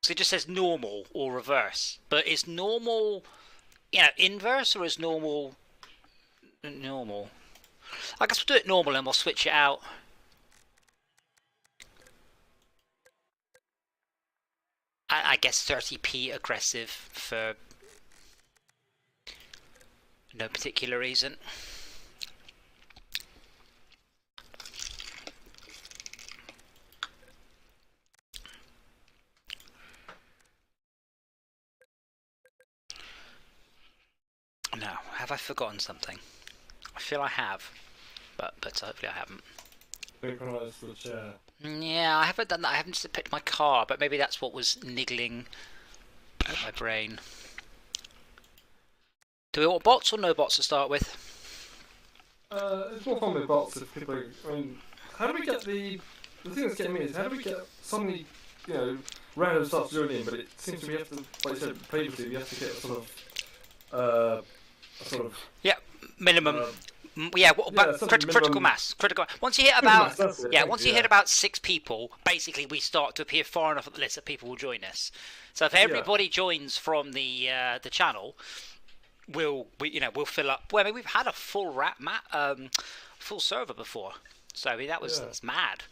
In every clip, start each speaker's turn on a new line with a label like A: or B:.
A: So it just says normal or reverse, but is normal, inverse, or is normal normal? I guess we'll do it normal and we'll switch it out. I guess 30p aggressive for no particular reason. Now, have I forgotten something? I feel I have, but hopefully I haven't.
B: Synchronize the chair.
A: Yeah, I haven't done that. I haven't just picked my car, but maybe that's what was niggling at my brain. Do we want bots or no bots to start with?
B: It's more fun with bots if people. I mean, how do we get the thing that's getting me is how do we get suddenly, random stuff to join in? But it seems to be you have to, like I said previously, you have to get a sort of
A: minimum. Critical
B: minimum
A: mass. Once you hit about
B: once
A: you hit about 6 people, basically we start to appear far enough at the list that people will join us. So if everybody joins from the channel, we'll fill up. Well, I mean, we've had a full full server before, so I mean that's mad.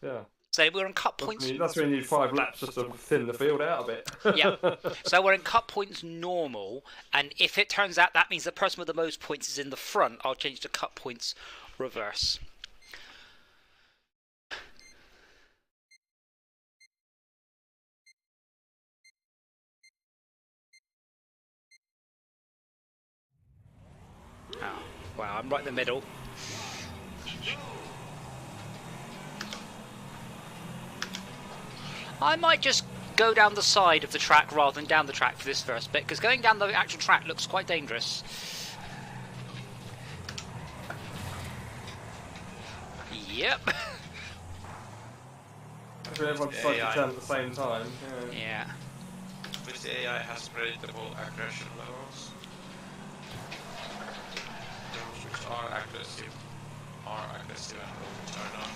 B: Yeah.
A: So we're in cut points.
B: That's when you need 5 laps just to thin the field out a bit.
A: Yeah. So we're in cut points normal, and if it turns out that means the person with the most points is in the front, I'll change to cut points reverse. Oh, wow, I'm right in the middle. I might just go down the side of the track rather than down the track for this first bit, because going down the actual track looks quite dangerous. Yep.
B: Everyone decides to turn at the same time.
A: Yeah.
C: Which the AI has predictable aggression levels. Those which are aggressive and those which are not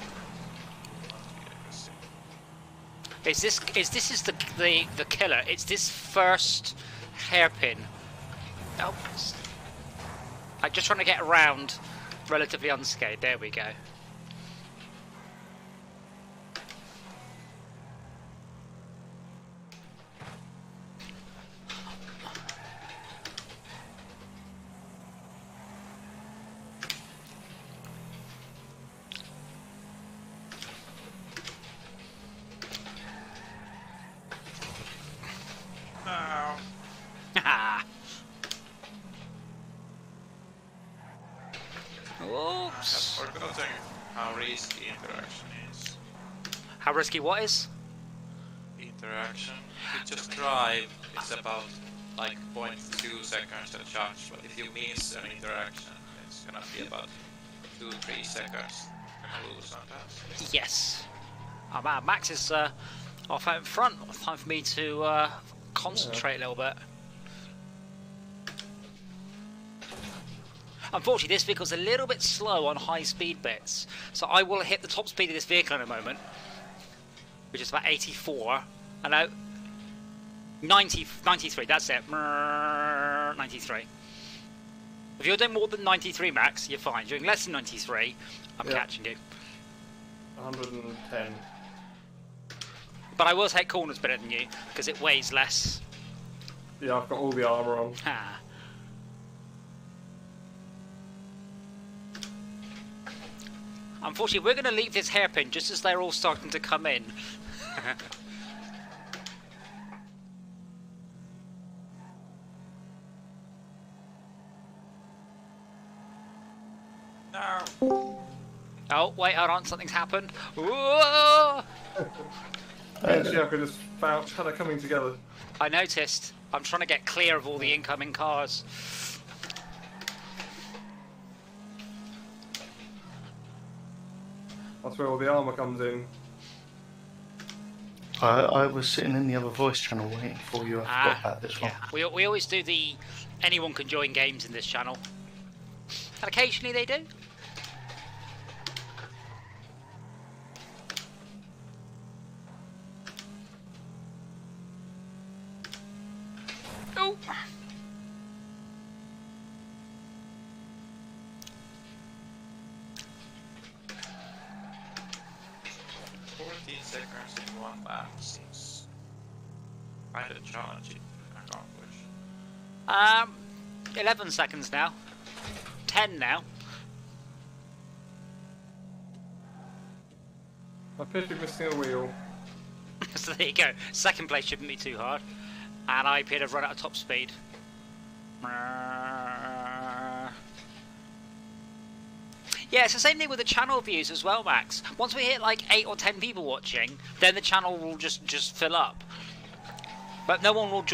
C: be aggressive.
A: Is the killer? It's this first hairpin. Oh, I'm just trying to get around relatively unscathed. There we go. Oops.
C: I have forgotten how risky interaction is.
A: How risky what is?
C: Interaction. If you just drive, it's about like 0.2 seconds to charge, but if you miss an interaction, it's gonna be about 2-3 seconds. You're gonna lose sometimes.
A: Yes. Oh man, Max is off out in front. Time for me to concentrate a little bit. Unfortunately, this vehicle's a little bit slow on high speed bits, so I will hit the top speed of this vehicle in a moment, which is about 84. I know, 93, that's it. 93. If you're doing more than 93, Max, you're fine. Doing less than 93, I'm catching you.
B: 110.
A: But I will take corners better than you, because it weighs less.
B: Yeah, I've got all the armour on.
A: Ah. Unfortunately, we're going to leave this hairpin just as they're all starting to come in.
C: No!
A: Oh, wait, hold on, something's happened. Whoa!
B: Actually, I could just found how they're coming together.
A: I noticed. I'm trying to get clear of all the incoming cars.
B: That's where all the armour comes in.
D: I was sitting in the other voice channel waiting for you. I forgot about this one.
A: Yeah. We always do the anyone can join games in this channel. And occasionally they do.
C: Seconds in one lap seems quite a challenge to accomplish.
A: 11 seconds now. 10 now.
B: I appear to be missing a wheel.
A: So there you go. Second place shouldn't be too hard. And I appear to have run out of top speed. Yeah, it's the same thing with the channel views as well, Max. Once we hit like 8 or 10 people watching, then the channel will just fill up. But no one will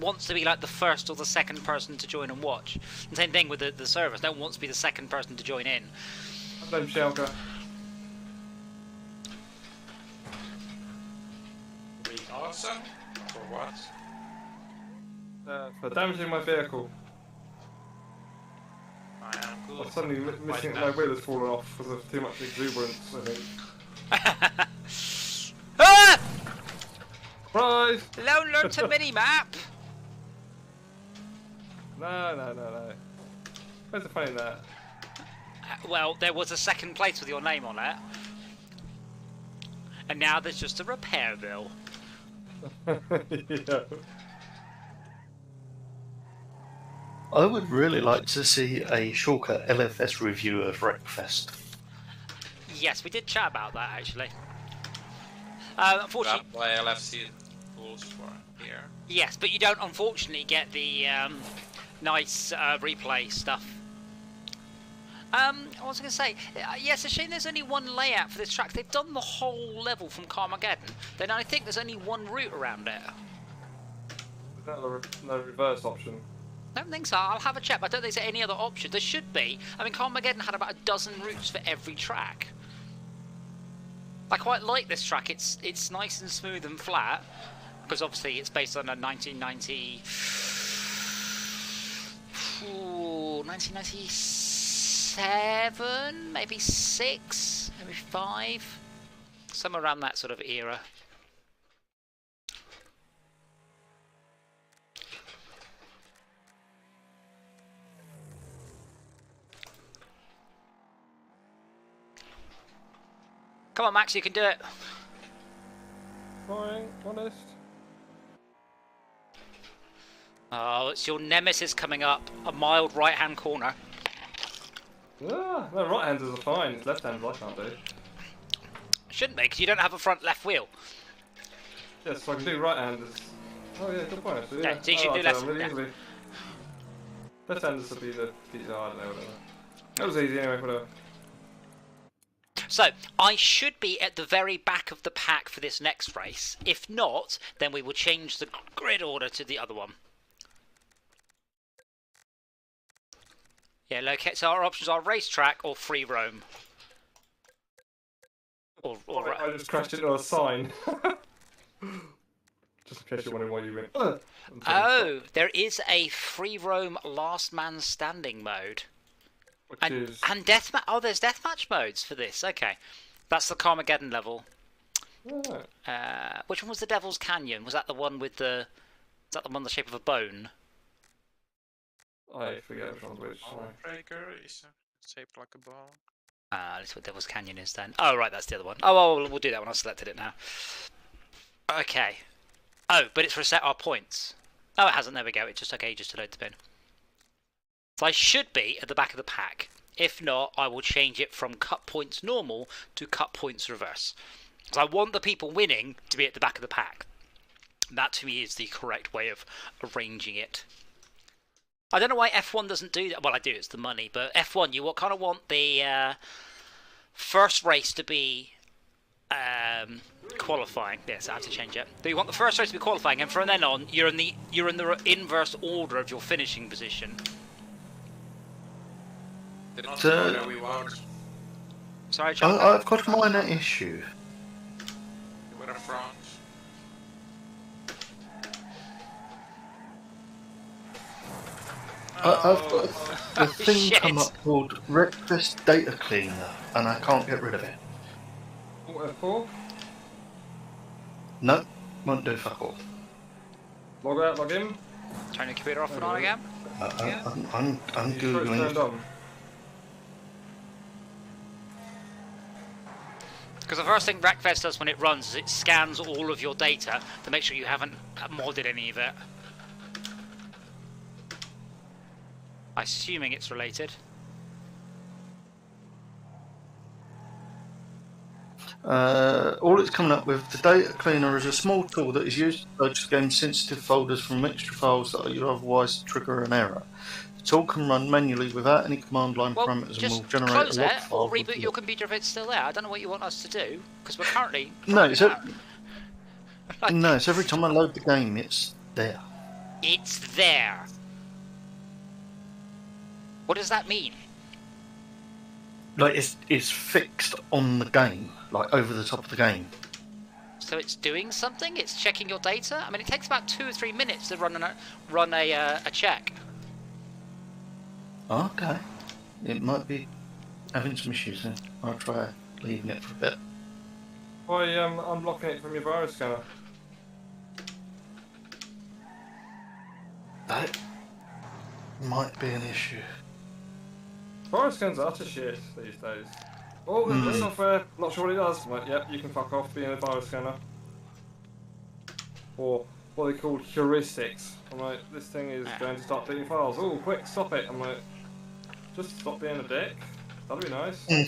A: wants to be like the first or the second person to join and watch. And same thing with the service. No one wants to be the second person to join in.
B: Hello, Shelka.
C: Being awesome? For what?
B: For damaging my vehicle.
C: I am good.
B: I'm suddenly missing my wheel has fallen off because of too much exuberance, I think.
A: Ah!
B: Surprise!
A: Lone Lurter mini-map!
B: No. Where's the fun in that?
A: Well, there was a second place with your name on it. And now there's just a repair bill.
B: Yeah.
D: I would really like to see a shortcut LFS review of Wreckfest.
A: Yes, we did chat about that actually. Unfortunately,
C: That's why LFC rules for here.
A: yes, but you don't unfortunately get the nice replay stuff. I was going to say, yes, it's a shame there's only one layout for this track. They've done the whole level from Carmageddon. Then I think there's only one route around it.
B: Is that no reverse option?
A: I don't think so. I'll have a check, but I don't think there's any other option. There should be. I mean, Carmageddon had about a dozen routes for every track. I quite like this track. It's nice and smooth and flat, because obviously it's based on a 1997, maybe 6, maybe 5, somewhere around that sort of era. Come on, Max, you can do it.
B: Fine, honest.
A: Oh, it's your nemesis coming up. A mild right-hand corner.
B: Ah, no, right-handers are fine. It's left-handers I can't do.
A: Shouldn't be, because you don't have a front left wheel.
B: Yes, so I can do right-handers. Oh yeah, good point actually. Yeah,
A: so you should do left.
B: really easily. Left-handers would be the... Oh, I don't know, whatever. That was easy anyway, whatever.
A: So, I should be at the very back of the pack for this next race. If not, then we will change the grid order to the other one. Yeah, okay, so our options are racetrack or free roam.
B: I just crashed into a sign. Just in case you're wondering why you went...
A: Oh, there is a free roam last man standing mode. And deathmatch. Oh, there's deathmatch modes for this. Okay, that's the Carmageddon level.
B: Oh.
A: Which one was the Devil's Canyon? Was that the one with the? Is that the one in the shape of a bone?
B: I forget which one's which.
C: Breaker is shaped like a ball.
A: That's what Devil's Canyon is then. Oh, right, that's the other one. Oh, well, we'll do that when I've selected it now. Okay. Oh, but it's reset our points. Oh, it hasn't. There we go. It just took ages to load the bin. So I should be at the back of the pack. If not, I will change it from cut points normal to cut points reverse. Because I want the people winning to be at the back of the pack. That to me is the correct way of arranging it. I don't know why F1 doesn't do that. Well, I do, it's the money. But F1, you kind of want the first race to be qualifying. Yes, I have to change it. But you want the first race to be qualifying, and from then on, you're in the inverse order of your finishing position.
C: We want.
A: Sorry, John.
D: I've got a minor issue.
C: You were in front.
D: I've got a thing
A: Shit.
D: come up called Wreckfest Data Cleaner, and I can't get rid of it.
B: What, F4?
D: No, won't do fuck all.
B: Log out, log in?
A: Turn the computer off and on again.
D: I'm
B: Turned
D: googling.
B: on.
A: Because the first thing Wreckfest does when it runs is it scans all of your data to make sure you haven't modded any of it. I'm assuming it's related.
D: All it's coming up with, the data cleaner is a small tool that is used to purge game sensitive folders from extra files that would otherwise trigger an error. The tool can run manually without any command line
A: Well,
D: parameters and
A: just
D: will generate
A: close
D: a log
A: it
D: file.
A: or reboot your computer if it's still there. I don't know what you want us to do, because we're currently...
D: No, it's no, it's every time I load the game, it's there.
A: It's there. What does that mean?
D: Like, it's fixed on the game, like over the top of the game.
A: So it's doing something? It's checking your data? I mean, it takes about 2 or 3 minutes to run a check.
D: Okay. It might be having some issues then. I'll try leaving it for a bit.
B: Why unblocking it from your virus scanner?
D: That might be an issue.
B: Virus scans are utter shit these days. Oh, the software, not sure what it does. Like, yep, you can fuck off being a virus scanner. Or what they call heuristics. I'm like, this thing is going to start deleting files. Oh, quick, stop it. I'm like, just stop being a dick. That'd be nice. You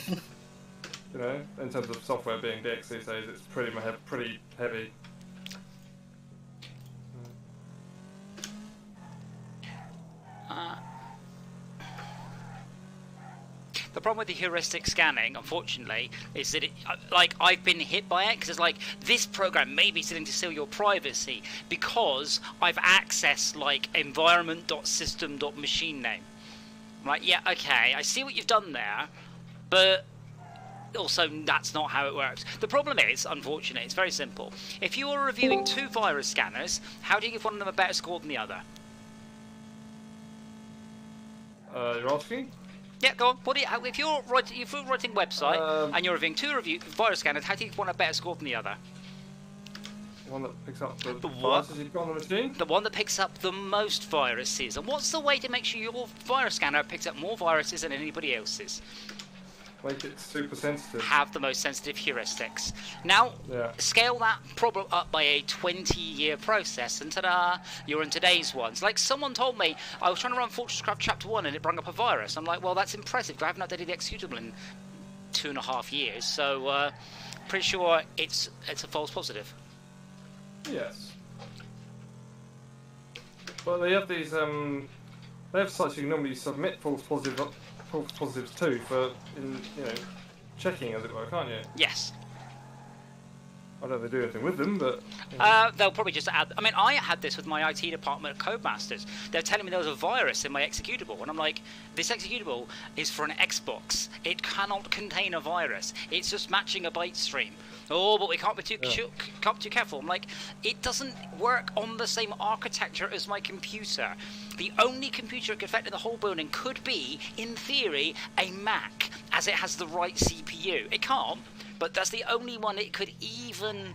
B: know, in terms of software being dicks these days, it's pretty heavy.
A: The problem with the heuristic scanning, unfortunately, is that I've been hit by it because it's like, this program may be starting to steal your privacy because I've accessed like environment.system.machine name. I'm like, yeah, okay, I see what you've done there, but also that's not how it works. The problem is, unfortunately, it's very simple. If you are reviewing 2 virus scanners, how do you give one of them a better score than the other?
B: You're asking?
A: Yeah, go on. If you're writing website and you're reviewing 2 virus scanners, how do you want a better score than the other?
B: One that picks up the viruses you've got on the machine?
A: The one that picks up the most viruses. And what's the way to make sure your virus scanner picks up more viruses than anybody else's?
B: Make it super sensitive.
A: Have the most sensitive heuristics. Now, scale that problem up by a 20-year process, and ta-da, you're in today's ones. Like, someone told me, I was trying to run Fortress Craft Chapter 1 and it brought up a virus. I'm like, well, that's impressive, I haven't updated the executable in 2.5 years, so pretty sure it's a false positive.
B: Yes. Well, they have these, they have sites you can normally submit false positives too for, checking, as it were, can't you?
A: Yes.
B: I don't know if they do anything with them, but...
A: They'll probably just add... I mean, I had this with my IT department at Codemasters. They're telling me there was a virus in my executable, and I'm like, this executable is for an Xbox. It cannot contain a virus. It's just matching a byte stream. Oh, but we can't be too careful. I'm like, it doesn't work on the same architecture as my computer. The only computer it could affect in the whole building could be, in theory, a Mac, as it has the right CPU. It can't, but that's the only one it could even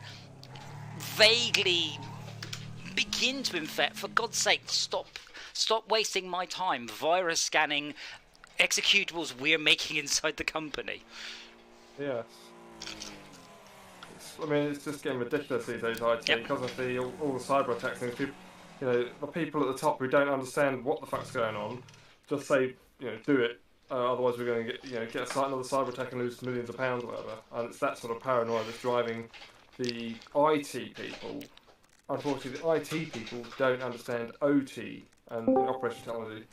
A: vaguely begin to infect. For God's sake, stop wasting my time virus scanning executables we're making inside the company.
B: Yes. It's just getting ridiculous these days, IT, because of all the cyber attacks things. People, the people at the top who don't understand what the fuck's going on, just say, do it. Otherwise, we're going to get another cyber attack and lose millions of pounds or whatever. And it's that sort of paranoia that's driving the IT people. Unfortunately, the IT people don't understand OT and operation technology.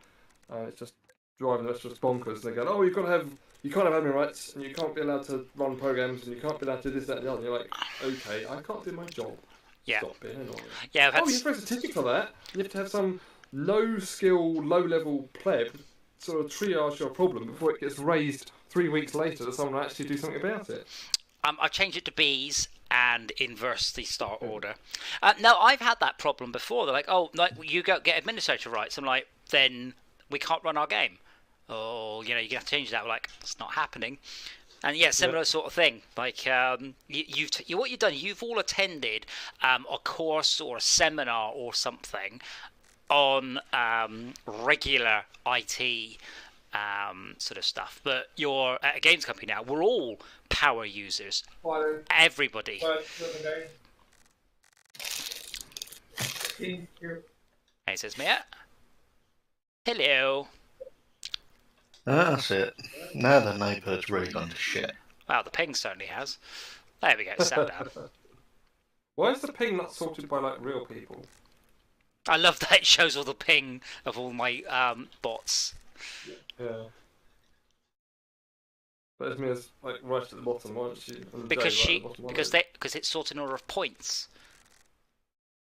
B: It's just driving us just bonkers. They go, oh, you can't have admin rights, and you can't be allowed to run programs, and you can't be allowed to do this, that, and the other. And you're like, okay, I can't do my job.
A: Yeah.
B: Stop being annoying.
A: Yeah.
B: Oh, you have to press a ticket for that. You have to have some low-skill, low-level pleb sort of triage your problem before it gets raised 3 weeks later that someone will actually do something about it.
A: I changed it to B's and inverse the start order. No, I've had that problem before. They're like, oh, you go get administrator rights. I'm like, then we can't run our game. Oh, you have to change that. We're like, it's not happening. And yeah, similar sort of thing. Like, what you've done, you've all attended a course or a seminar or something on regular IT sort of stuff, but you're at a games company now. We're all power users. Everybody. Hey, says Mia. Hello.
D: That's it. Now the neighbourhood's really gone to shit.
A: Wow, the ping certainly has. There we go, sat down.
B: Why is the ping not sorted by like real people?
A: I love that it shows all the ping of all my bots.
B: Yeah. But Esmia's like right at the bottom, why don't she?
A: Because it's sorted in order of points.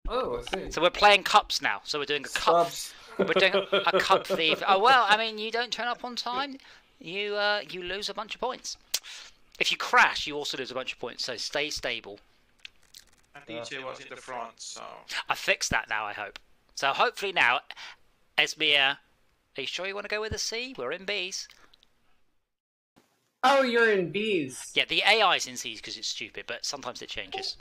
B: Oh, I see.
A: So we're playing cups now. So we're doing a cup. We're doing a cup thief. Oh well, I mean, you don't turn up on time, you lose a bunch of points. If you crash, you also lose a bunch of points. So stay stable.
C: And DJ was in the front, so
A: I fixed that now. I hope. So hopefully now, Esmia, are you sure you want to go with a C? We're in B's.
E: Oh, you're in B's.
A: Yeah, the AI's in C's because it's stupid, but sometimes it changes.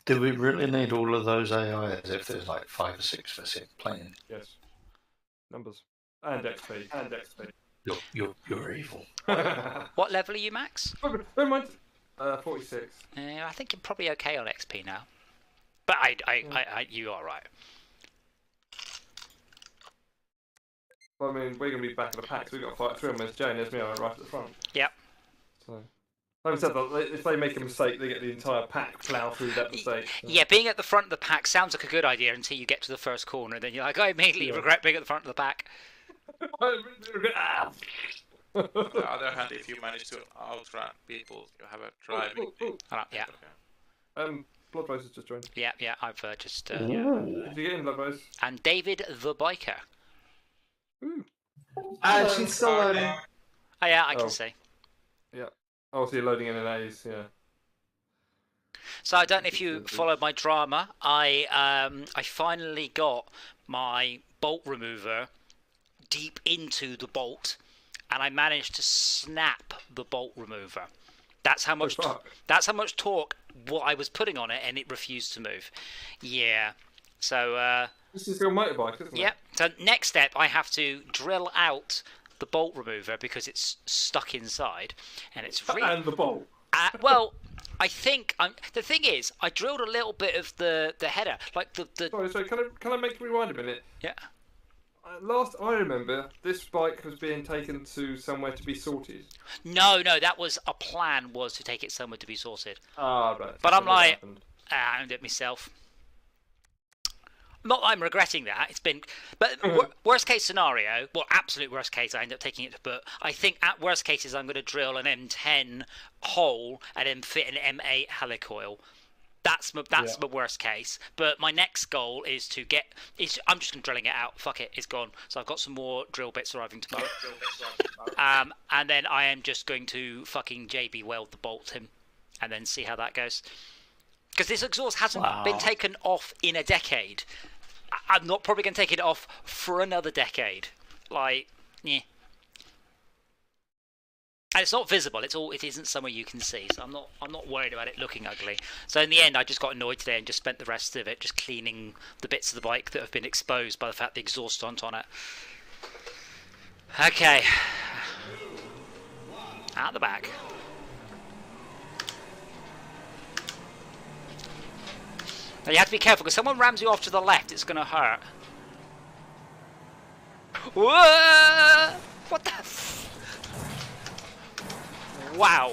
D: Do we really need all of those AIs if there's like 5 or 6 of us here playing?
B: Yes. Numbers. And XP. And XP.
D: You're evil.
A: What level are you, Max?
B: Never mind. 46.
A: I think you're probably okay on XP now. But you are right.
B: Well, I mean, we're going to be back in the pack, so we've got to fight through them as Jay and Esmia right at the front.
A: Yep.
B: So, having said that, if they make a mistake, they get the entire pack plough through that mistake. So.
A: Yeah, being at the front of the pack sounds like a good idea until you get to the first corner, then you're like, I immediately regret being at the front of the pack.
C: On the other hand, if you manage to outrun people, you have a driving thing.
A: Yeah.
C: Okay.
B: Blood Rose has just joined.
A: Yeah, I've just...
B: Did you get in, Blood Rose?
A: And David the Biker.
B: Ooh.
E: She's still loading.
A: Oh yeah, I can see.
B: Yeah. Oh, so you're loading in an A's, yeah.
A: So I don't know if you followed my drama. I finally got my bolt remover deep into the bolt, and I managed to snap the bolt remover. That's how much. That's how much torque what I was putting on it, and it refused to move. Yeah. So.
B: This is your motorbike, isn't it?
A: Yep. So next step, I have to drill out the bolt remover because it's stuck inside, and it's really.
B: And the bolt.
A: Well, I think the thing is, I drilled a little bit of the header, like the.
B: Sorry. Can I make you rewind a minute?
A: Yeah.
B: Last I remember, this bike was being taken to somewhere to be sorted.
A: No, that was a plan. Was to take it somewhere to be sorted.
B: Ah, right.
A: But I'm like, I owned it myself. Not that I'm regretting that. It's been, but worst case scenario. Well, absolute worst case, I end up taking it. But I think at worst cases, I'm going to drill an M10 hole and then fit an M8 helicoil. That's my worst case. But my next goal is to get. I'm just drilling it out. Fuck it, it's gone. So I've got some more drill bits arriving tomorrow. And then I am just going to fucking JB weld the bolt him, and then see how that goes. Because this exhaust hasn't been taken off in a decade. I'm not probably going to take it off for another decade. Like, yeah. And it's not visible. It isn't somewhere you can see. So I'm not worried about it looking ugly. So in the end, I just got annoyed today and just spent the rest of it just cleaning the bits of the bike that have been exposed by the fact the exhaust aren't on it. Okay. Out the back. Now you have to be careful because someone rams you off to the left, it's going to hurt. Whoa! What the? Wow.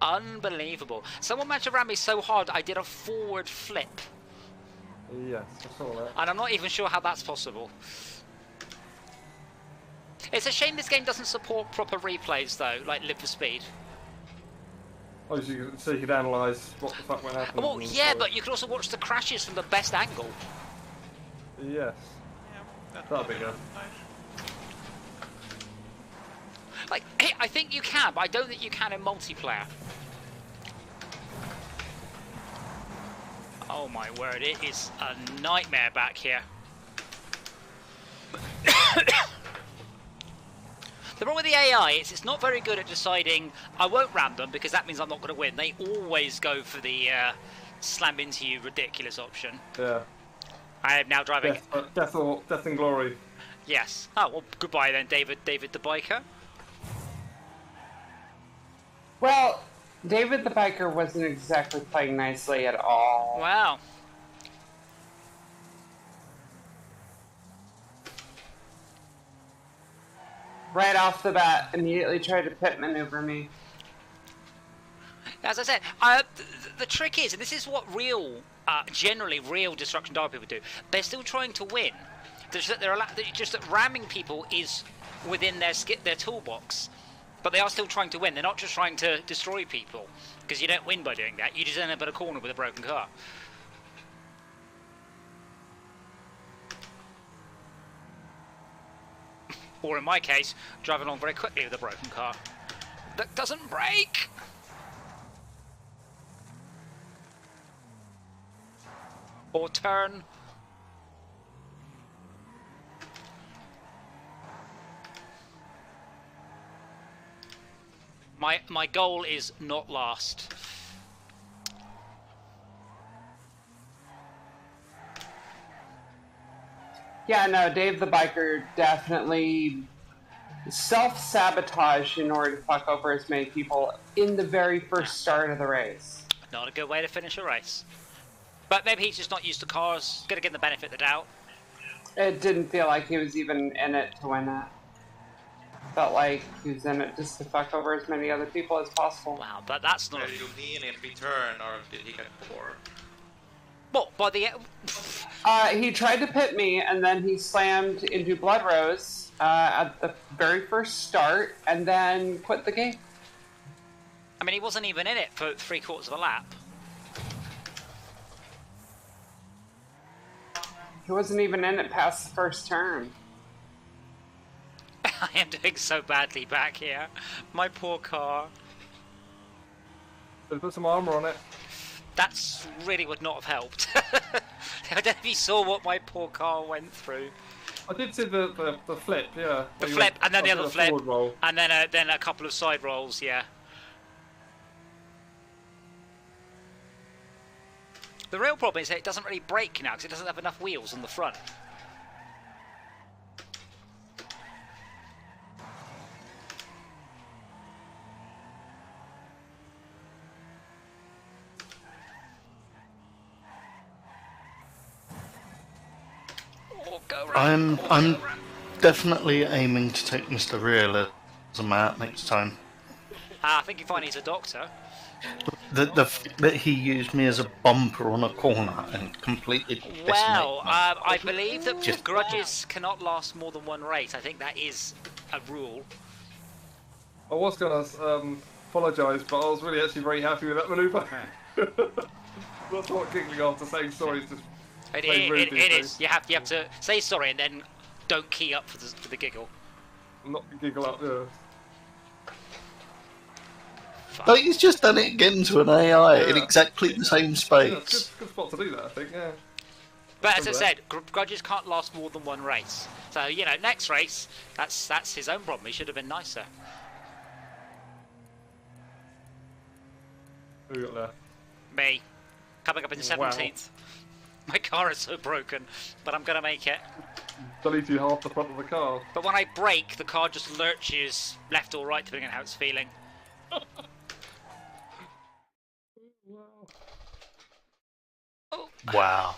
A: Unbelievable. Someone managed to ram me so hard I did a forward flip.
B: Yes, I saw that.
A: And I'm not even sure how that's possible. It's a shame this game doesn't support proper replays though, like Live for Speed.
B: Oh, so you could analyse what the fuck went happen.
A: Well, yeah, but you could also watch the crashes from the best angle.
B: Yes.
C: Yeah,
B: that'd be good.
A: Like, I think you can, but I don't think you can in multiplayer. Oh my word, it is a nightmare back here. The problem with the AI is it's not very good at deciding, I won't ram them because that means I'm not going to win. They always go for the slam into you ridiculous option.
B: Yeah.
A: I am now driving...
B: Death and glory.
A: Yes. Oh, well, goodbye then, David the biker.
E: Well, David the biker wasn't exactly playing nicely at all.
A: Wow.
E: Right off the bat, immediately tried to pit maneuver me.
A: As I said, the trick is, and this is what generally real Destruction Derby people do, they're still trying to win. Just that ramming people is within their toolbox. But they are still trying to win. They're not just trying to destroy people. Because you don't win by doing that. You just end up in a corner with a broken car. Or in my case, driving along very quickly with a broken car. That doesn't brake! Or turn. My goal is not last.
E: Yeah, no, Dave the biker definitely self-sabotage in order to fuck over as many people in the very first start of the race.
A: Not a good way to finish a race. But maybe he's just not used to cars, gonna get the benefit of the doubt.
E: It didn't feel like he was even in it to win it. Felt like he was in it just to fuck over as many other people as possible.
A: Wow, but that's not...
C: Did you mean in return, or did he get bored?
A: What, by the...
E: He tried to pit me, and then he slammed into Blood Rose at the very first start, and then quit the game.
A: I mean, he wasn't even in it for 3/4 of a lap.
E: He wasn't even in it past the first turn.
A: I am doing so badly back here. My poor car.
B: Should put some armor on it.
A: That's really would not have helped. I don't know if you saw what my poor car went through.
B: I did see the flip, yeah.
A: The flip, and then the other flip,
B: roll.
A: and then a couple of side rolls, yeah. The real problem is that it doesn't really brake now because it doesn't have enough wheels on the front.
D: I'm definitely aiming to take Mr. Realism out next time.
A: I think you find he's a doctor.
D: That he used me as a bumper on a corner and completely decimated
A: Well,
D: me.
A: I believe that grudges cannot last more than one race. I think that is a rule.
B: I was going to apologise, but I was really actually very happy with that manoeuvre. That's what giggling after saying sorry is just...
A: It is. You have to say sorry and then don't key up for the giggle.
B: Not giggle up, yeah.
D: But he's just done it again to an AI in exactly the same space.
B: Yeah, it's a good spot to do that, I think, yeah.
A: But as I said, grudges can't last more than one race. So, you know, next race, that's his own problem. He should have been nicer.
B: Who we got there?
A: Me. Coming up in 17th.
B: Wow.
A: My car is so broken, but I'm going to make it.
B: Deleted half the front of the car.
A: But when I brake, the car just lurches left or right, depending on how it's feeling. Oh.
D: Wow.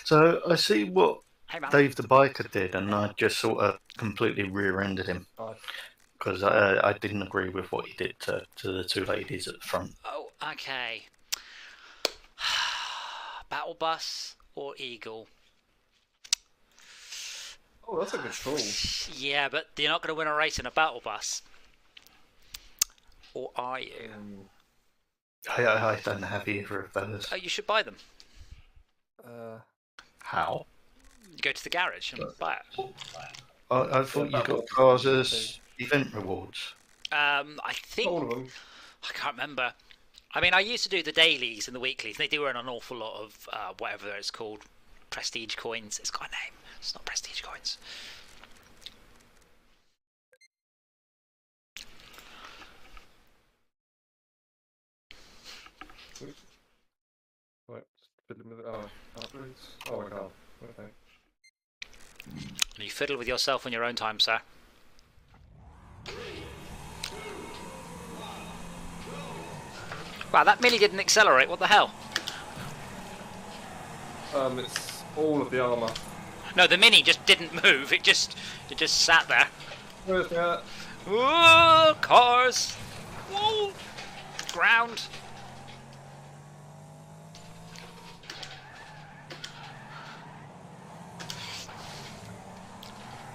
D: So I see what
A: Hey, man.
D: Dave the biker did, and I just sort of completely rear-ended him because I didn't agree with what he did to the two ladies at the front.
A: Oh, okay. Battle Bus or Eagle?
B: Oh, that's a good call.
A: Yeah, but you're not going to win a race in a Battle Bus. Or are you?
D: I don't have either of those.
A: Oh, you should buy them.
D: How?
A: You go to the garage and buy it.
D: I thought you got cars as event rewards.
A: I think...
B: All of them.
A: I can't remember. I mean, I used to do the dailies and the weeklies. They do earn an awful lot of whatever it's called, prestige coins. It's got a name. It's not prestige coins.
B: Right, just fiddling with it. Oh, uploads. Oh, I can't. Okay.
A: You fiddle with yourself on your own time, sir. Wow, that mini didn't accelerate. What the hell?
B: It's all of the armor.
A: No, the mini just didn't move. It just sat there.
B: Where's that?
A: Whoa, cars! Whoa! Ground!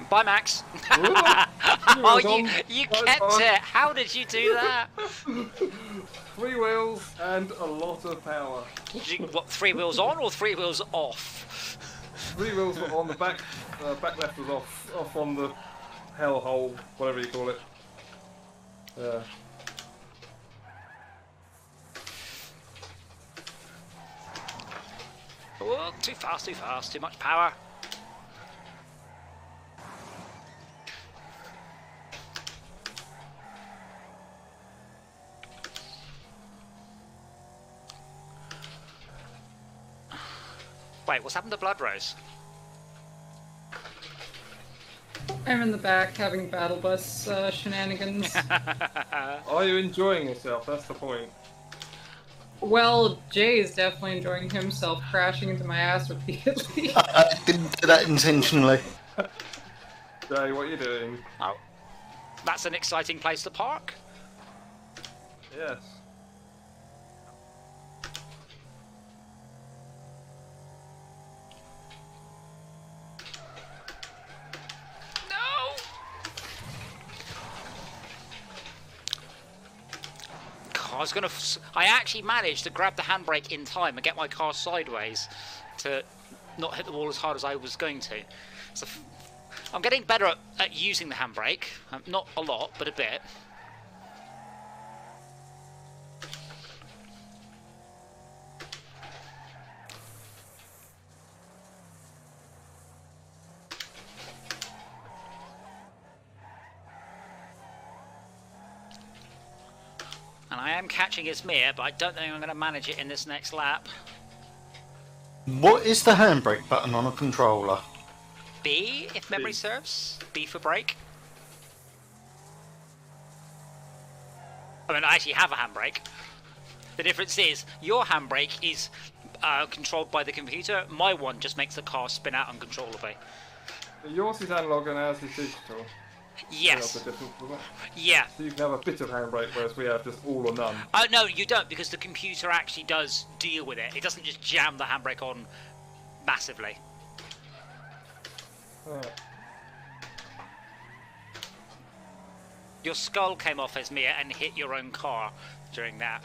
A: Bye, Max. Oh, you kept it. How did you do that?
B: 3 wheels and a lot of power.
A: What, 3 wheels on or 3 wheels off?
B: 3 wheels were on the back. Back left was off on the hellhole, whatever you call it. Yeah.
A: Oh, too fast, too much power. Wait, what's happened to Blood Rose?
F: I'm in the back having battle bus shenanigans.
B: Are you enjoying yourself? That's the point.
F: Well, Jay is definitely enjoying himself crashing into my ass repeatedly.
D: I didn't do that intentionally.
B: Jay, what are you doing?
A: Oh, that's an exciting place to park.
B: Yes.
A: I actually managed to grab the handbrake in time and get my car sideways to not hit the wall as hard as I was going to. So I'm getting better at using the handbrake. Not a lot, but a bit. And I am catching Izmir, but I don't think I'm going to manage it in this next lap.
D: What is the handbrake button on a controller?
A: B, if memory serves. B for brake. I mean, I actually have a handbrake. The difference is, your handbrake is controlled by the computer. My one just makes the car spin out uncontrollably.
B: Yours is analog and ours is digital.
A: Yes.
B: The difference, isn't it?
A: Yeah.
B: So you can have a bit of handbrake, whereas we have just all or none.
A: Oh, no, you don't, because the computer actually does deal with it. It doesn't just jam the handbrake on massively.
B: Right.
A: Your skull came off, Esmir, and hit your own car during that.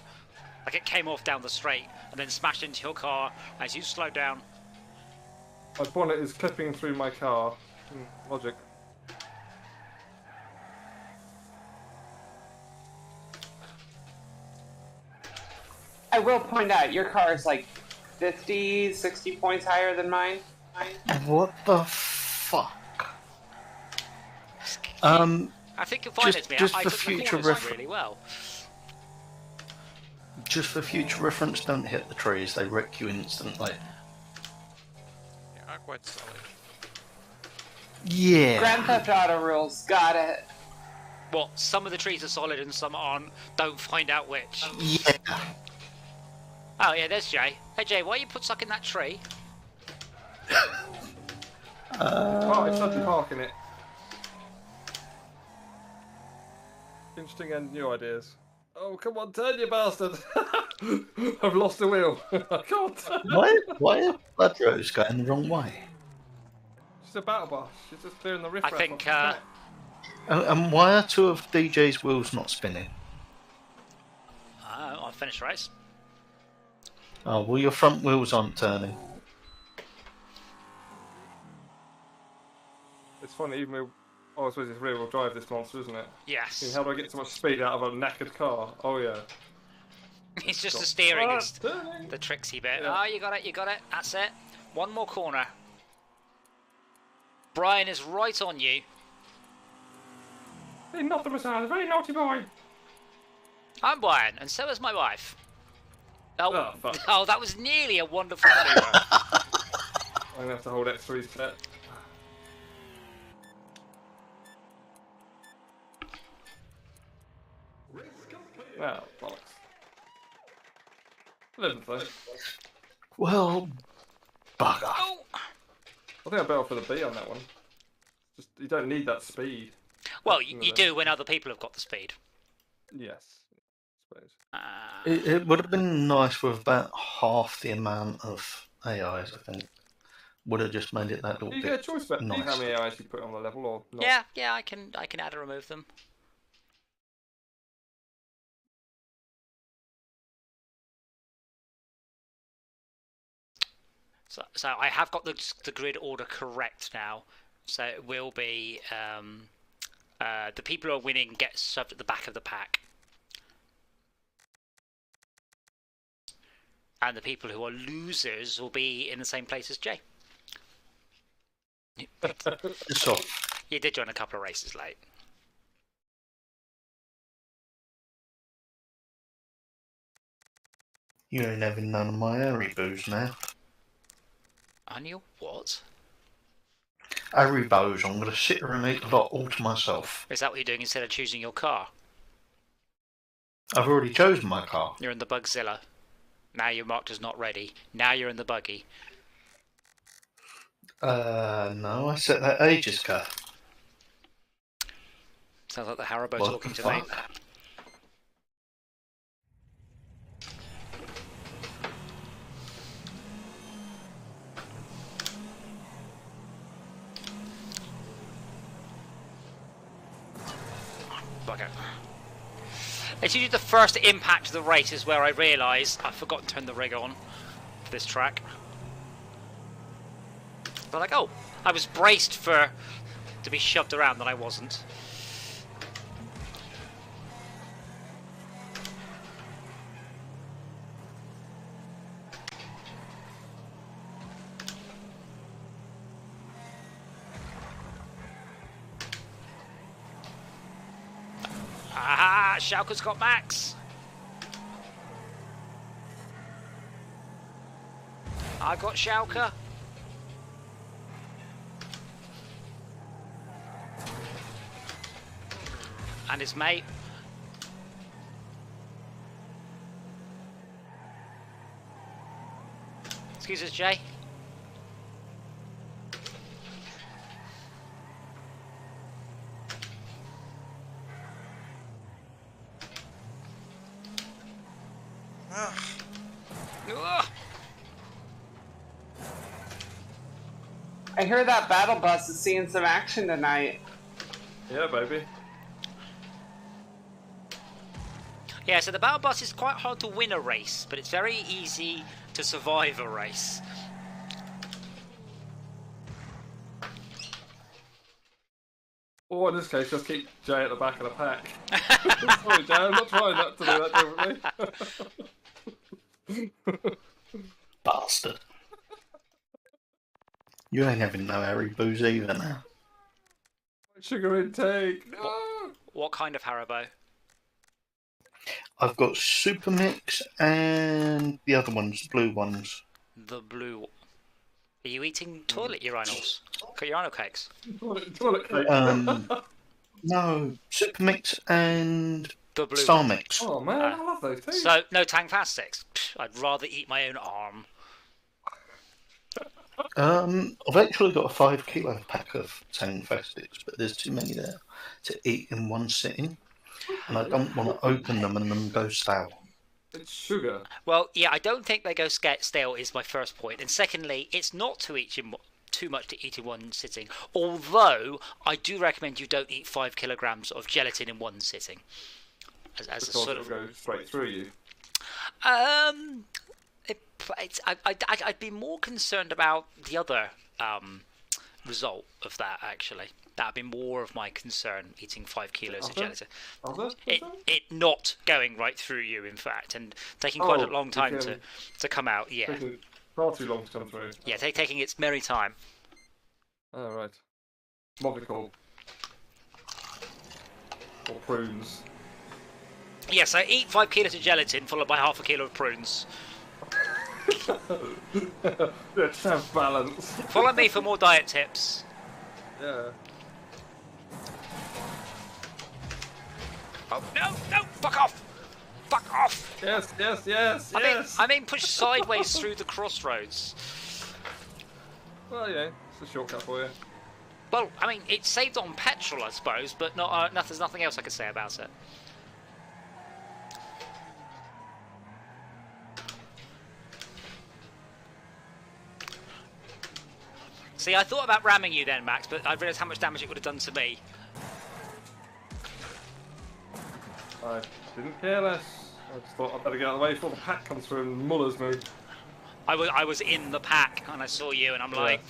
A: Like, it came off down the straight and then smashed into your car as you slowed down.
B: My bonnet is clipping through my car. Logic.
E: I will point out, your car is like 50, 60 points higher than mine.
D: What the fuck?
A: I think you'll find
D: just
A: it,
D: for
A: I took the
D: future
A: corners
D: reference.
A: really well.
D: Just for future reference, don't hit the trees, they wreck you instantly.
C: Yeah, quite solid.
D: Yeah.
E: Grand Theft Auto rules, got it.
A: What, some of the trees are solid and some aren't? Don't find out which.
D: Yeah.
A: Oh yeah, there's Jay. Hey Jay, why you put stuck in that tree?
B: Oh, it's such a park in it. Interesting and new ideas. Oh, come on, turn, you bastard! I've lost the wheel. I can't turn.
D: Why are Blood Rose going the wrong way?
B: She's a battle boss. She's just clearing the riff.
A: I think,
D: And why are two of DJ's wheels not spinning?
A: I'll finish race.
D: Oh, well, your front wheels aren't turning.
B: It's funny, even with... Oh, I suppose it's rear-wheel drive, this monster, isn't it?
A: Yes.
B: How do I get so much speed out of a knackered car? Oh, yeah.
A: It's just the steering is
B: turning.
A: the tricksy bit.
B: Yeah.
A: Oh, you got it. That's it. One more corner. Brian is right on you.
B: Hey, not the Messiah, very naughty boy.
A: I'm Brian, and so is my wife.
B: Oh, fuck.
A: Oh, that was nearly a wonderful maneuver.
B: I'm gonna have to hold X3 set. Well, bollocks. 11th though.
D: Well, bugger.
A: Oh.
B: I think I better for the B on that one. Just you don't need that speed.
A: Well, you do when other people have got the speed.
B: Yes, I suppose.
D: It would have been nice with about half the amount of AIs, I think. Would have just made it that little
B: You
D: bit
B: get a choice about
D: nice.
B: how many AIs you put on the level or not.
A: Yeah, I can add or remove them. So I have got the grid order correct now. So it will be the people who are winning get shoved at the back of the pack, and the people who are losers will be in the same place as Jay.
D: So,
A: You did join a couple of races late.
D: you ain't having none of my Harry boos now.
A: On your what?
D: Harry boos, I'm going to sit here and eat a lot all to myself.
A: Is that what you're doing instead of choosing your car?
D: I've already chosen my car.
A: You're in the Bugzilla. Now you're marked as not ready. Now you're in the buggy.
D: No, I set that ages ago.
A: Sounds like the Haribo
D: What
A: talking
D: the
A: to me.
D: fuck?
A: Bugger. It's usually the first impact of the race is where I realise I've forgotten to turn the rig on for this track. But like, oh, I was braced to be shoved around, and I wasn't. Ah, Schalke's got Max. I got Schalke. And his mate. Excuse us, Jay. Ugh.
E: I hear that battle bus is seeing some action tonight.
B: Yeah, baby.
A: Yeah, so the battle bus is quite hard to win a race, but it's very easy to survive a race.
B: Or in this case, just keep Jay at the back of the pack. Sorry, Jay, I'm not trying to do that differently.
D: Bastard. You ain't having no Harry boos either now.
B: Sugar intake. No.
A: What kind of Haribo?
D: I've got Super Mix and the other ones, blue ones.
A: The blue. Are you eating toilet urinals? Urinal cakes?
B: Toilet cake.
D: No, Super Mix and
A: The blue.
D: Star Mix.
B: Oh man, I love those too.
A: So, no Tang Fast Sticks. Psh, I'd rather eat my own arm.
D: I've actually got a 5 kilo pack of Tang Fastics, but there's too many there to eat in one sitting, and I don't want to open them and them go stale.
B: It's sugar.
A: Well, yeah, I don't think they go stale is my first point. And secondly, it's not too much to eat in one sitting. Although, I do recommend you don't eat 5 kilograms of gelatin in one sitting. As a
B: Because
A: sort
B: it'll
A: of...
B: go straight through you.
A: I'd be more concerned about the other result of that, actually. That would be more of my concern, eating 5 kilos of gelatin. It not going right through you, in fact, and taking quite a long time to come out. Yeah.
B: Taking far too long to come through.
A: Yeah, taking its merry time.
B: Oh, right. What we call or prunes.
A: Yeah, so eat 5 kilos of gelatin followed by half a kilo of prunes.
B: Let's have balance.
A: Follow me for more diet tips.
B: Yeah.
A: Oh, no, fuck off! Fuck off!
B: Yes.
A: I mean, push sideways through the crossroads.
B: Well, yeah, it's a shortcut for you.
A: Well, I mean, it's saved on petrol, I suppose, but not. There's nothing else I can say about it. See, I thought about ramming you then, Max, but I realised how much damage it would have done to me.
B: I didn't care less. I just thought I'd better get out of the way before the pack comes through and mullers me.
A: I was in the pack and I saw you, and I'm like,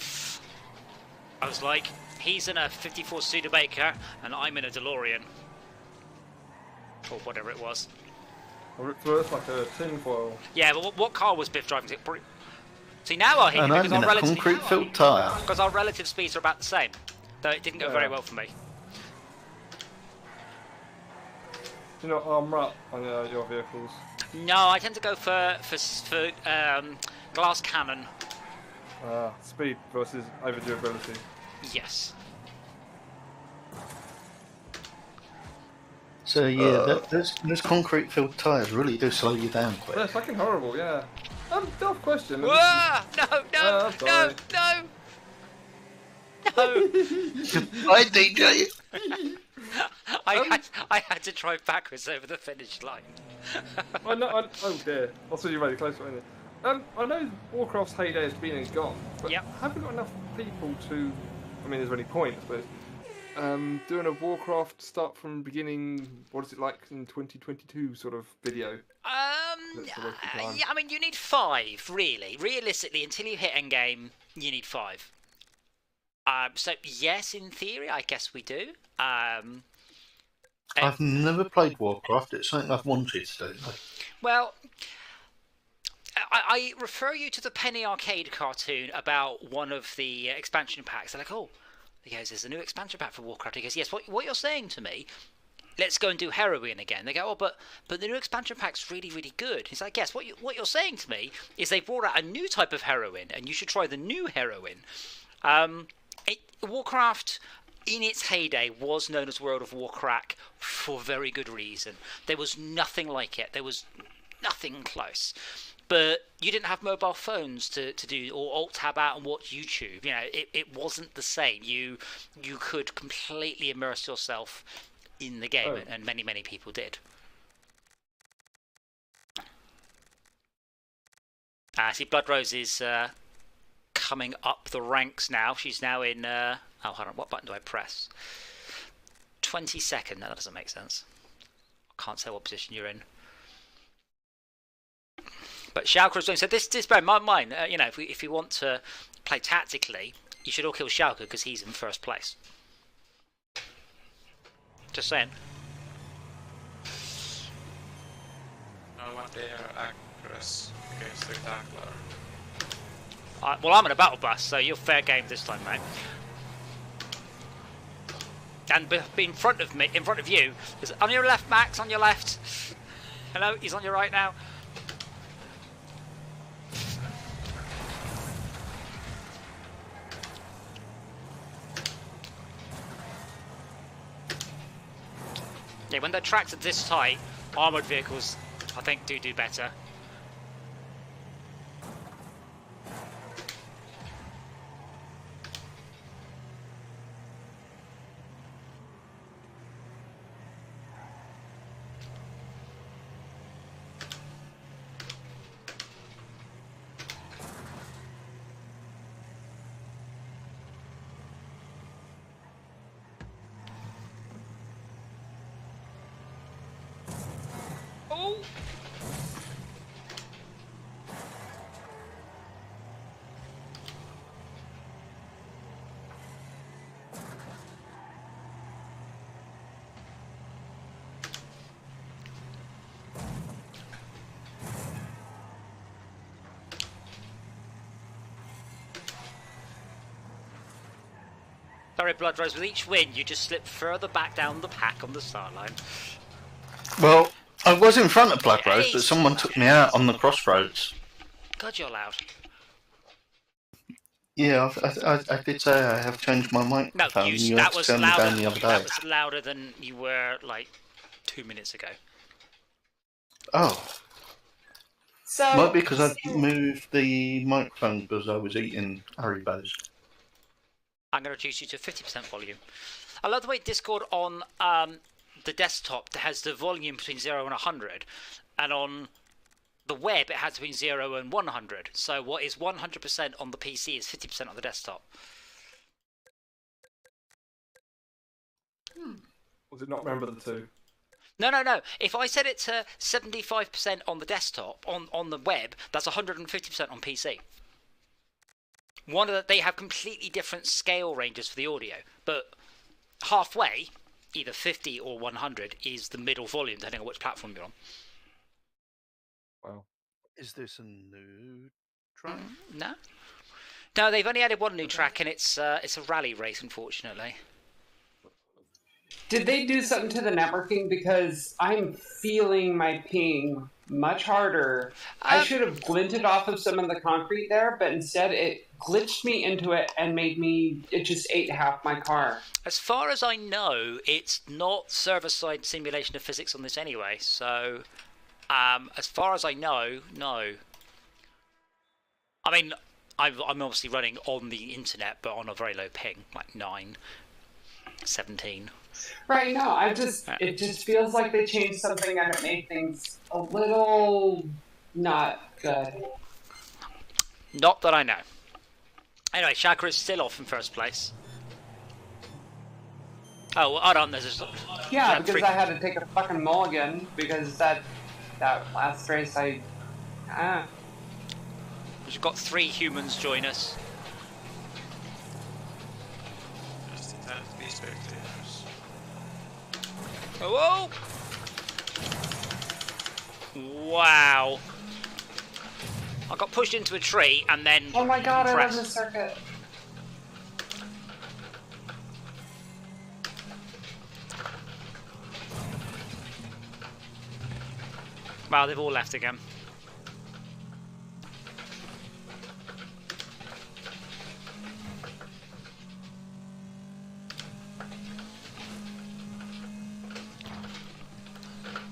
A: I was like, he's in a 54 Studebaker and I'm in a DeLorean, or whatever it was.
B: I ripped through it like a tin foil.
A: Yeah, but what car was Biff driving? See, now I hit you because
D: I'm in a concrete-filled tyre.
A: Because our relative speeds are about the same, though it didn't go very well for me.
B: Do you not armour up on your vehicles?
A: No, I tend to go for glass cannon.
B: Speed versus overdurability.
A: Yes.
D: So yeah, those concrete-filled tyres really do slow you down quick.
B: They're fucking horrible, yeah. Tough question.
A: Whoa! No!
D: Hi, DJ.
A: I had to drive backwards over the finish line.
B: I know. Oh dear. That's when you're really close, wasn't it? I know Warcraft's heyday has been and gone, but have we got enough people to? I mean, is there any point? I suppose. Doing a Warcraft start from beginning. What is it like in 2022 sort of video?
A: Yeah, I mean, you need 5 really. Realistically, until you hit endgame, you need 5. So yes, in theory, I guess we do.
D: I've never played Warcraft. It's something I've wanted to do.
A: Well, I refer you to the Penny Arcade cartoon about one of the expansion packs. They're like, oh, he goes, there's a new expansion pack for Warcraft. He goes, yes, what you're saying to me, let's go and do heroin again. They go, oh, but the new expansion pack's really, really good. He's like, yes, what you're saying to me is they brought out a new type of heroin, and you should try the new heroin. Warcraft, in its heyday, was known as World of Warcraft for very good reason. There was nothing like it. There was nothing close. But you didn't have mobile phones to do, or alt-tab out and watch YouTube. You know, it wasn't the same. You could completely immerse yourself in the game, and many, many people did. See, Blood Rose is coming up the ranks now. She's now in... oh, hold on. What button do I press? 22nd. No, that doesn't make sense. I can't say what position you're in. But Shulker's doing... So this bear in mind, you know, if we want to play tactically, you should all kill Shulker because he's in first place. Just saying.
C: No one dare aggress against the tackler.
A: Well, I'm in a battle bus, so you're fair game this time, mate. And be in front of me, in front of you. Is on your left, Max. On your left. Hello, he's on your right now. Yeah, when they're tracked at this tight, armoured vehicles, I think, do better. Sorry, Blood Rose, with each win, you just slip further back down the pack on the start line.
D: Well, I was in front of Blood
A: Yeah,
D: Rose, but someone took me out on the crossroads.
A: God, you're loud.
D: Yeah, I did say I have changed my
A: No,
D: microphone. You
A: that
D: had to
A: was
D: turn me
A: louder.
D: down the other day.
A: That was louder than you were like 2 minutes ago.
D: Oh,
E: So
D: might be because I moved the microphone because I was eating Haribos.
A: I'm going to reduce you to 50% volume. I love the way Discord on the desktop has the volume between 0 and 100, and on the web it has between 0 and 100. So what is 100% on the PC is 50% on the desktop.
B: Was it not remember the two?
A: No. If I set it to 75% on the desktop, on the web, that's 150% on PC. They have completely different scale ranges for the audio, but halfway, either 50 or 100, is the middle volume, depending on which platform you're on.
B: Wow.
D: Is this a new track?
A: No, they've only added one new track, and it's a rally race, unfortunately.
E: did they do something to the networking? Because I'm feeling my ping much harder. I should have glinted off of some of the concrete there, but instead it glitched me into it and it just ate half my car.
A: As far as I know, it's not server-side simulation of physics on this anyway, so as far as I know, no. I mean, I'm obviously running on the internet, but on a very low ping, like 9, 17.
E: Right, no, it just feels like they changed something and it made things a little not good.
A: Not that I know. Anyway, Shaka is still off in first place. Oh, hold on, there's a...
E: Yeah, because I had to take a fucking mulligan because that last race
A: We've got 3 humans join us.
C: Just intend to be spectators.
A: Whoa! Wow. I got pushed into a tree and then
E: Oh my god, I love
A: pressed.
E: this circuit.
A: Wow, they've all left again.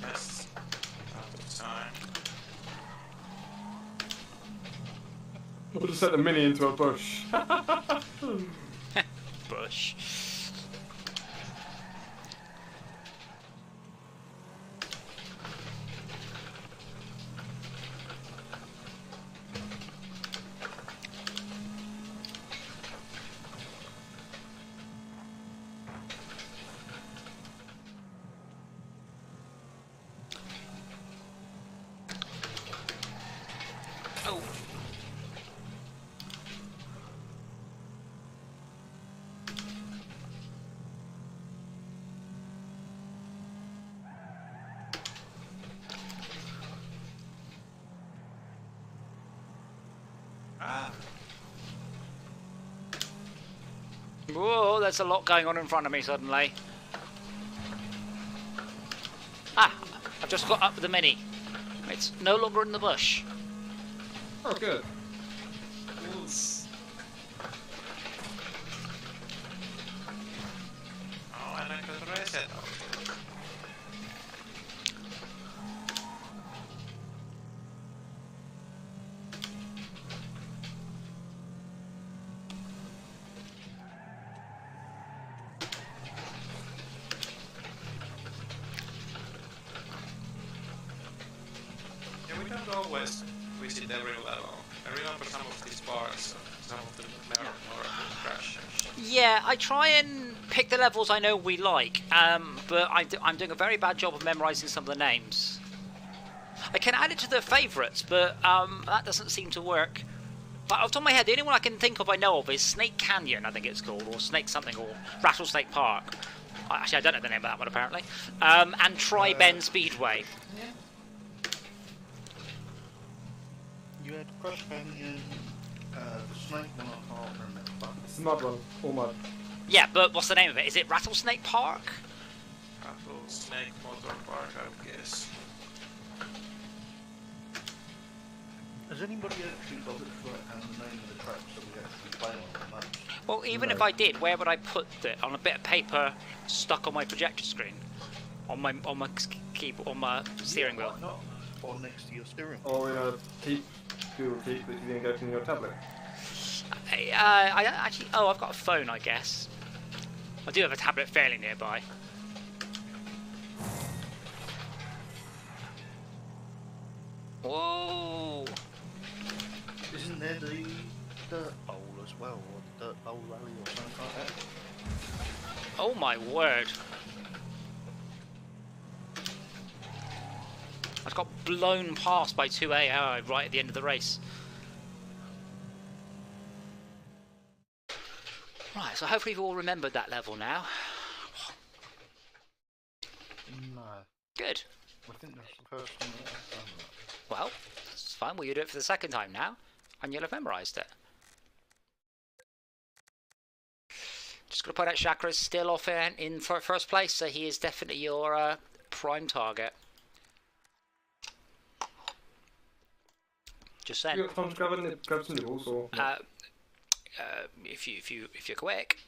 C: Yes. Out of time.
B: We'll just set the mini into a bush.
A: Bush. Oh.
C: Ah,
A: Whoa, there's a lot going on in front of me suddenly. Ah, I've just got up with the mini. It's no longer in the bush.
B: Oh, good.
C: oh, and I could raise it. Yeah, we don't always visit every level. I remember some of these bars, some of them never crash.
A: Yeah, I try and pick the levels I know we like, but I'm doing a very bad job of memorising some of the names. I can add it to the favourites, but that doesn't seem to work. But off the top of my head, the only one I can think of I know of is Snake Canyon, I think it's called, or Snake something, or Rattlesnake Park. Actually, I don't know the name of that one, apparently. And Tri-Bend Speedway.
D: You had Crush Canyon, the Snake one, I can't remember.
B: It's the mud one. All mud.
A: Yeah, but what's the name of it? Is it Rattlesnake Park?
C: Rattlesnake Motor Park, I would guess.
D: Has anybody actually bothered to write down the name of the track so we actually play on the maps?
A: Well, even if I did, where would I put it? On a bit of paper stuck on my projector screen, on my keyboard, on my steering wheel.
D: Why not? Or next to your steering wheel.
B: Or in a Google Keep that you then go from your tablet.
A: I actually. Oh, I've got a phone, I guess. I do have a tablet fairly nearby. Whoa!
D: Isn't there the dirt bowl as well, or the dirt bowl rally or something like that?
A: Oh my word! I got blown past by 2 AI right at the end of the race. Right, so hopefully you've all remembered that level now.
D: No.
A: Good.
D: I think that's the first one that I've done that.
A: Well, it's fine. Well, you do it for the second time now, and you'll have memorised it. Just going to point out Chakra's still off in first place, so he is definitely your prime target. Just saying.
B: You got time to grab some nibbles or?
A: If you're quick.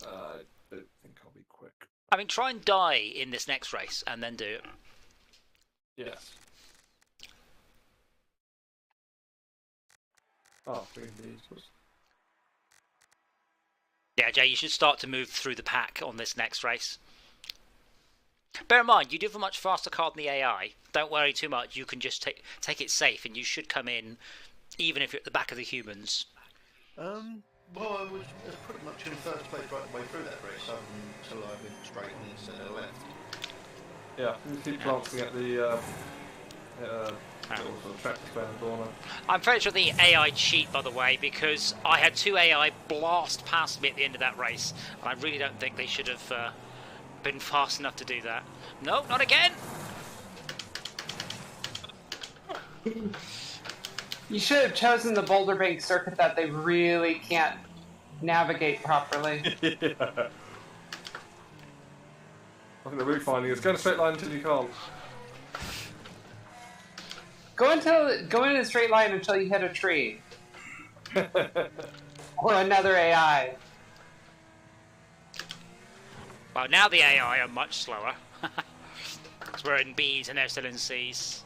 B: I don't think I'll be quick.
A: I mean, try and die in this next race, and then do it.
B: Yes. Oh, indeed.
A: Yeah, Jay, you should start to move through the pack on this next race. Bear in mind, you do have a much faster car than the AI. Don't worry too much. You can just take it safe, and you should come in, even if you're at the back of the humans.
D: Well, I was pretty much in first place right the way through that race, until I went straight in instead of left.
B: Yeah, you keep glancing at the little track display on the corner.
A: I'm pretty sure the AI cheat, by the way, because I had 2 AI blast past me at the end of that race, and I really don't think they should have been fast enough to do that. No, not again!
E: You should have chosen the Boulder Bank circuit that they really can't navigate properly.
B: Yeah. I think the route finding is go in a straight line until you can't.
E: Go in a straight line until you hit a tree. Or another AI.
A: Well, now the AI are much slower. Because we're in Bs and they're still in Cs.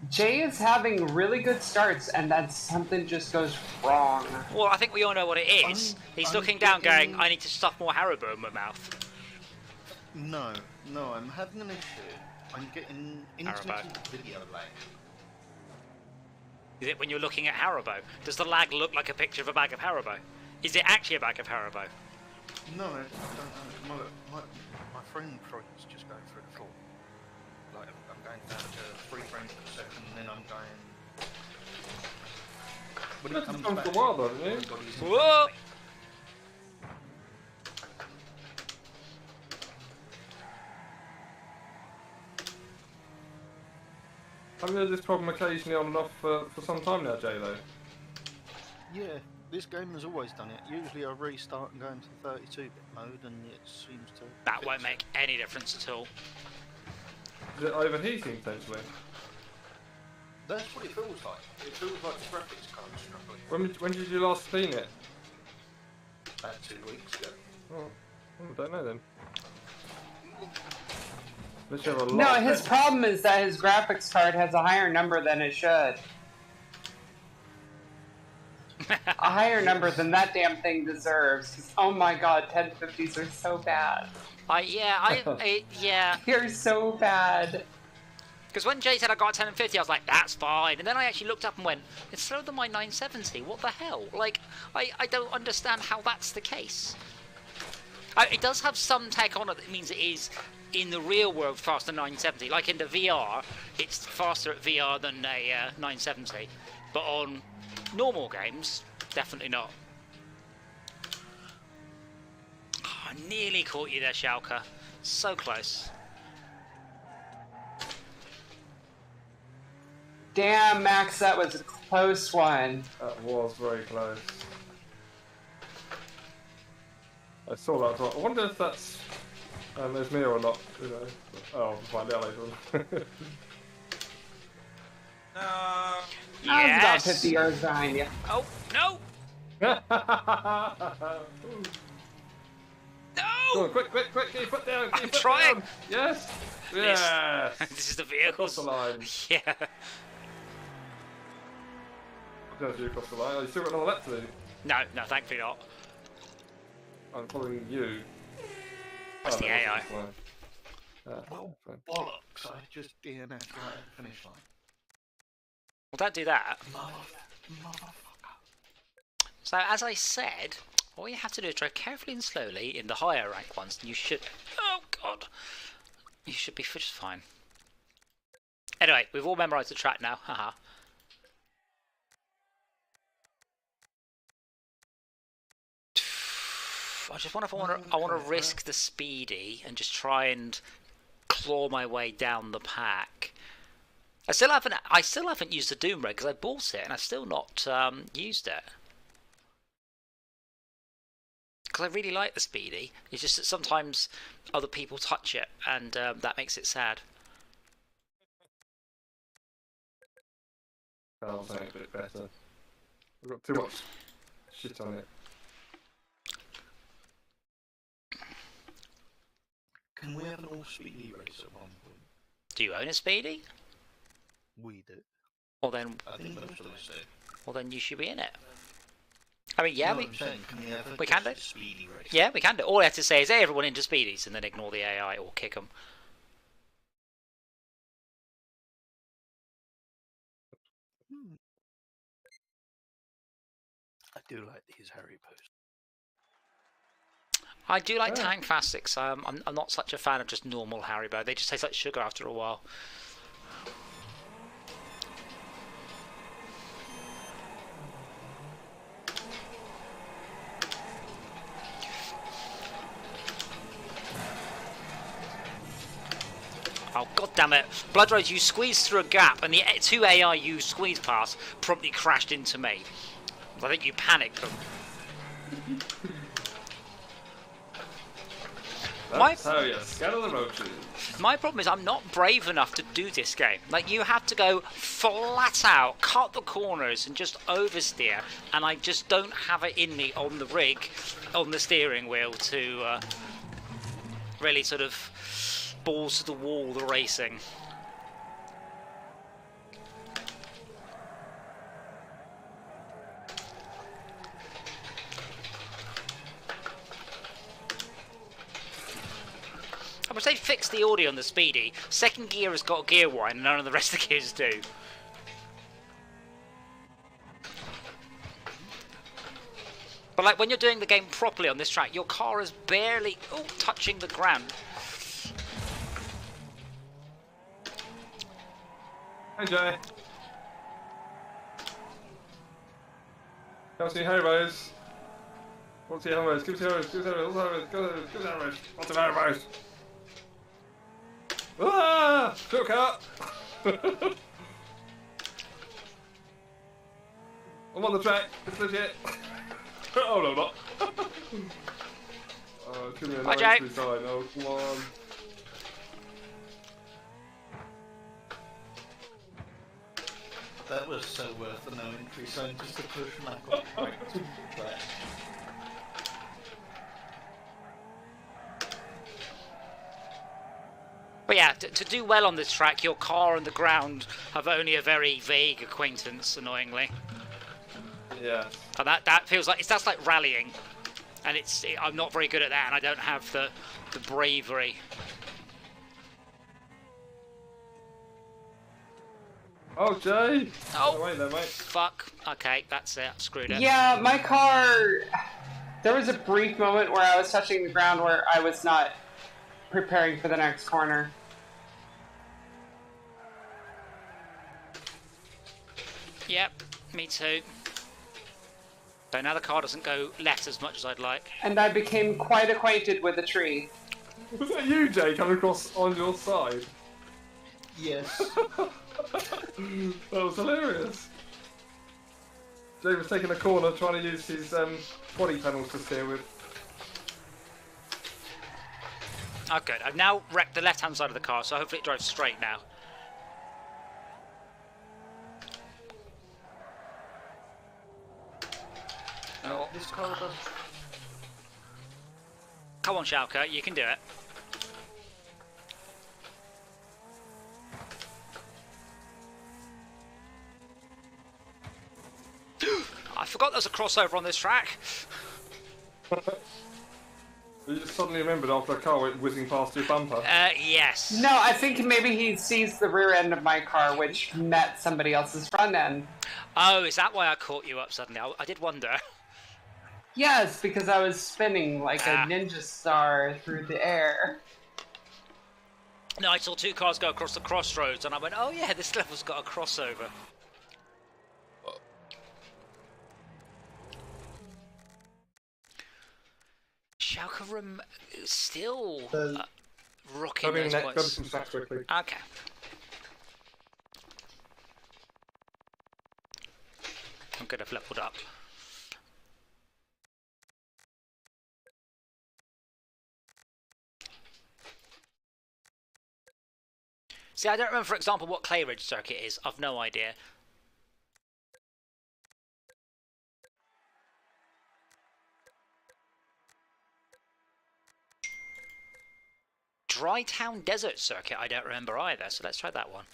E: Jay is having really good starts, and then something just goes wrong.
A: Well, I think we all know what it is. He's looking down going, I need to stuff more Haribo in my mouth.
D: No, I'm having an issue. I'm getting intermittent video lag.
A: Is it when you're looking at Haribo? Does the lag look like a picture of a bag of Haribo? Is it actually a bag of Haribo?
D: No, I don't know. My frame rate's just going through the floor. Like, I'm going down to 3 frames per second, and then I'm going... When it comes back,
B: for a while, though, haven't you?
A: Whoa!
B: I've had this problem occasionally on and off for some time now, Jay, though.
D: Yeah, this game has always done it. Usually I restart and go into 32-bit mode, and it seems to...
A: That won't make any difference at all.
B: Is it overheating, potentially?
D: That's what it feels like. It feels like the graphics card is struggling.
B: When did you last clean it?
D: About 2 weeks ago.
B: Oh, I don't know then. Let's have a lot
E: No,
B: of
E: his problem is that his graphics card has a higher number than it should. A higher number than that damn thing deserves. Oh my god, 1050s are so bad.
A: Yeah.
E: They're so bad.
A: Because when Jay said I got a 1050, I was like, that's fine. And then I actually looked up and went, it's slower than my 970. What the hell? Like, I don't understand how that's the case. It does have some tech on it that means it is in the real world faster than 970. Like in the VR, it's faster at VR than a 970, but on normal games, definitely not. Oh, I nearly caught you there, Schalke. So close.
E: Damn, Max, that was a close one.
B: That was very close. I saw that. I wonder if that's there's me or not. You know. Oh, I'll find out later.
C: No.
E: I was about 50 yards behind you.
A: Oh, no!
B: Go
A: No!
B: on, quick, get your foot down. Get your
A: I'm
B: foot
A: trying.
B: Down. Yes. Yes.
A: This is the
B: Across
A: vehicles.
B: the line.
A: Yeah.
B: There's you across the line. Oh, you still got another lap to do.
A: No, thankfully not.
B: I'm following you.
A: That's the AI.
D: Well, bollocks! I just DNF right at the finish line.
A: Well, don't do that.
D: Motherfucker.
A: So, as I said, all you have to do is drive carefully and slowly in the higher rank ones, and you should... Oh, God. You should be just fine. Anyway, we've all memorised the track now. Haha. I just wonder if I want to risk the speedy and just try and claw my way down the pack. I still haven't used the Doom Red because I bought it and I've still not used it. Because I really like the speedy. It's just that sometimes other people touch it and that makes it sad.
B: I'll say a bit better. We've got too much shit on it.
D: Can we have an all-speedy race at one point?
A: Do you own a speedy?
D: We do.
A: Well then,
D: I think most of us do.
A: well then you should be in it. I mean, yeah,
D: No,
A: we
D: I'm saying, can we have
A: we can do.
D: a speedy race?
A: Yeah, we can do. All I have to say is, hey, everyone into speedies, and then ignore the AI or kick them.
D: I do like these Harry posts.
A: I do like tank fastics. I'm not such a fan of just normal Haribo. They just taste like sugar after a while. Oh, god damn it. Blood Rose, you squeezed through a gap, and the two AI you squeezed past promptly crashed into me. I think you panicked them.
B: That's how you scatter the roaches.
A: My problem is I'm not brave enough to do this game. Like, you have to go flat out, cut the corners, and just oversteer, and I just don't have it in me on the rig, on the steering wheel, to really sort of balls to the wall the racing. I would say fix the audio on the speedy. Second gear has got gear wine and none of the rest of the gears do. But like when you're doing the game properly on this track, your car is barely touching the ground.
B: Hey Jay. Come see Harry's. What's the Harry's? Give us the Harry's. Give us the Harry's. Give us the Harry's. What's the Harry's? Ah! Shook out! I'm on the track. It's legit. Oh no, not. It's gonna be a
A: Bye,
B: nice
A: Jay.
B: side. Oh, come on.
D: That was so worth the no entry zone just to push Michael right to the track.
A: But yeah, to do well on this track, your car and the ground have only a very vague acquaintance, annoyingly.
B: Yeah.
A: And that feels like that's like rallying, and I'm not very good at that, and I don't have the bravery.
B: Oh, Jay!
A: Oh,
B: Wait there, mate.
A: fuck. Okay, that's it. Screwed it.
E: Yeah, my car... There was a brief moment where I was touching the ground where I was not preparing for the next corner.
A: Yep, me too. So now the car doesn't go left as much as I'd like.
E: And I became quite acquainted with the tree.
B: Was that you, Jay, coming across on your side?
D: Yes.
B: That was hilarious. Jay was taking a corner trying to use his body panels to steer with.
A: Oh, good. I've now wrecked the left-hand side of the car, so hopefully it drives straight now.
D: Oh, this car does.
A: Come on, Schalke, you can do it. I forgot there was a crossover on this track.
B: You just suddenly remembered after a car went whizzing past your bumper.
A: Yes.
E: No, I think maybe he sees the rear end of my car, which met somebody else's front end.
A: Oh, is that why I caught you up suddenly? I did wonder.
E: Yes, because I was spinning like a ninja star through the air.
A: No, I saw two cars go across the crossroads, and I went, oh yeah, this level's got a crossover. Schalke room still rocking those
B: Grab
A: points.
B: some snacks quickly.
A: Okay. I'm good, I've leveled up. See, I don't remember, for example, what Clay Ridge circuit is. I've no idea. Dry Town Desert circuit, I don't remember either, so let's try that one.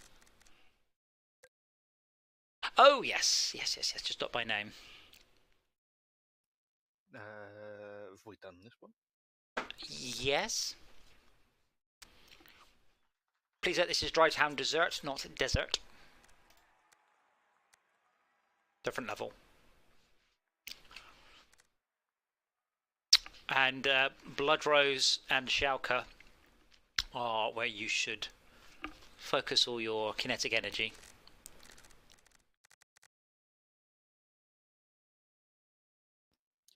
A: Oh, yes, just not by name.
D: Have we done this one?
A: Yes. Please note this is Dry Town Desert, not Desert. Different level. And Bloodrose and Schalke are where you should focus all your kinetic energy.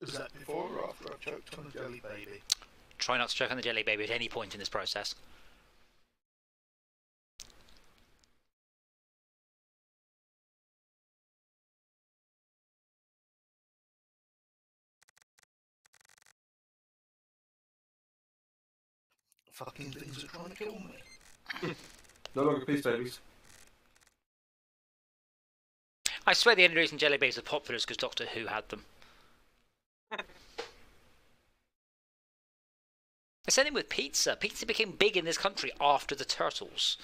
D: Is that before or after I've choked on a jelly baby?
A: Try not to choke on the jelly baby at any point in this process.
D: Fucking things are trying to kill me.
B: No longer peace babies.
A: I swear the only reason jelly babies are popular is because Doctor Who had them. The same thing with pizza. Pizza became big in this country after the Turtles.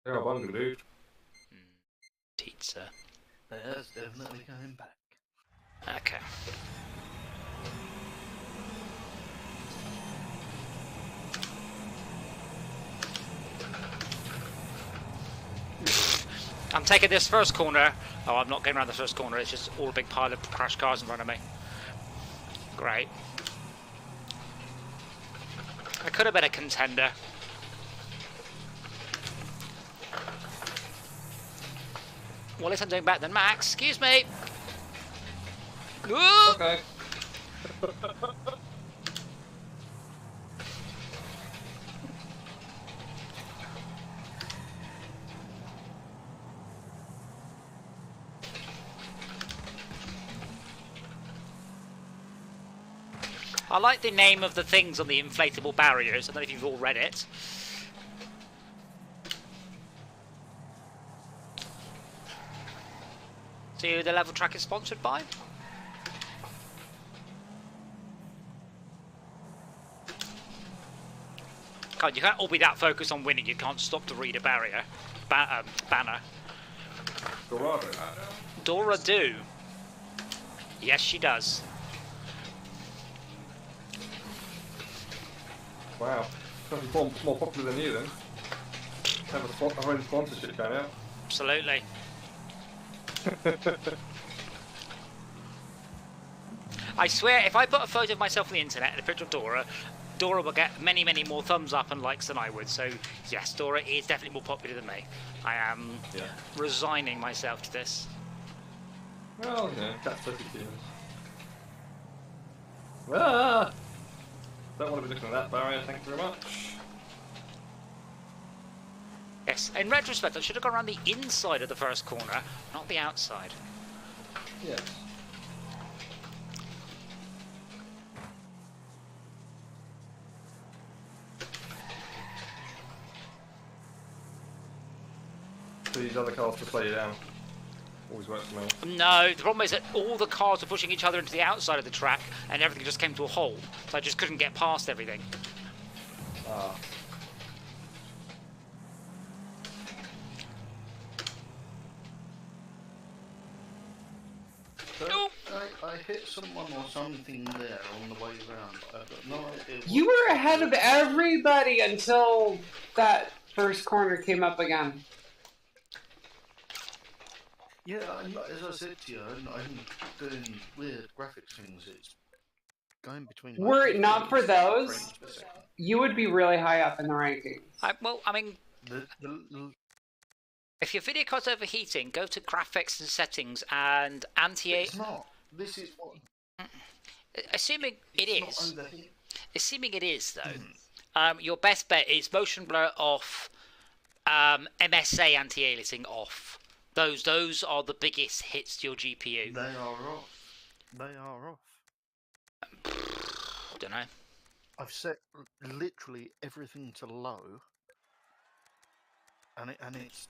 B: Yeah, wonder, dude.
A: Pizza.
D: There's definitely going back.
A: Okay. I'm taking this first corner. Oh, I'm not going around the first corner. It's just all a big pile of crashed cars in front of me. Great. I could have been a contender. Well, at least I'm doing better than Max. Excuse me. Ooh!
B: Okay.
A: I like the name of the things on the inflatable barriers. I don't know if you've all read it. See who the level track is sponsored by? God, you can't all be that focused on winning. You can't stop to read a barrier. Banner.
B: Dorado.
A: Dora do. Yes, she does.
B: Wow. Something more popular than you then. Have our own sponsorship going out.
A: Absolutely. I swear, if I put a photo of myself on the internet and a picture of Dora, Dora will get many, many more thumbs up and likes than I would. So, yes, Dora is definitely more popular than me. I am resigning myself to this.
B: Well, that's 30 kilos. Ah! Don't want to be looking at that barrier, thank you very much.
A: Yes, in retrospect, I should have gone around the inside of the first corner, not the outside.
B: Yes. So these other cars to play you down. Always works for me.
A: No, the problem is that all the cars were pushing each other into the outside of the track, and everything just came to a halt. So I just couldn't get past everything.
B: Ah.
A: No.
D: I hit someone or something there on the way around. I've got no idea.
E: You were ahead of everybody until that first corner came up again.
D: Yeah, as I said to you, I'm doing weird graphics things. It's going between.
E: Were it not for those, you would be really high up in the rankings.
A: I mean, if your video card's overheating, go to graphics and settings and
D: It's not. This is what.
A: Assuming it
D: It's
A: is.
D: not overheat.
A: Assuming it is, though, your best bet is motion blur off, MSA anti-aliasing off. Those are the biggest hits to your GPU.
D: They are off. They are off.
A: Don't know.
D: I've set literally everything to low, and it's.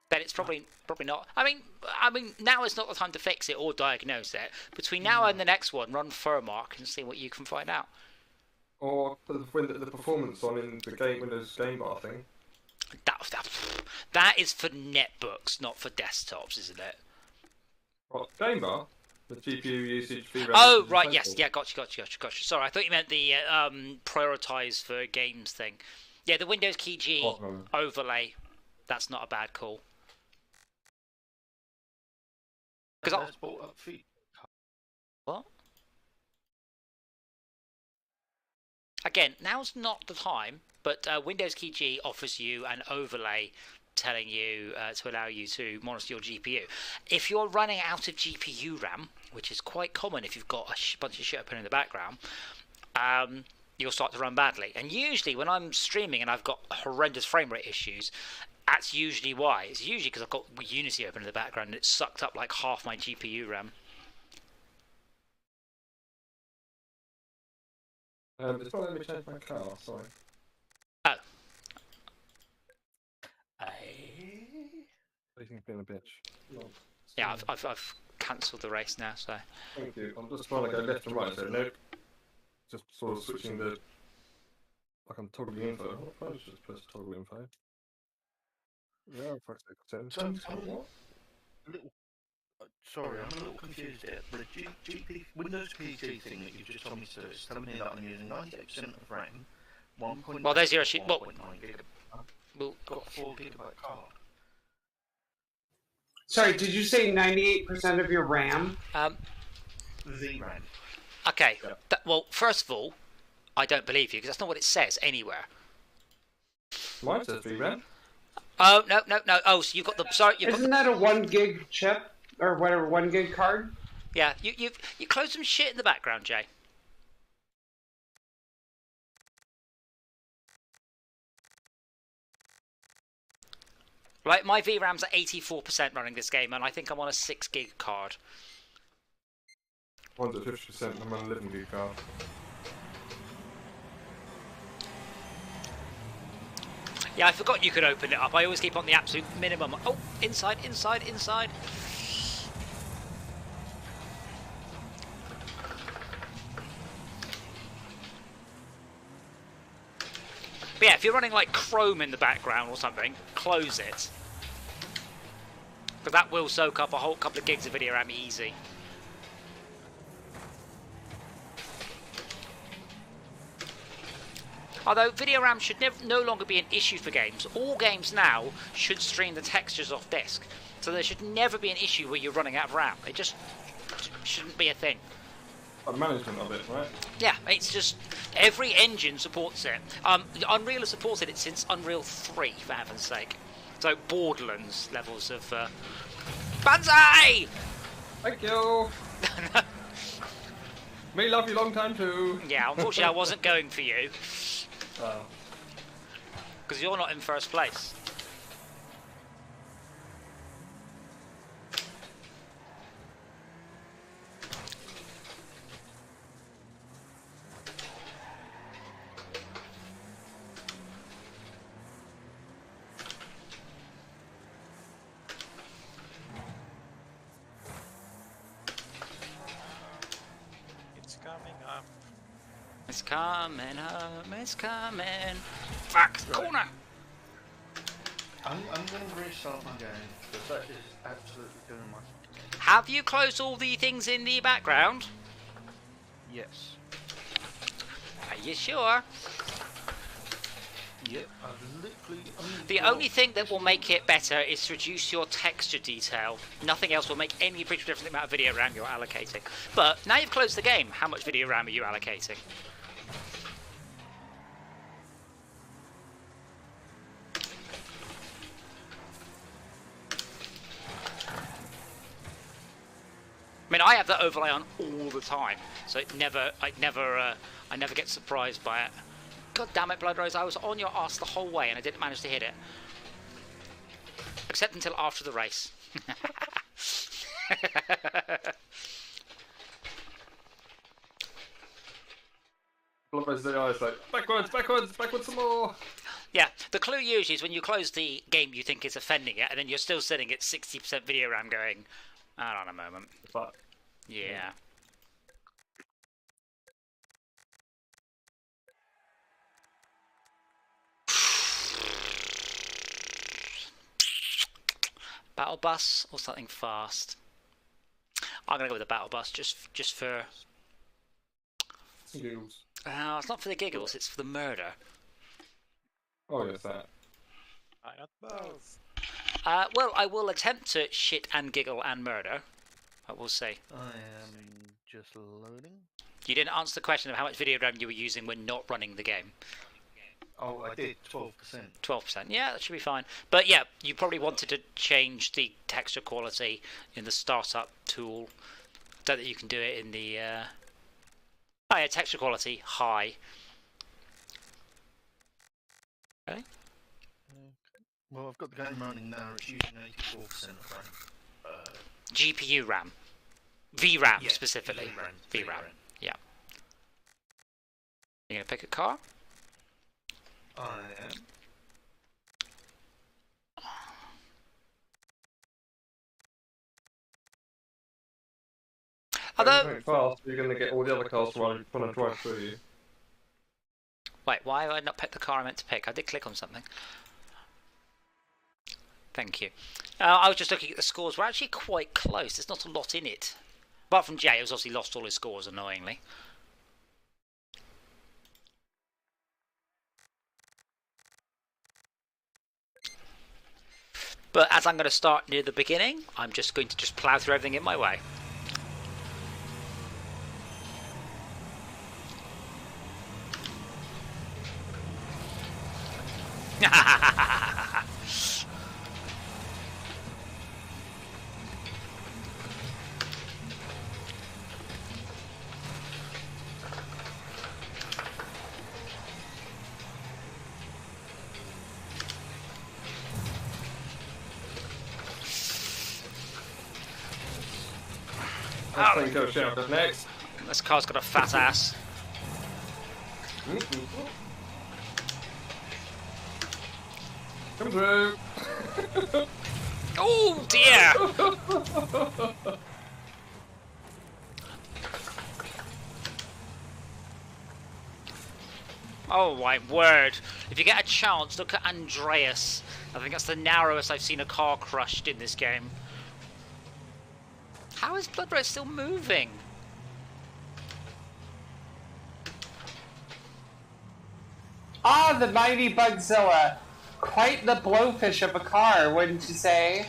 A: But it's probably not. I mean, now is not the time to fix it or diagnose it. Between now and the next one, run Furmark and see what you can find out.
B: Or put the performance on in the Windows game bar thing.
A: That is for netbooks, not for desktops, isn't it?
B: What, game bar? The GPU usage, VRAM.
A: Oh, right, yes, yeah, gotcha. Sorry, I thought you meant the prioritize for games thing. Yeah, the Windows Key G overlay. That's not a bad call. Because what? Again, now's not the time, but Windows Key G offers you an overlay telling you to allow you to monitor your GPU. If you're running out of GPU RAM, which is quite common if you've got a bunch of shit open in the background, you'll start to run badly. And usually when I'm streaming and I've got horrendous frame rate issues, that's usually why. It's usually because I've got Unity open in the background and it's sucked up like half my GPU RAM.
B: It's not letting me change my car, sorry.
A: Oh.
B: He's being a bitch.
A: Yeah, I've cancelled the race now, so.
B: Thank you. I'm just trying to go left and right, so nope. Just sort of switching the. Like I'm toggling info. I'll just press toggle info. Yeah, fuck it.
D: Sorry, I'm a little confused here. The GP Windows PG thing that you just told me to do is telling me that I'm using 98% of RAM, 1.9.
A: Well, there's your issue. Well,
D: got a 4 gigabyte card.
E: Sorry, did you say 98% of your RAM?
D: VRAM.
A: Okay.
B: Yeah.
A: Well, first of all, I don't believe you because that's not what it says anywhere.
B: Mine says VRAM.
A: Oh no. Oh, so you've got the
E: Isn't that a 1 gig chip or whatever 1 gig card?
A: Yeah, you closed some shit in the background, Jay. Right, my VRAM's at 84% running this game, and I think I'm on a 6 gig card.
B: One's at 50%, I'm on an 11 gig card.
A: Yeah, I forgot you could open it up. I always keep on the absolute minimum. Oh, inside. But yeah, if you're running like Chrome in the background or something, close it. But that will soak up a whole couple of gigs of video RAM easy. Although video RAM should no longer be an issue for games. All games now should stream the textures off disk. So there should never be an issue where you're running out of RAM. It just shouldn't be a thing.
B: Management of it, right?
A: Yeah, it's just every engine supports it. Unreal has supported it since Unreal 3, for heaven's sake. So Borderlands levels of Banzai!
B: Thank you. Me love you long time too.
A: Yeah, unfortunately I wasn't going for you.
B: Oh.
A: Because you're not in first place.
C: It's coming up.
A: It's coming up, it's coming. Fuck, corner!
D: I'm going to restart my game because that is absolutely doing my.
A: Have you closed all the things in the background?
D: Yes.
A: Are you sure?
D: Yep. I've literally.
A: The only thing that will make it better is to reduce your texture detail. Nothing else will make any appreciable difference in the amount of video RAM you're allocating. But now you've closed the game, how much video RAM are you allocating? I mean, I have that overlay on all the time, so I never get surprised by it. God damn it, Blood Rose! I was on your arse the whole way, and I didn't manage to hit it, except until after the race.
B: Bloodrose the eyes like backwards some more.
A: Yeah, the clue usually is when you close the game, you think it's offending it, and then you're still sitting at 60% video RAM, going, "Hold on a moment."
B: Fuck.
A: Yeah. Battle bus or something fast. I'm gonna go with the battle bus just for.
B: Giggles.
A: It's not for the giggles. It's for the murder.
B: Oh yes, that.
C: I got both.
A: Well, I will attempt to shit and giggle and murder. I will say.
D: I am just loading.
A: You didn't answer the question of how much video RAM you were using when not running the game.
D: Oh, I did 12%.
A: 12%. Yeah, that should be fine. But yeah, you probably wanted to change the texture quality in the startup tool. I don't think you can do it in the. Oh yeah, texture quality high. Okay.
D: Well, I've got the game running now. It's using 84% of RAM.
A: GPU RAM. VRAM
D: Yeah,
A: specifically.
D: VRAM.
A: VRAM. Yeah. You gonna pick a car?
D: I am.
A: Although,
B: Very fast, you're going to get all the other cars trying to drive through you.
A: wait, why have I not picked the car I meant to pick? I did click on something. Thank you. I was just looking at the scores. We're actually quite close. There's not a lot in it. Apart from Jay, who's obviously lost all his scores, annoyingly. But as I'm going to start near the beginning, I'm just going to plough through everything in my way.
B: Let's think go shout next.
A: This car's got a fat ass.
B: Come through.
A: Oh dear! Oh my word. If you get a chance, look at Andreas. I think that's the narrowest I've seen a car crushed in this game. How is Blood Red still moving?
E: Ah, the mighty Bugzilla. Quite the blowfish of a car, wouldn't you say?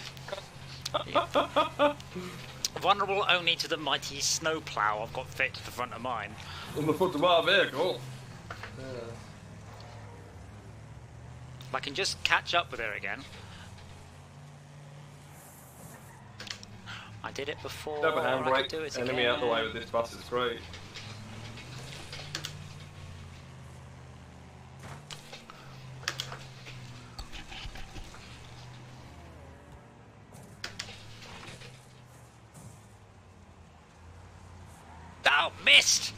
A: Vulnerable only to the mighty snowplow I've got fit to the front of mine.
B: On the front of our vehicle. Yeah.
A: If I can just catch up with her again. I did it before.
B: Have a
A: I
B: handbrake.
A: could do it
B: Enemy
A: again.
B: out the way with this bus. It's great.
A: Oh, missed!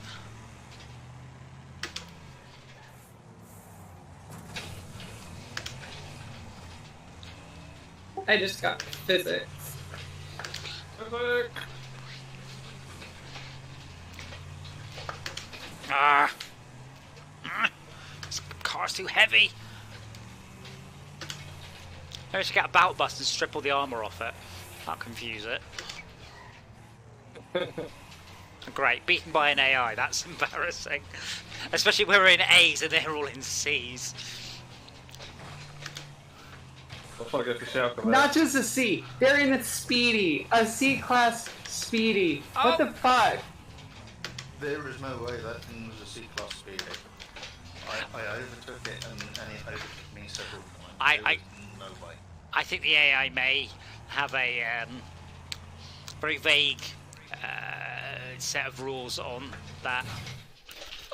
F: I just got physics.
A: Ah! This car's too heavy. Maybe I should get a battle bus and strip all the armour off it. That'll confuse it. Great, beaten by an AI, that's embarrassing. Especially when we're in A's and they're all in C's.
B: I'll try to go for Shelter.
E: Not just a C. They're in a Speedy. A C-class Speedy. What the fuck?
D: There is no way that thing was a C-class speed. I overtook it and it overtook me several times. There was no way.
A: I think the AI may have a very vague set of rules on that.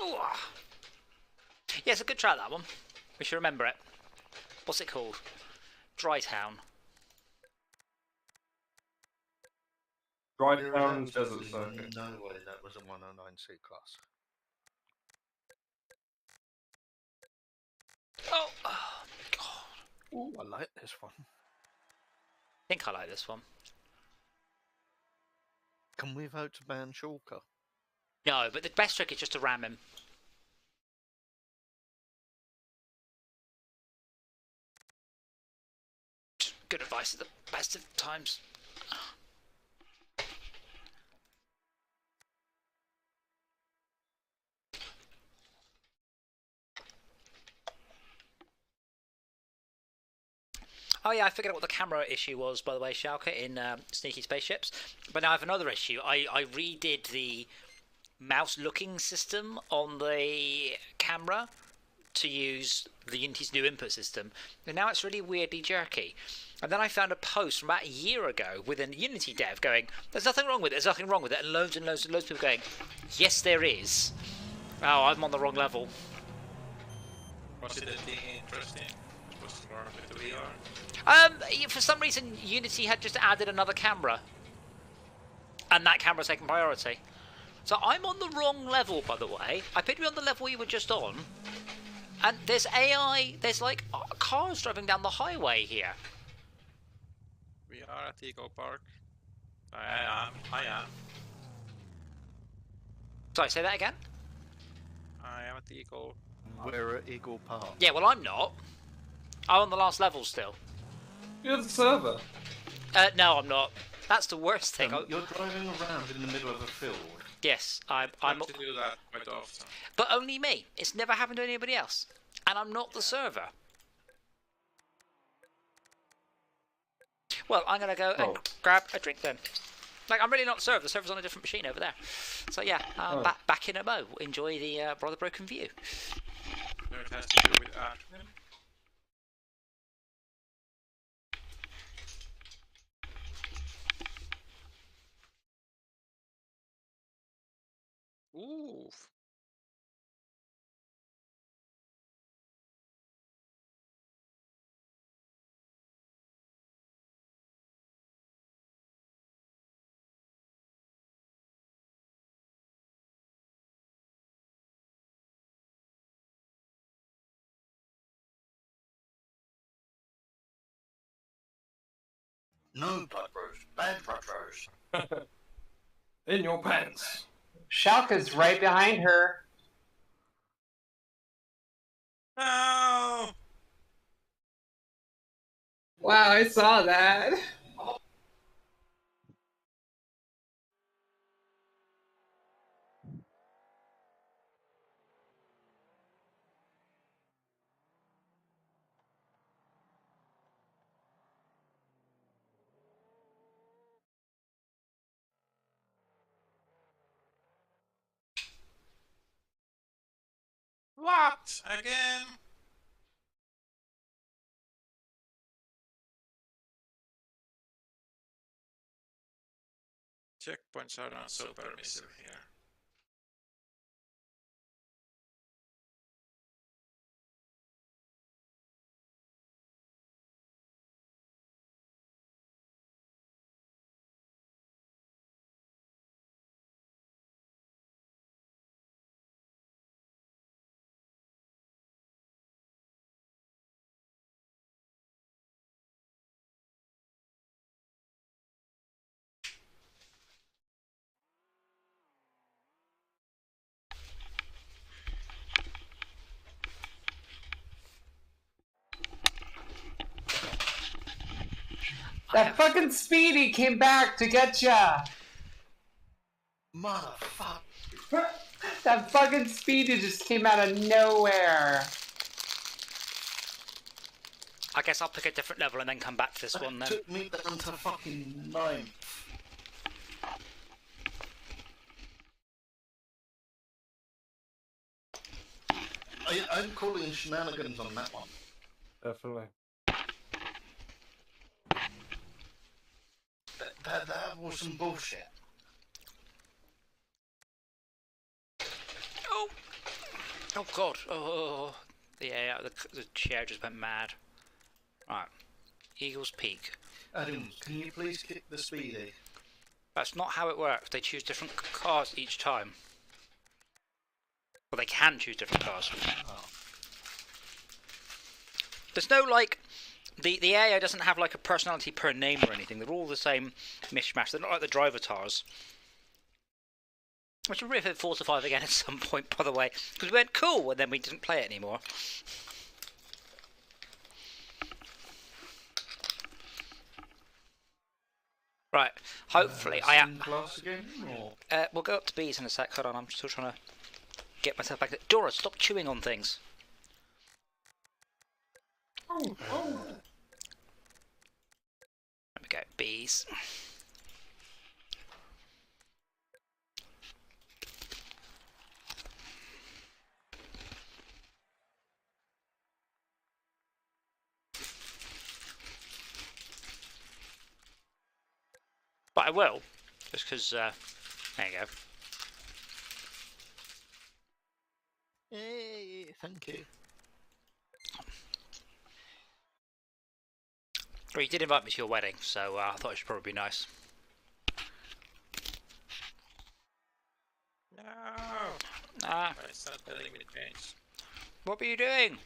A: Ooh. Yeah, it's a good try, that one. We should remember it. What's it called? Dry Town.
B: Dry
D: There
B: Town
D: was
B: Desert
D: absolutely
B: Circuit.
D: no way that was a 109 C-class.
A: Oh, God.
D: Ooh, I like this one.
A: I think I like this one.
D: Can we vote to ban Shulker?
A: No, but the best trick is just to ram him. Good advice at the best of times. Oh yeah, I figured out what the camera issue was, by the way, Schalke, in Sneaky Spaceships. But now I have another issue. I redid the mouse looking system on the camera to use the Unity's new input system, and now it's really weirdly jerky. And then I found a post from about a year ago with a Unity dev going, there's nothing wrong with it, there's nothing wrong with it, and loads of people going, yes there is. Oh, I'm on the wrong level.
C: Was it anything interesting? What's wrong with the VR?
A: For some reason Unity had just added another camera, and that camera's taken priority. So I'm on the wrong level, by the way. I picked you on the level you were just on, and there's AI, there's like cars driving down the highway here.
C: We are at Eco Park. I am.
A: Sorry, say that again?
C: I am at Eco.
D: We're at Eagle Park.
A: Yeah, well I'm not. I'm on the last level still.
B: You're the server.
A: No, I'm not. That's the worst thing.
D: You're driving around in the middle of a field.
A: Yes,
C: I'm
A: I'm.
C: to do that quite often.
A: But only me. It's never happened to anybody else, and I'm not the server. Well, I'm gonna go and grab a drink then. Like, I'm really not the server. The server's on a different machine over there. So yeah, back in a mo. Enjoy the rather broken view.
C: No, it has to do with admin. Ooh.
D: No blood rose, bad blood rose.
B: In your pants.
E: Schalke's right behind her.
C: No!
F: Wow, I saw that.
C: What? Again? Checkpoints are not so permissive here.
E: That fucking Speedy came back to get ya!
D: Motherfucker.
E: That fucking Speedy just came out of nowhere.
A: I guess I'll pick a different level and then come back to this one then.
D: Took me down to fucking 9. I'm calling shenanigans on that one.
B: Definitely.
D: That was some bullshit.
A: Oh! Oh god. Oh. Yeah, the chair just went mad. Right. Eagle's Peak.
D: Adam, can you please kick the Speedy?
A: That's not how it works. They choose different cars each time. Well, they can choose different cars.
D: Oh.
A: There's no, like... The AI doesn't have, like, a personality per name or anything. They're all the same mishmash. They're not like the driver tars. Which will riff at 4 to 5 again at some point, by the way. Because we went cool, and then we didn't play it anymore. Right. Hopefully, I am...
D: Class again, or?
A: We'll go up to B's in a sec. Hold on, I'm still trying to get myself back. Dora, stop chewing on things.
B: Oh.
A: There we go, B's. But I will, just because, there you go.
D: Hey, thank you.
A: Well, you did invite me to your wedding, so I thought it should probably be nice.
C: No!
A: Ah,
C: It's not letting me change.
A: what were you doing?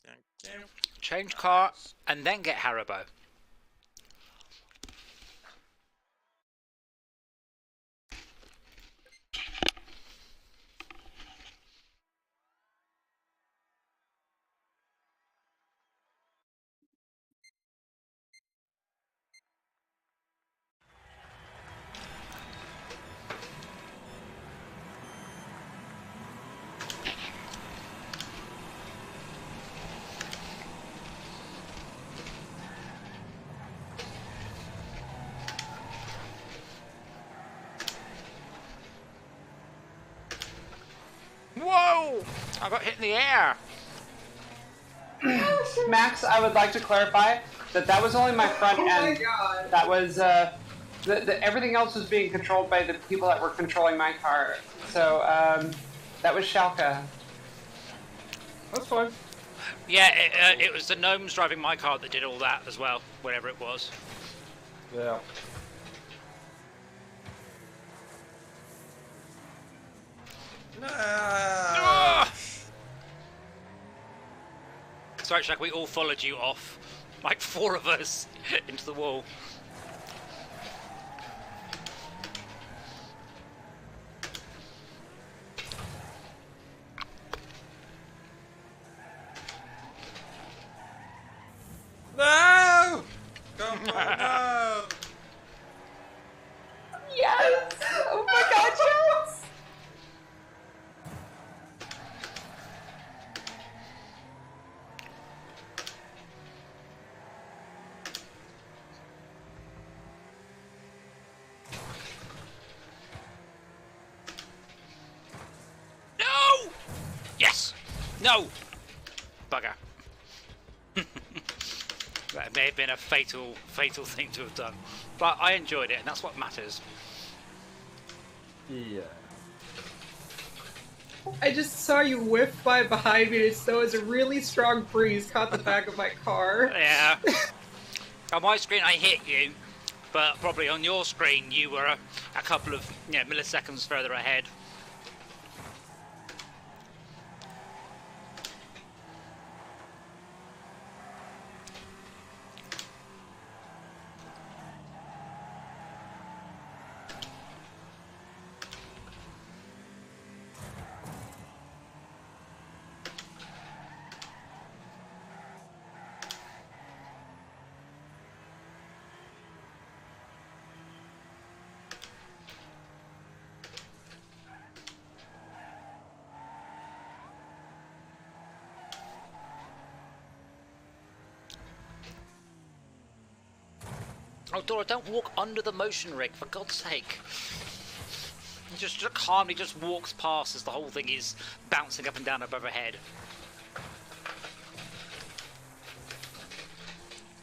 C: Thank you.
A: Change car and then get Haribo. Whoa! I got hit in the air.
E: Max, I would like to clarify that was only my front end.
F: God.
E: That was, everything else was being controlled by the people that were controlling my car. So, that was Schalke.
B: That's fine.
A: Yeah, it was the gnomes driving my car that did all that as well, whatever it was.
B: Yeah.
C: No!
A: Ah! Sorry, Shaq, we all followed you off. Like 4 of us into the wall.
C: No! Come on, no!
E: Yes! Oh my god, yes!
A: No! Bugger. That may have been a fatal thing to have done. But I enjoyed it, and that's what matters.
B: Yeah.
F: I just saw you whiff by behind me as though as a really strong breeze caught the back of my car.
A: Yeah. On my screen I hit you, but probably on your screen you were a couple of milliseconds further ahead. Oh, Dora, don't walk under the motion rig, for God's sake. Just calmly just walks past as the whole thing is bouncing up and down above her head.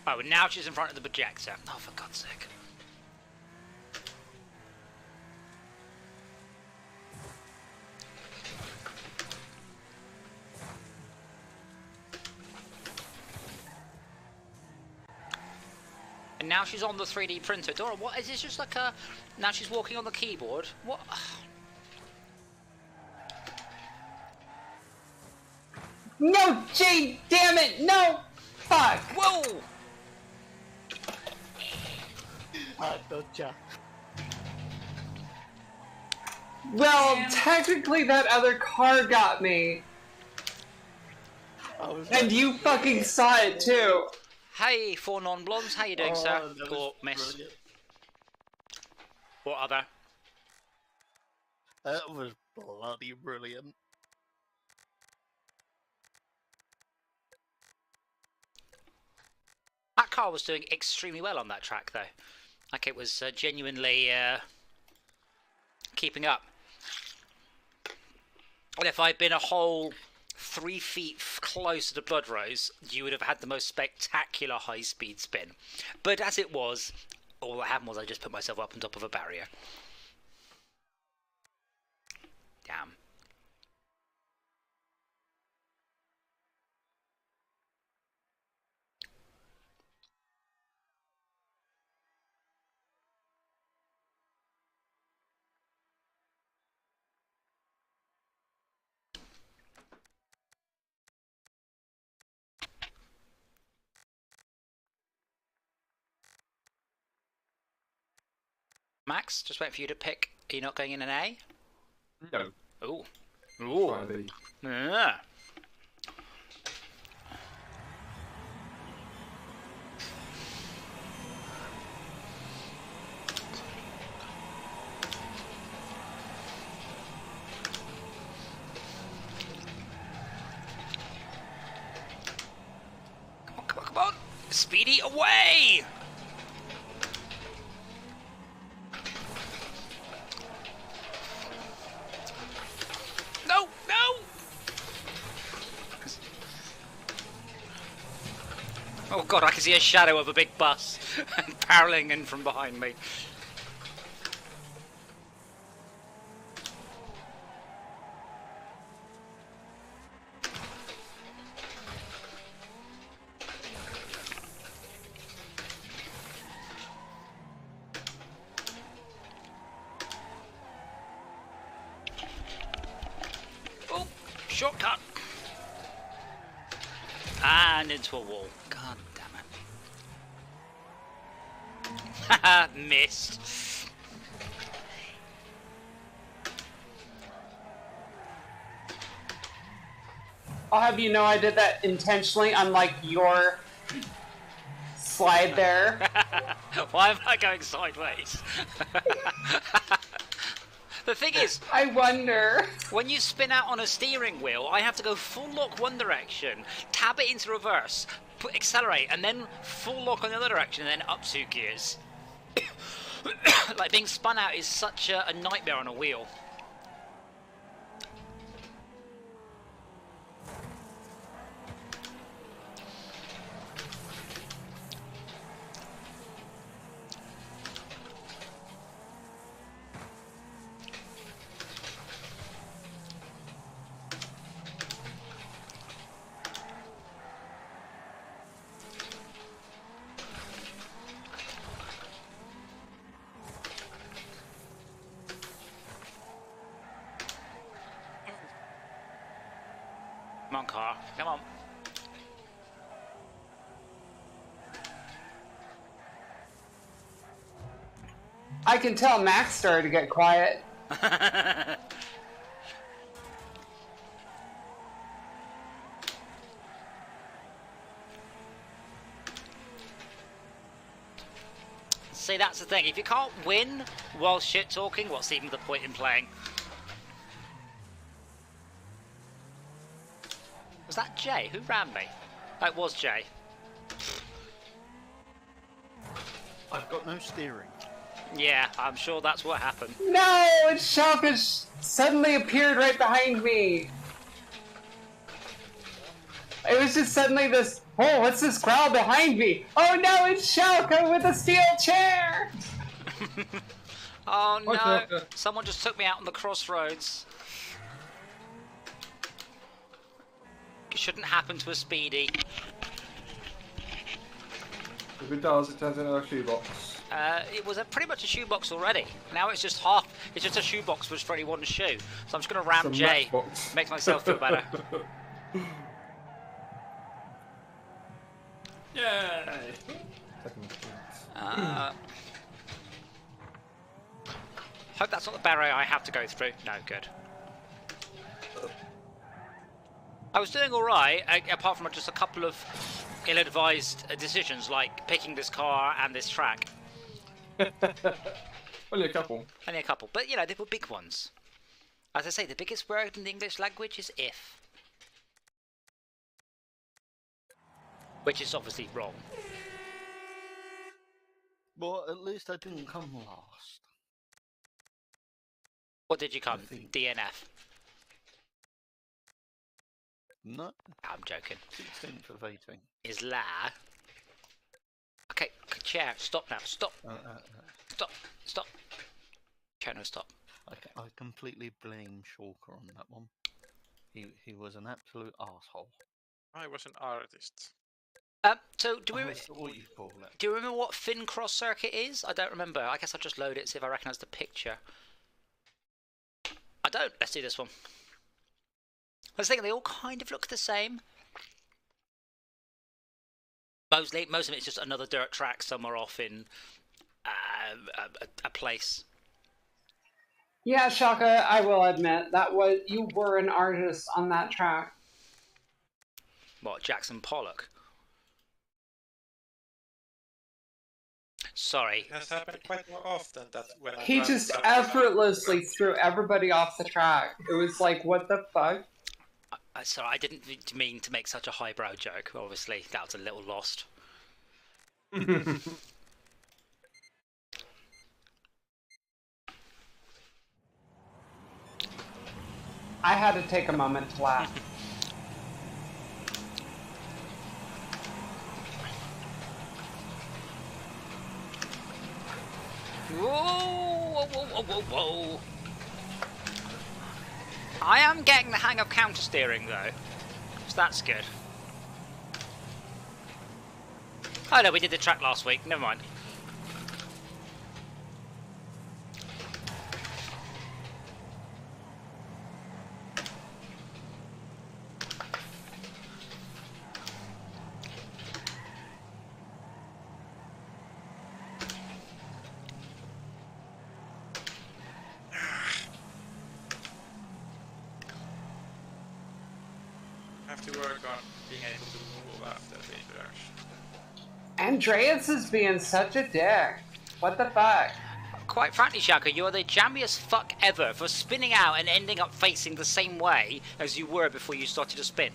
A: Oh, and now she's in front of the projector. Oh, for God's sake. And now she's on the 3D printer. Dora, what is this? Just like a... Now she's walking on the keyboard. What?
E: No, Jade, damn it, no! Fuck!
A: Whoa!
D: I gotcha.
E: Well, technically that other car got me. And you fucking saw it too.
A: Hey, 4 non-blondes, how you doing, sir?
D: That
A: Or
D: was
A: miss?
D: brilliant.
A: What other?
D: That was bloody brilliant.
A: That car was doing extremely well on that track, though. Like, it was genuinely keeping up. And if I'd been a whole 3 feet closer to Bloodrose, you would have had the most spectacular high-speed spin. But as it was, all that happened was I just put myself up on top of a barrier. Damn. Max, just wait for you to pick. Are you not going in an A?
B: No.
A: Ooh.
B: Try B.
A: Yeah. Come on, come on, come on! Speedy away! No, no! Oh god, I can see a shadow of a big bus barreling in from behind me. Oh, shortcut. And into a wall. God damn it. Haha, missed.
E: I'll have you know I did that intentionally, unlike your slide there.
A: Why am I going sideways? The thing is,
E: I wonder.
A: when you spin out on a steering wheel, I have to go full lock one direction, tab it into reverse, accelerate, and then full lock on the other direction, and then up 2 gears. Like, being spun out is such a nightmare on a wheel. on, car. Come on.
E: I can tell Max started to get quiet.
A: See, that's the thing. If you can't win while shit talking, what's even the point in playing? Was that Jay? Who ran me? That was Jay.
D: I've got no steering.
A: Yeah, I'm sure that's what happened.
E: No, it's Shellfish suddenly appeared right behind me. It was just suddenly this, oh, what's this crowd behind me? Oh no, it's Shalka with a steel chair!
A: Oh no,
B: Shalka.
A: someone just took me out on the crossroads. It shouldn't happen to a speedy.
B: If it does, it turns into a shoebox.
A: It was pretty much a shoebox already. Now it's just half. It's just a shoebox with for only one shoe. So I'm just going to ram
B: It's a
A: Jay.
B: matchbox.
A: Makes myself feel better.
B: Yay!
A: Hope that's not the barrier I have to go through. No, good. I was doing all right, apart from just a couple of ill-advised decisions, like picking this car and this track.
B: Only a couple.
A: Only a couple, but you know, they were big ones. As I say, the biggest word in the English language is if. Which is obviously wrong.
D: Well, at least I didn't come last.
A: What did you come?
D: I think-
A: DNF.
D: No,
A: I'm joking.
D: 16th of 18.
A: Is la. Okay, chair, stop now. Stop. Stop. Stop. Chair, no, stop.
D: I completely blame Shulker on that one. He was an absolute arsehole.
C: I was an artist.
A: So do we?
D: That's what you call it.
A: Do you remember what Fin Cross Circuit is? I don't remember. I guess I'll just load it, see if I recognise the picture. I don't. Let's do this one. I was thinking they all kind of look the same. Most of it's just another dirt track somewhere off in a place.
E: Yeah, Shaka, I will admit that you were an artist on that track.
A: What, Jackson Pollock? Sorry.
C: It has happened quite more often that when I
E: He
C: drive
E: just
C: truck-
E: effortlessly threw everybody off the track. It was like, what the fuck?
A: Sorry, I didn't mean to make such a highbrow joke. Obviously, that was a little lost.
E: I had to take a moment to laugh.
A: Whoa, whoa, whoa, whoa, whoa. I am getting the hang of counter steering though, so that's good. Oh no, we did the track last week. Never mind.
C: have to work on being able to move after the interaction.
E: Andreas is being such a dick. What the fuck?
A: Quite frankly, Shaka, you are the jammiest fuck ever for spinning out and ending up facing the same way as you were before you started to spin.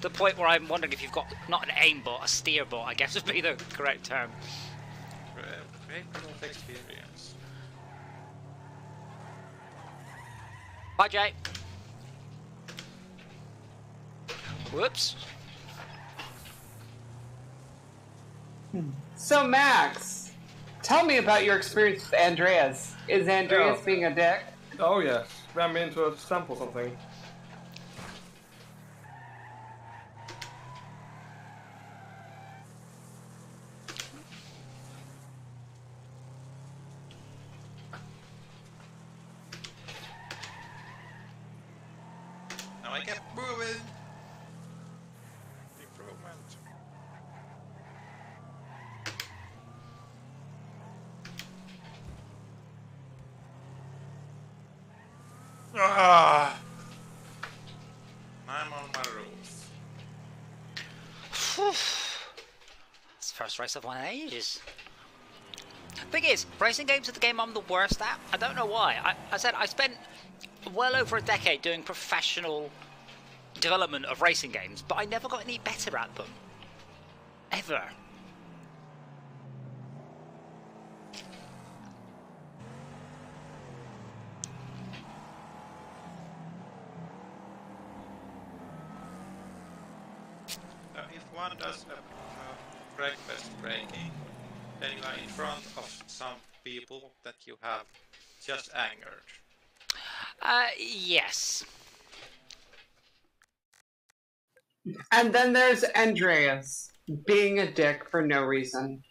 A: The point where I'm wondering if you've got not an aimbot, a steer bot, I guess would be the correct term.
C: Great of experience.
A: Bye, Jay. Whoops.
E: So, Max, tell me about your experience with Andreas. Is Andreas
B: Yeah.
E: being a dick?
B: Oh yes, ran me into a stamp or something.
C: Now I get moving! Ah! I'm on my rules.
A: It's the first race I've won in ages. Thing is, racing games are the game I'm the worst at. I don't know why. I said I spent well over a decade doing professional development of racing games, but I never got any better at them. Ever.
C: If one does a Wreckfest breaking, then you are in front of some people that you have just angered.
A: Yes.
E: And then there's Andreas being a dick for no reason.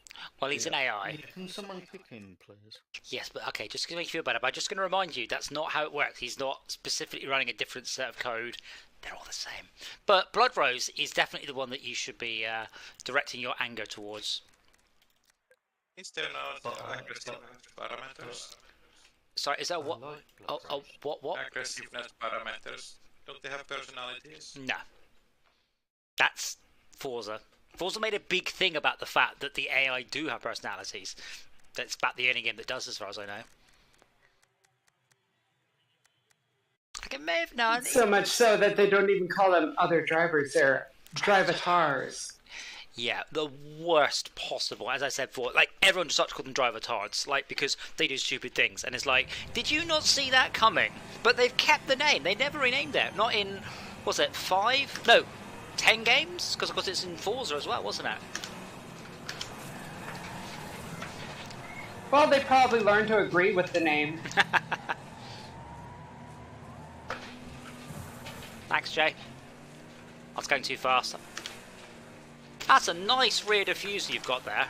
A: Well, he's an AI.
D: Can someone kick him, please?
A: Yes, but okay, just to make you feel better, but I'm just going to remind you that's not how it works. He's not specifically running a different set of code. They're all the same. But Blood Rose is definitely the one that you should be directing your anger towards.
C: Is there no aggressive parameters?
A: Sorry, is that what? What?
C: Aggressiveness parameters. Don't they have personalities?
A: No. That's Forza. Forza made a big thing about the fact that the AI do have personalities. That's about the only game that does, as far as I know. Like it may have known.
E: So much so that they don't even call them other drivers, they're drivatars.
A: Yeah, the worst possible. As I said before, like everyone just starts to call them drivatards, like because they do stupid things, and it's like, did you not see that coming? But they've kept the name. They never renamed it. Not in, what's it, 5? No, 10 games? Because of course it's in Forza as well, wasn't it?
E: Well, they probably learned to agree with the name.
A: Thanks, Jay. I was going too fast. That's a nice rear diffuser you've got there.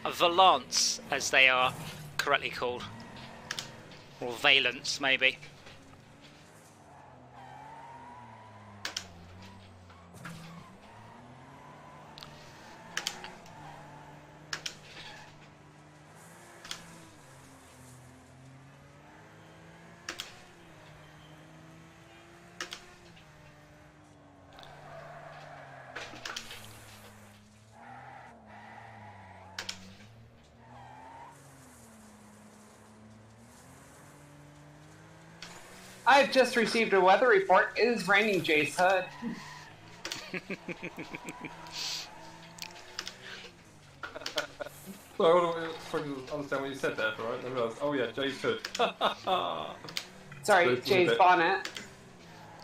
A: A Valance, as they are correctly called. Or Valence, maybe.
E: I've just received a weather report. It is raining, Jace Hood.
B: So I want to understand what you said there, right? I realised, oh yeah, Jay's hood.
E: Sorry, Jay's bonnet.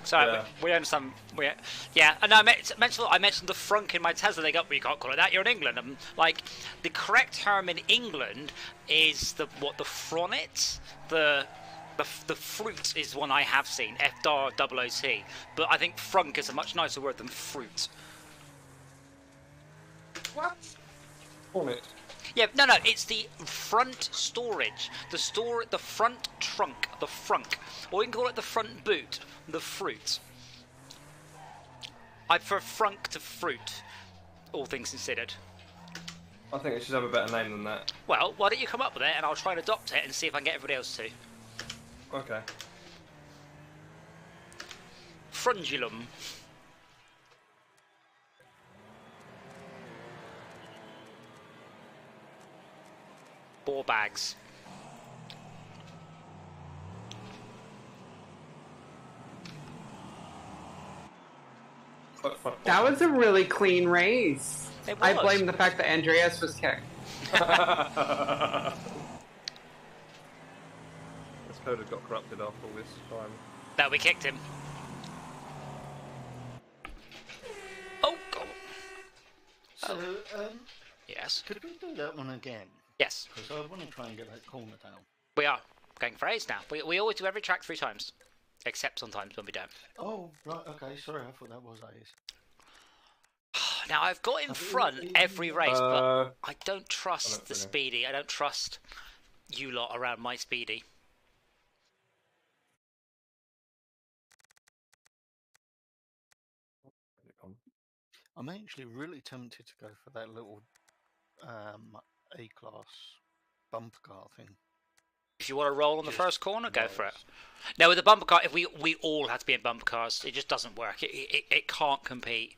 A: Sorry,
B: Yeah.
A: we understand. Yeah, and I mentioned the frunk in my Tesla. They go, well, you can't call it that. You're in England. Like, the correct term in England is the fronnet. The fruit is one I have seen. FDAR-0OT. But I think frunk is a much nicer word than fruit.
C: What?
B: On it.
A: Yeah, no, it's the front storage. The front trunk, the frunk. Or we can call it the front boot, the fruit. I prefer frunk to fruit, all things considered.
B: I think it should have a better name than that.
A: Well, why don't you come up with it and I'll try and adopt it and see if I can get everybody else to.
B: Okay.
A: Frungulum. Ball bags.
E: That was a really clean race.
A: It
E: I
A: was.
E: blame the fact that Andreas was kicked.
B: This code had got corrupted after all this time.
A: No, we kicked him. Oh, God.
D: So,
A: Yes.
D: could we do that one again?
A: Yes,
D: Because I want to try and get that corner down.
A: we are going for A's now. We always do every track 3 times. Except sometimes when we don't.
D: Oh, right, okay, sorry, I thought that was A's.
A: Now, I've got in front every race, but I don't trust the
B: really.
A: Speedy. I don't trust you lot around my Speedy.
D: I'm actually really tempted to go for that little A-class bumper car thing.
A: If you want to roll on the first corner, go for it. No, with the bumper car, if we all had to be in bumper cars, it just doesn't work. It can't compete.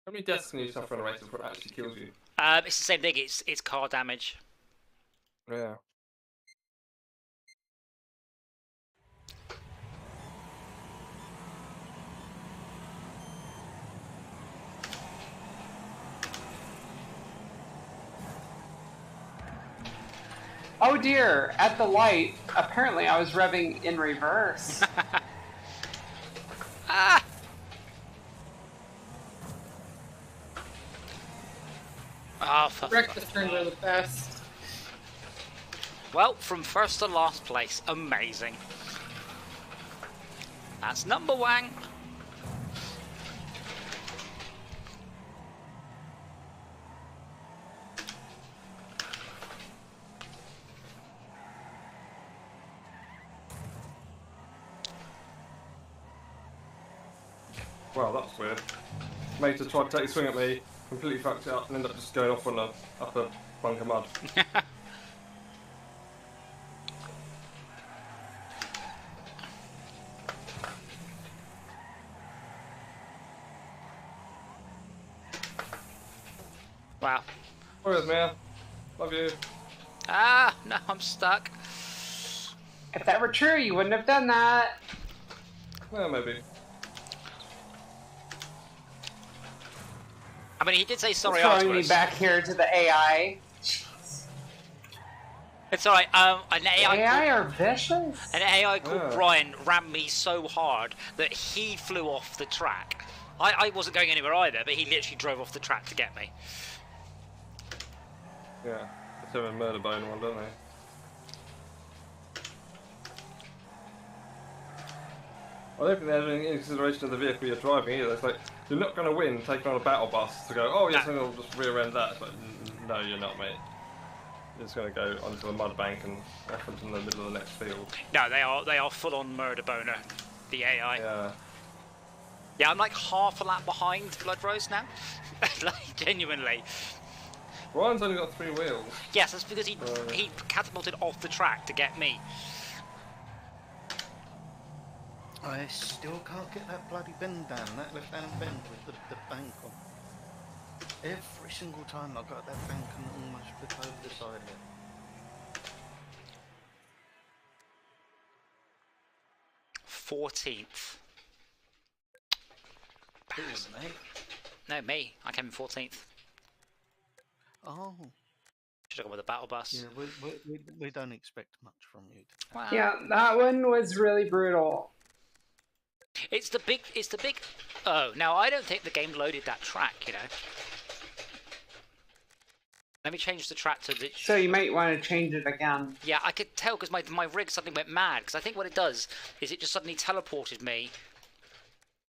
B: How many deaths can you suffer in a race before it actually kills you?
A: It's the same thing. It's car damage.
B: Yeah.
E: Oh dear, at the light, apparently I was revving in reverse.
A: Ah! Oh, for
F: Wreckfest turns are the best.
A: Well, from first to last place. Amazing. That's number one.
B: Well, that's weird. Mate tried to take a swing at me, completely fucked it up, and ended up just going off on a upper bunk of mud.
A: Wow.
B: Where's Mia? Love you.
A: Ah, no, I'm stuck.
E: If that were true, you wouldn't have done that.
B: Well, maybe.
A: I mean, he did say sorry
E: Throwing me
A: afterwards.
E: back here to the AI.
A: It's alright. An
E: AI are vicious.
A: An AI called
B: Yeah.
A: Brian rammed me so hard that he flew off the track. I wasn't going anywhere either, but he literally drove off the track to get me.
B: Yeah. Let's have a murder bone one, don't they? I don't think they have any consideration of the vehicle you're driving either. It's like, you're not going to win taking on a battle bus to go, oh yes,
A: No.
B: I'll just rear end that. But no, you're not, mate. You're just going to go onto a mud bank and reference in the middle of the next field.
A: No, they are full on murder boner. The AI.
B: Yeah.
A: Yeah, I'm like half a lap behind Blood Rose now. Like genuinely.
B: Ryan's only got 3 wheels.
A: Yes, that's because he catapulted off the track to get me.
D: I still can't get that bloody bend down, that left-hand bend with the bank on. Every single time I got that bank and almost flip over the side of it.
A: 14th.
D: It was me.
A: No, me. I came in 14th.
D: Oh.
A: Should have gone with the battle bus.
D: Yeah, we don't expect much from you.
A: Wow.
E: Yeah, that one was really brutal.
A: It's the big. Oh, now I don't think the game loaded that track. You know. Let me change the track to the.
E: So you might want to change it again.
A: Yeah, I could tell because my rig suddenly went mad. Because I think what it does is it just suddenly teleported me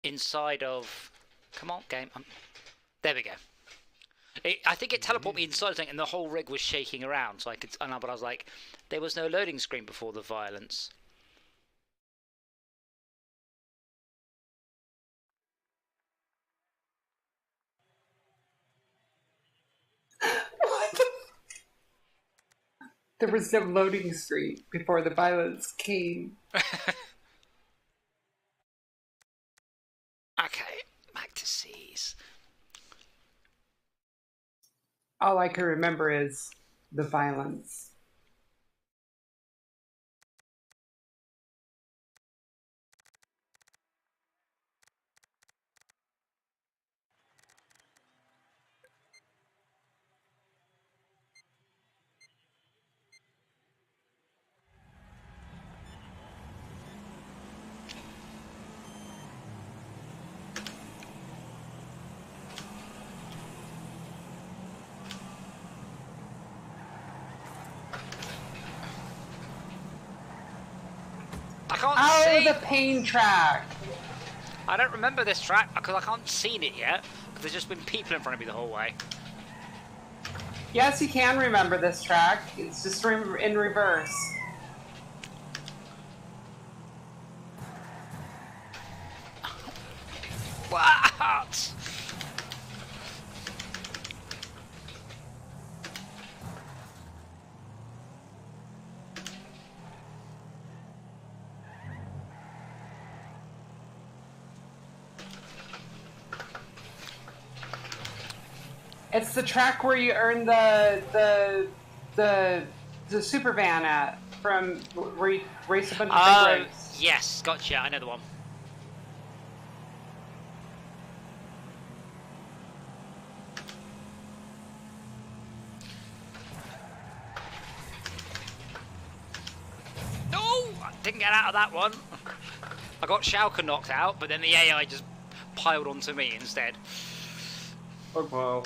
A: inside of. Come on, game. There we go. I think it teleported me inside the thing, and the whole rig was shaking around. So I could. But I was like, there was no loading screen before the violence.
E: There was no loading screen before the violence came.
A: Okay, back to seas.
E: All I can remember is the violence.
A: I can't
E: Oh,
A: see.
E: the pain track!
A: I don't remember this track because I can't seen it yet. Because there's just been people in front of me the whole way.
E: Yes, you can remember this track. It's just in reverse.
A: What?
E: It's the track where you earn the super van at from where you race a bunch of big rigs.
A: Yes, gotcha. I know the one. No, I didn't get out of that one. I got Schalke knocked out, but then the AI just piled onto me instead.
B: Oh, wow.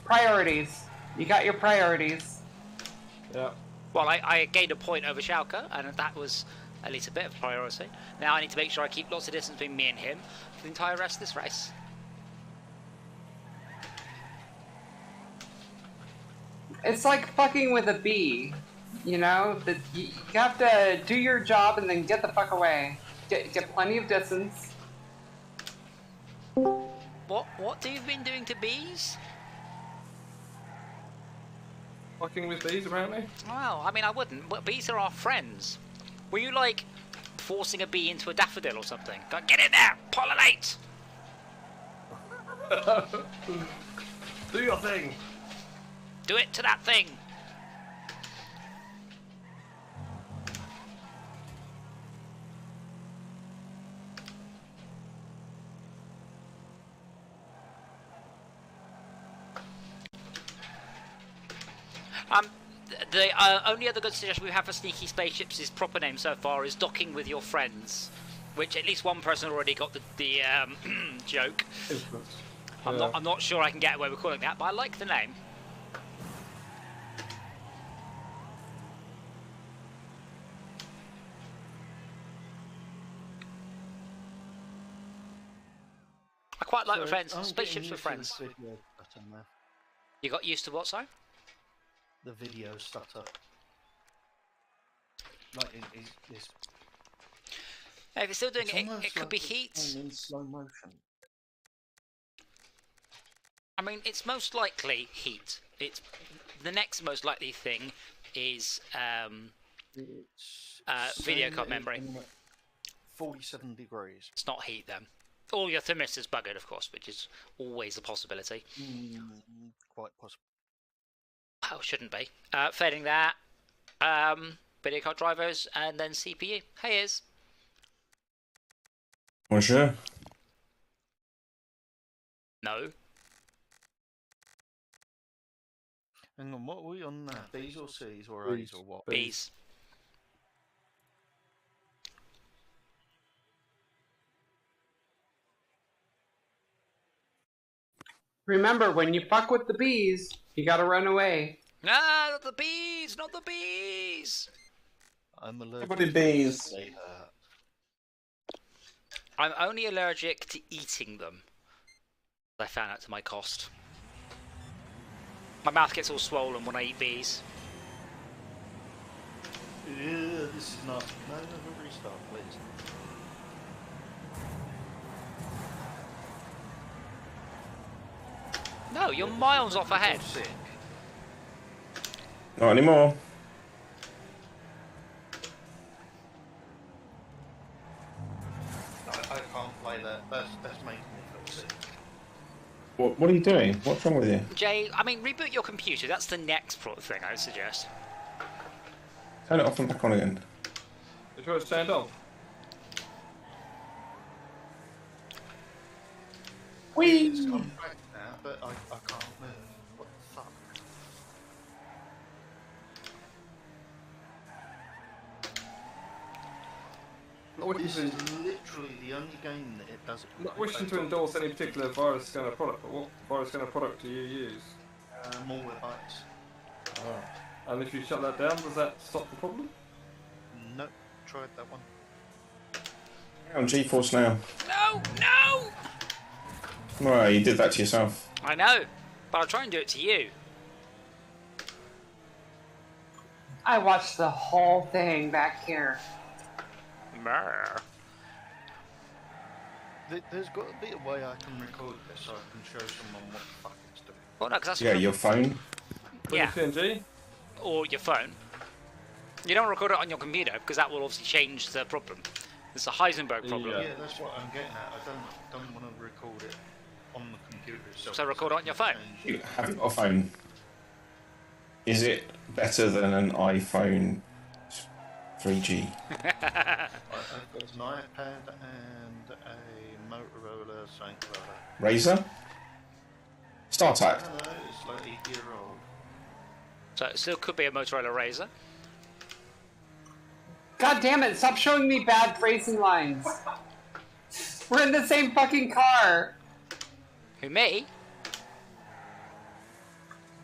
E: Priorities. You got your priorities.
B: Yeah.
A: Well, I gained a point over Schalke, and that was at least a bit of priority. Now I need to make sure I keep lots of distance between me and him for the entire rest of this race.
E: It's like fucking with a bee. You know, you have to do your job and then get the fuck away. Get plenty of distance.
A: What have you been doing to bees?
B: Fucking with bees, apparently.
A: Well, I mean, I wouldn't, but bees are our friends. Were you, like, forcing a bee into a daffodil or something? Go, get in there! Pollinate!
B: Do your thing!
A: Do it to that thing! The only other good suggestion we have for sneaky spaceships, is proper name so far, is docking with your friends, which at least one person already got the joke. I'm not sure I can get away with calling that, but I like the name. I quite like the friends. Spaceships with friends. You got used to what, sorry?
D: The video stutter. Like it's
A: If you're still doing it, it could be heat.
D: In slow motion.
A: I mean, it's most likely heat. It's the next most likely thing is video card memory.
D: 47 degrees.
A: It's not heat then. Or your thermistor's buggered, of course, which is always a possibility.
D: Quite possible.
A: Oh, shouldn't be. Failing that, video card drivers, and then CPU. Hey, Iz.
G: Bonjour.
A: No.
D: Hang on, what are we on now? B's or C's or A's or what?
A: B's.
E: Remember, when you fuck with the bees, you gotta run away.
A: Ah, not the bees! Not the bees!
D: I'm allergic
G: Everybody bees.
D: to they hurt.
A: I'm only allergic to eating them. I found out to my cost. My mouth gets all swollen when I eat bees.
D: Yeah, this is not. No, restart, please.
A: No, you're miles off ahead.
D: Sick.
G: Not anymore.
D: I can't play that. That's making me feel sick.
G: What are you doing? What's wrong with you?
A: Jay, I mean, reboot your computer. That's the next thing I would suggest.
G: Turn it off and back on again.
B: You sure it's turned on?
D: It's come back now, but I can't move. What the fuck? This is literally the only game that it does it.
B: Not wishing to endorse any particular virus scanner product, but what virus scanner product do you use?
D: Malwarebytes.
B: Oh. And if you shut that down, does that stop the problem?
D: Nope, tried that one.
G: On GeForce now.
A: No, no!
G: Well, you did that to yourself.
A: I know, but I'll try and do it to you.
E: I watched the whole thing back here.
A: Brr.
D: There's got to be a way I can record this so I can show someone what the fuck it's doing.
A: Well, no, 'cause that's
G: Yeah, your phone.
A: Yeah,
B: PNG?
A: or your phone. You don't record it on your computer because that will obviously change the problem. It's a Heisenberg problem.
B: Yeah.
D: Yeah, that's what I'm getting at. I don't want to record it on the computer. computer itself.
A: So record it on your phone.
G: You have got a phone. Is it better than an iPhone 3G?
D: I've got an iPad and a Motorola something like that.
G: Razer? StarTAC?
D: No, it's like 8-year-old.
A: So it still could be a Motorola Razr.
E: God damn it, stop showing me bad phrasing lines. We're in the same fucking car.
A: Who, me?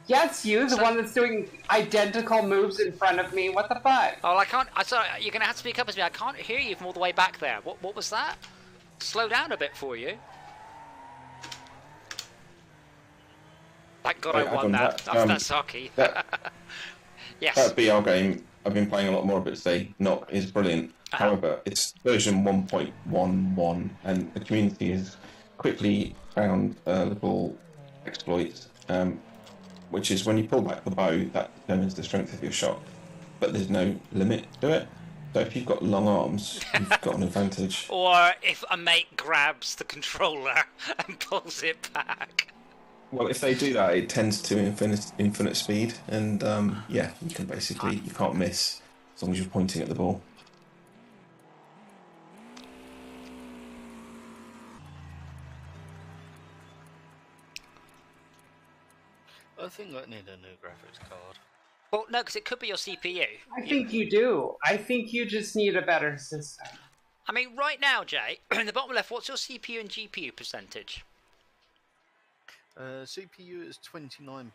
E: Yes, you, the one that's doing identical moves in front of me. What the fuck?
A: Oh, I can't. Sorry, you're going to have to speak up as me. I can't hear you from all the way back there. What was that? Slow down a bit for you. Thank God I won that. That's hockey. Yes.
G: That BR game, I've been playing a lot more of it today. Is brilliant. However, it's version 1.11, and the community has quickly found a little exploit, which is when you pull back the bow, that determines the strength of your shot, but there's no limit to it. So if you've got long arms, you've got an advantage.
A: Or if a mate grabs the controller and pulls it back.
G: Well, if they do that, it tends to infinite speed, and yeah, you can't miss as long as you're pointing at the ball.
D: I think I need a new graphics card.
A: Well, no, because it could be your CPU.
E: I think you do. I think you just need a better system.
A: I mean, right now, Jay, in the bottom left, what's your CPU and GPU percentage?
D: CPU is 29%,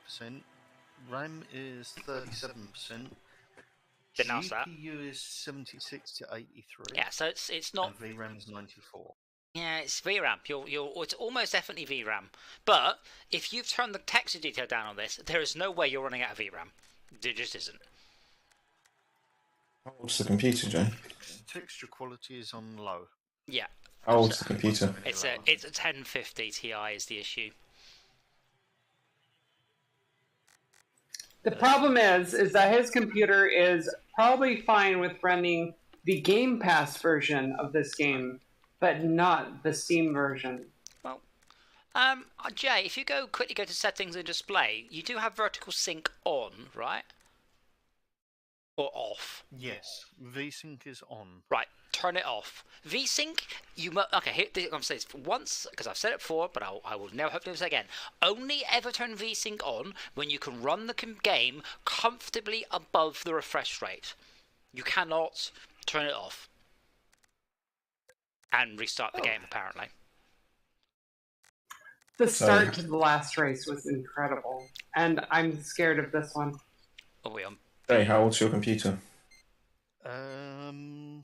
D: RAM is 37%,
A: Didn't ask that.
D: GPU is 76 to 83.
A: Yeah, so it's not.
D: And VRAM is 94.
A: Yeah, it's VRAM. It's almost definitely VRAM. But if you've turned the texture detail down on this, there is no way you're running out of VRAM. There just isn't.
G: How old's the computer, Jay?
D: Texture quality is on low.
A: Yeah.
G: How old's the computer?
A: It's a 1050 Ti is the issue.
E: The problem is that his computer is probably fine with running the Game Pass version of this game, but not the Steam version.
A: Well, Jay, if you quickly go to settings and display, you do have vertical sync on, right? Or off?
D: Yes, VSync is on.
A: Right, turn it off. VSync, okay, here, I'm going to say this once, because I've said it before, but I will never hope to do this again. Only ever turn VSync on when you can run the game comfortably above the refresh rate. You cannot turn it off and restart the game, apparently.
E: The start to the last race was incredible, and I'm scared of this one.
A: Are we on?
G: Hey, how old's your computer?
A: Oh,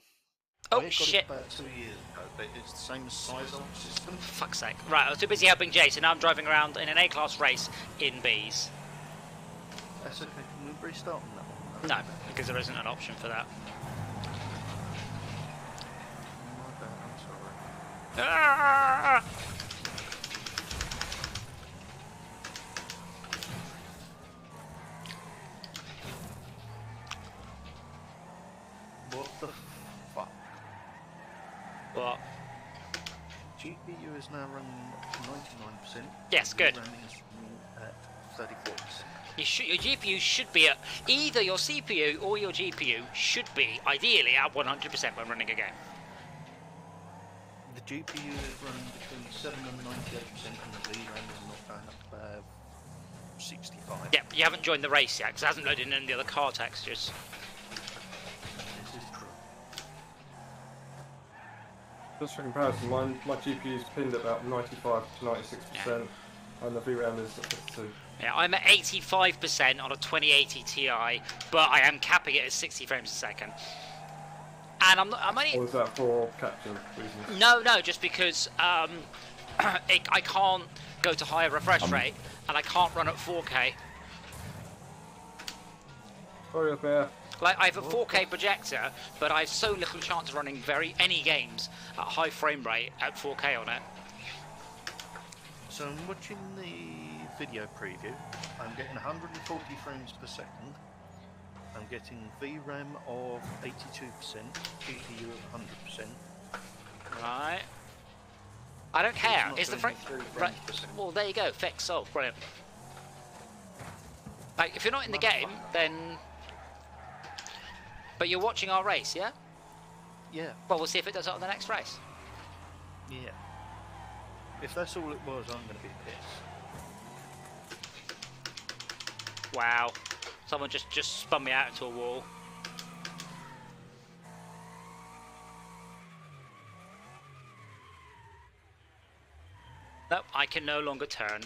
A: shit.
D: About 2 years ago, but it's the same size of system.
A: For fuck's sake. Right, I was too busy helping Jay, so now I'm driving around in an A-class race in Bs.
D: That's okay, can we restart on that one?
A: No, because there isn't an option for that.
D: I'm sorry.
A: Ah!
D: What the fuck?
A: What?
D: GPU is now running at 99%.
A: Yes, good.
D: RAM is running at 34%.
A: Your GPU should be at... Either your CPU or your GPU should be, ideally, at 100% when running a game.
D: The GPU is running between 7 and 98%, and the VRAM is not going up to 65.
A: Yeah, you haven't joined the race yet, because it hasn't loaded in any of the other car textures.
D: This is true.
B: Just for comparison, my GPU is pinned at about 95 to 96%, and the VRAM is at 52.
A: Yeah, I'm at 85% on a 2080 Ti, but I am capping it at 60 frames a second. And I'm only...
B: Or is that for capture reasons?
A: No, just because I can't go to higher refresh rate, and I can't run at 4K.
B: Sorry up there.
A: Like, I have a 4K projector, but I have so little chance of running any games at high frame rate at 4K on it.
D: So I'm watching the video preview. I'm getting 140 frames per second. I'm getting VRAM of 82%, GPU of 100%.
A: Right. I don't care.
D: not
A: Is the
D: doing
A: frame...
D: it 3
A: Right.
D: frames per second.
A: Well, there you go. Fix. Oh, brilliant. Like, if you're not in the game, then... But you're watching our race, yeah?
D: Yeah,
A: Well, we'll see if it does it on the next race.
D: yeah. If that's all it was, I'm going to be pissed.
A: Wow. Someone just spun me out into a wall. Nope, I can no longer turn.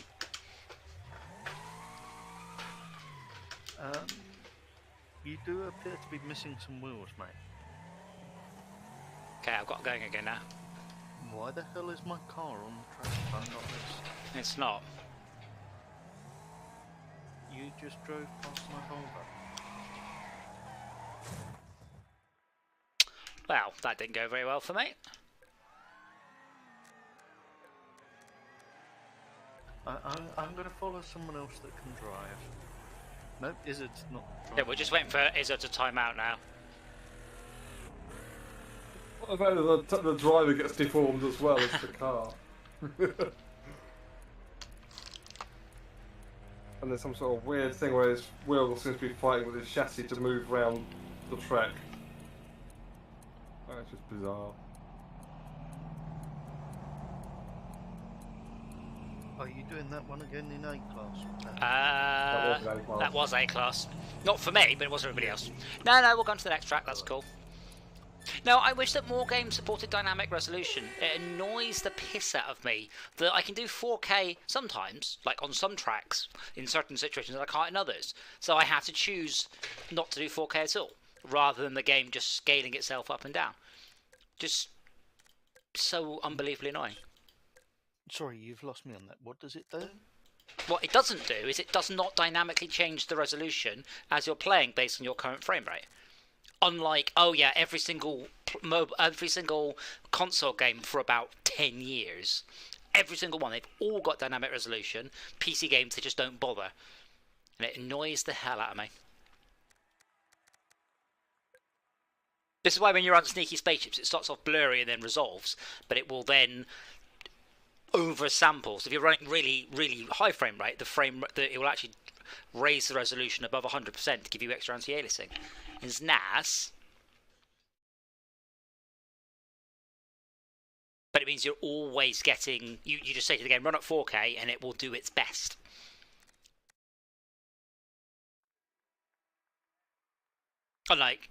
D: You do appear to be missing some wheels, mate.
A: Okay, I've got going again now.
D: Why the hell is my car on the track? I'm not this.
A: It's not.
D: You just drove past my Volvo.
A: Well, that didn't go very well for me.
D: I'm going to follow someone else that can drive. No, Izzard's not driving.
A: Yeah, we're just waiting for Izzard to time out now.
B: What about the driver gets deformed as well as the car? And there's some sort of weird thing where his wheel seems to be fighting with his chassis to move around the track. That's just bizarre.
D: Are you doing that one again in A-class?
A: That was A-class. Not for me, but it was for everybody else. No, we'll go on to the next track, that's cool. No, I wish that more games supported dynamic resolution. It annoys the piss out of me that I can do 4K sometimes, like on some tracks, in certain situations, and I can't in others. So I have to choose not to do 4K at all, rather than the game just scaling itself up and down. Just so unbelievably annoying.
D: Sorry, you've lost me on that. What does it do?
A: What it doesn't do is it does not dynamically change the resolution as you're playing based on your current frame rate. Unlike, oh yeah, every single console game for about 10 years, every single one, they've all got dynamic resolution. PC games, they just don't bother. And it annoys the hell out of me. This is why when you're on sneaky spaceships, it starts off blurry and then resolves, but it will then oversample. So if you're running really, really high frame rate, it will actually raise the resolution above 100% to give you extra anti-aliasing. It's NAS, but it means you're always getting. You just say to the game, run at 4K, and it will do its best. Unlike,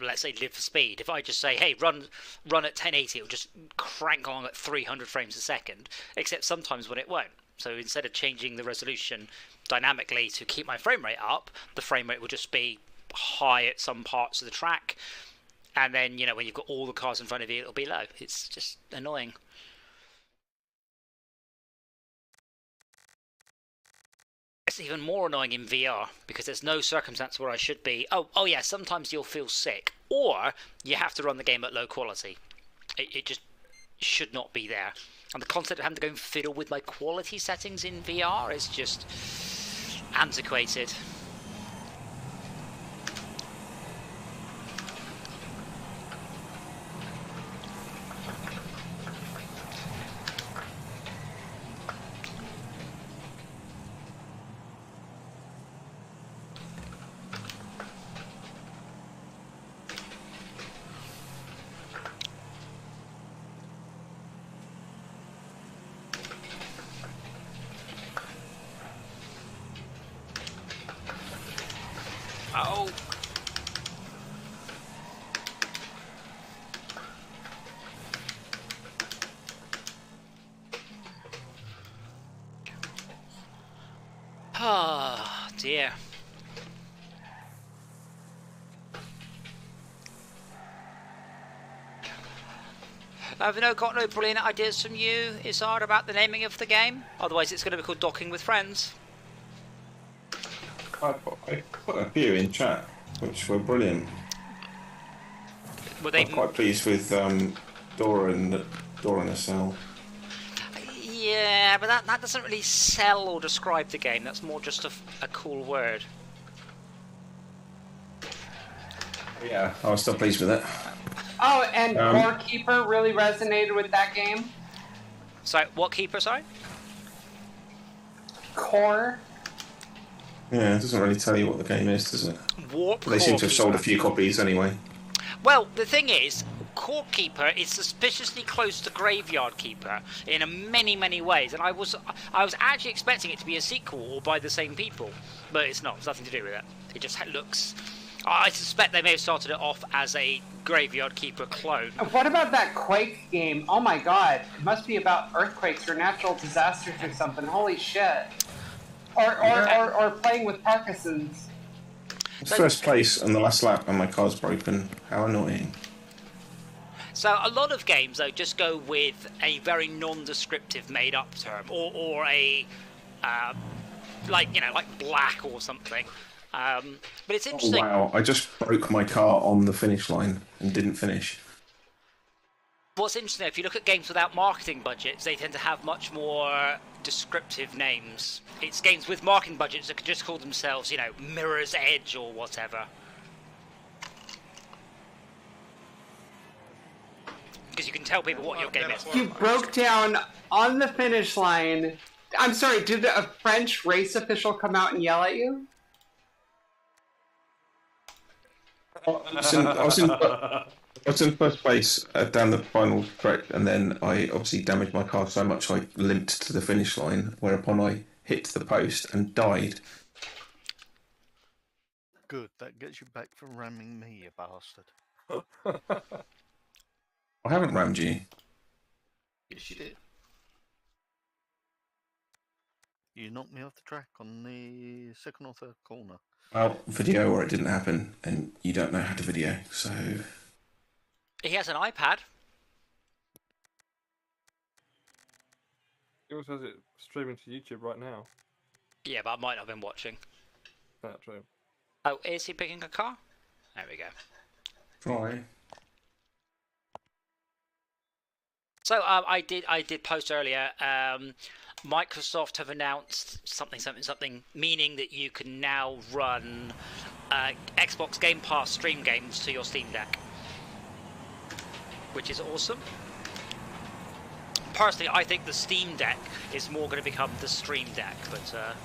A: let's say Live for Speed. If I just say, hey, run at 1080, it'll just crank along at 300 frames a second. Except sometimes when it won't. So instead of changing the resolution dynamically to keep my frame rate up, the frame rate will just be high at some parts of the track, and then when you've got all the cars in front of you, it'll be low. It's just annoying. It's even more annoying in VR because there's no circumstance where I should be. Oh yeah, sometimes you'll feel sick, or you have to run the game at low quality. It just should not be there. And the concept of having to go and fiddle with my quality settings in VR is just antiquated. Oh. Ah, dear. Have you got no brilliant ideas from you, Izzard, about the naming of the game? Otherwise it's going to be called Docking with Friends.
G: I put a few in chat, which were brilliant.
A: Were they...
G: I'm quite pleased with Dora and the Cell.
A: Yeah, but that doesn't really sell or describe the game. That's more just a cool word.
G: Yeah, I was still pleased with it.
E: Oh, and Doorkeeper really resonated with that game?
A: So, what keeper, sorry?
E: Core.
G: Yeah, it doesn't really tell you what the game is, does it?
A: Warp
G: They seem
A: Core
G: to have sold a
A: Keeper.
G: few copies anyway.
A: Well, the thing is, Core Keeper is suspiciously close to Graveyard Keeper in many, many ways, and I was actually expecting it to be a sequel or by the same people, but it's not. It's nothing to do with it. It just looks. I suspect they may have started it off as a Graveyard Keeper clone.
E: What about that Quake game? Oh my god, it must be about earthquakes or natural disasters or something. Holy shit! Or playing with Parkinson's.
G: First place on the last lap and my car's broken. How annoying.
A: So a lot of games though just go with a very non-descriptive made-up term, or a like black or something. But it's interesting.
G: Oh, wow, I just broke my car on the finish line and didn't finish.
A: What's interesting, if you look at games without marketing budgets, they tend to have much more descriptive names. It's games with marketing budgets that could just call themselves, Mirror's Edge or whatever. Because you can tell people what your game is.
E: You broke down on the finish line. I'm sorry, did a French race official come out and yell at you?
G: I was in first place down the final track, and then I obviously damaged my car so much I limped to the finish line, whereupon I hit the post and died.
D: Good, that gets you back for ramming me, you bastard.
G: I haven't rammed you.
D: Yes, you did. You knocked me off the track on the second or third corner.
G: Well, video or it didn't happen, and you don't know how to video, so...
A: He has an iPad.
B: He also has it streaming to YouTube right now.
A: Yeah, but I might not have been watching.
B: That's true.
A: Oh, is he picking a car? There we go.
G: Try.
A: So I did post earlier. Microsoft have announced something, meaning that you can now run Xbox Game Pass stream games to your Steam Deck, which is awesome. Personally, I think the Steam Deck is more going to become the Stream Deck, but...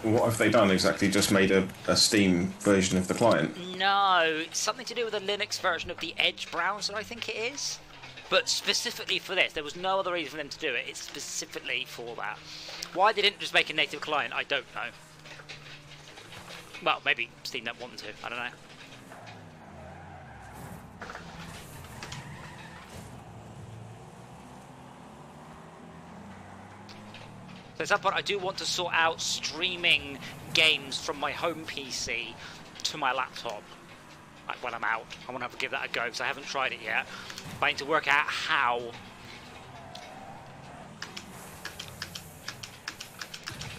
G: What have they done exactly? Just made a Steam version of the client?
A: No, it's something to do with a Linux version of the Edge browser, I think it is. But specifically for this, there was no other reason for them to do it. It's specifically for that. Why they didn't just make a native client, I don't know. Well, maybe Steam don't want them to, I don't know. So at some point I do want to sort out streaming games from my home PC to my laptop. Like when I'm out. I want to have to give that a go because I haven't tried it yet. But I need to work out how.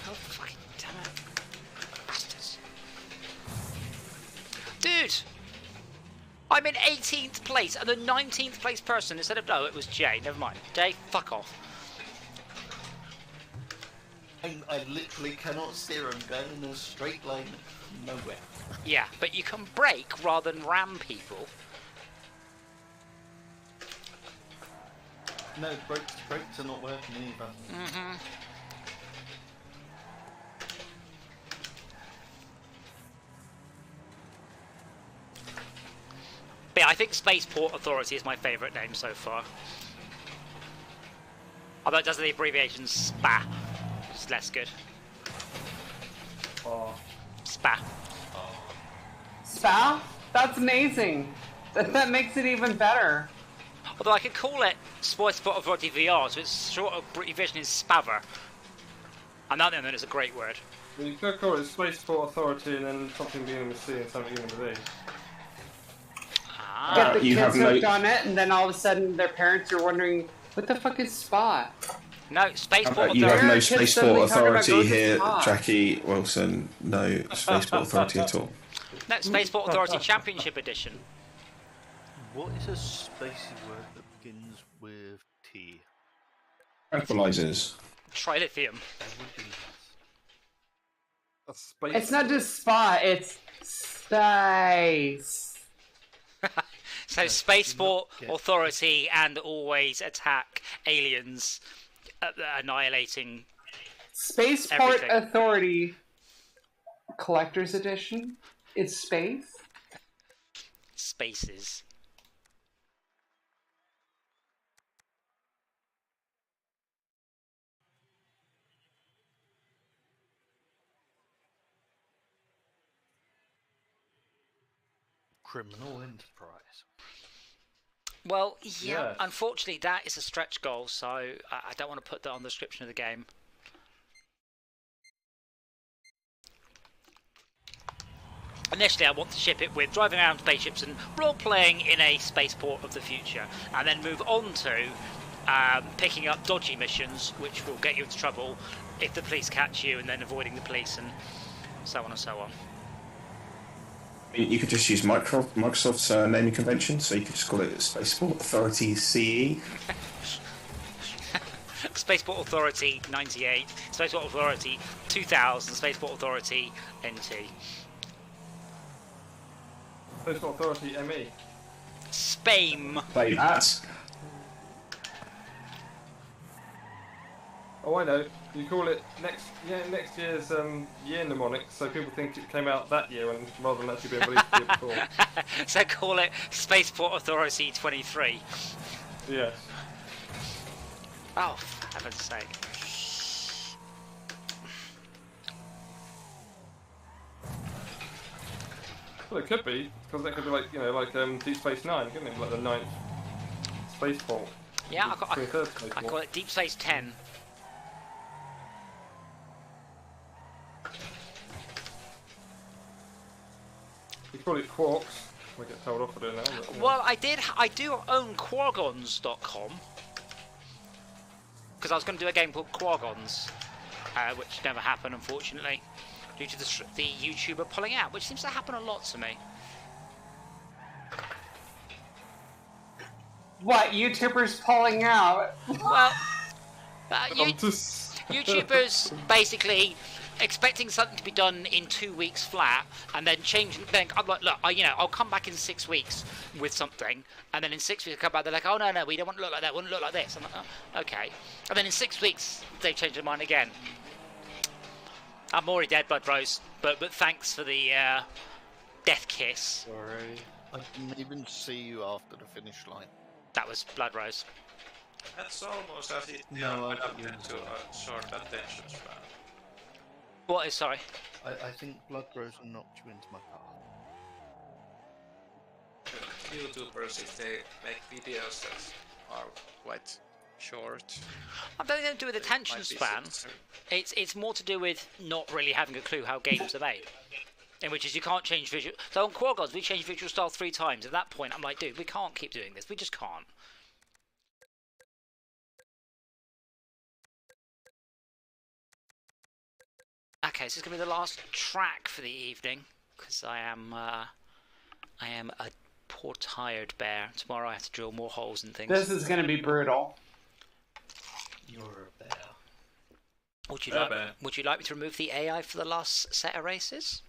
A: Oh, fucking damn it. Bastards. Dude! I'm in 18th place and the 19th place person instead of... No, it was Jay. Never mind. Jay, fuck off.
D: I literally cannot steer them going in a straight line nowhere.
A: Yeah, but you can brake rather than ram people.
D: No, brakes are not working either.
A: Mm-hmm. But yeah, I think Spaceport Authority is my favourite name so far. Although it does the abbreviation SPA, which is less good.
B: Oh.
A: SPA.
E: Spa? That's amazing. That makes it even better.
A: Although I could call it Spaceport Authority VR, so its short abbreviation is SPAVR. And that then is a great word.
B: Well, you could call it Spaceport Authority and then something beginning with C and something beginning with E.
A: Ah.
E: Get the
G: you
E: kids
G: have no-
E: hooked on it, and then all of a sudden their parents are wondering, what the fuck is Spa?
A: No, Spaceport
G: You have
A: Authority.
G: no
E: Kids
G: Spaceport
E: suddenly talking about
G: Authority
E: going to
G: here,
E: spa.
G: Jackie Wilson. No Spaceport Authority at all.
A: No, Spaceport Authority Championship Edition.
D: What is a spacey word that begins with T?
G: Tranquilizers.
A: Trilithium.
D: That would be
B: A space.
E: It's not just Spa, it's Space.
A: So Spaceport Authority and always attack aliens, annihilating
E: Spaceport
A: everything.
E: Authority Collector's Edition is space.
A: Spaces.
D: Criminal enterprise.
A: Well, yeah,
B: Yes.
A: unfortunately that is a stretch goal, so I don't want to put that on the description of the game. Initially I want to ship it with driving around spaceships and role-playing in a spaceport of the future, and then move on to picking up dodgy missions which will get you into trouble if the police catch you, and then avoiding the police and so on and so on.
G: I mean, you could just use Microsoft's naming convention, so you could just call it Spaceport Authority CE.
A: Spaceport Authority 98, Spaceport Authority 2000, Spaceport Authority NT.
B: Spaceport Authority ME.
A: Spame.
G: Play that.
B: Oh, I know. You call it next year's year mnemonic, so people think it came out that year, and rather than actually being released the year before.
A: So call it Spaceport Authority 23.
B: Yes.
A: Oh, for heaven's sake.
B: Well, it could be, because that could be like Deep Space Nine, couldn't it? Like the 9th spaceport.
A: Yeah,
B: The 23rd spaceport.
A: I call it Deep Space 10.
B: You call it Quarks. We get told off for doing that. But,
A: Well, I do own Quargons.com, because I was going to do a game called Quargons, which never happened, unfortunately, due to the YouTuber pulling out, which seems to happen a lot to me.
E: What, YouTubers pulling out?
A: Well,
B: just...
A: YouTubers basically expecting something to be done in 2 weeks flat, and then changing. Then I'm like, look, I'll come back in 6 weeks with something, and then in 6 weeks I come back, they're like, oh no, we don't want to look like that. We want to look like this. I'm like, oh, okay. And then in 6 weeks they change their mind again. I'm already dead, Blood Rose, but thanks for the death kiss.
D: Sorry. I didn't even see you after the finish line.
A: That was Blood Rose.
C: That's almost as if they
D: No,
C: are
D: I got you.
C: adapted to a short attention span.
A: What is, sorry?
D: I think Blood Rose knocked you into my car.
C: YouTubers, if they make videos that are quite short,
A: I don't think it's to do with attention
C: might be
A: span.
C: censored.
A: It's more to do with not really having a clue how games are made. In which is you can't change visual. So on Quargons we changed visual style 3 times. At that point I'm like, dude, we can't keep doing this. We just can't. Okay, so this is gonna be the last track for the evening, because I am a poor tired bear. Tomorrow I have to drill more holes and things.
E: This is going to be brutal.
D: You're a bear.
A: Would you
C: Bear
A: like?
C: bear.
A: Would you like me to remove the AI for the last set of races?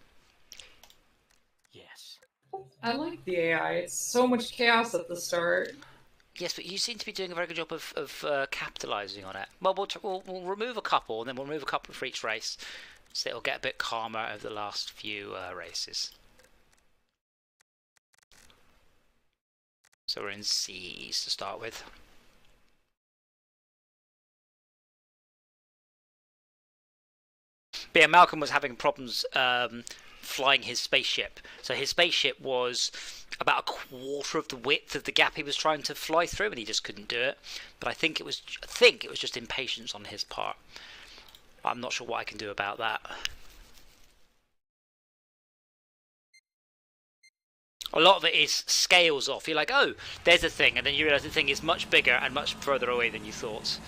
D: Yes.
F: I like the AI. It's so much chaos at the start.
A: Yes, but you seem to be doing a very good job of capitalising on it. Well, we'll remove a couple, and then we'll remove a couple for each race, so it'll get a bit calmer over the last few races. So we're in C's to start with. But yeah, Malcolm was having problems flying his spaceship. So his spaceship was about a quarter of the width of the gap he was trying to fly through, and he just couldn't do it. But I think it was just impatience on his part. I'm not sure what I can do about that. A lot of it is scales off. You're like, oh, there's a thing, and then you realise the thing is much bigger and much further away than you thought.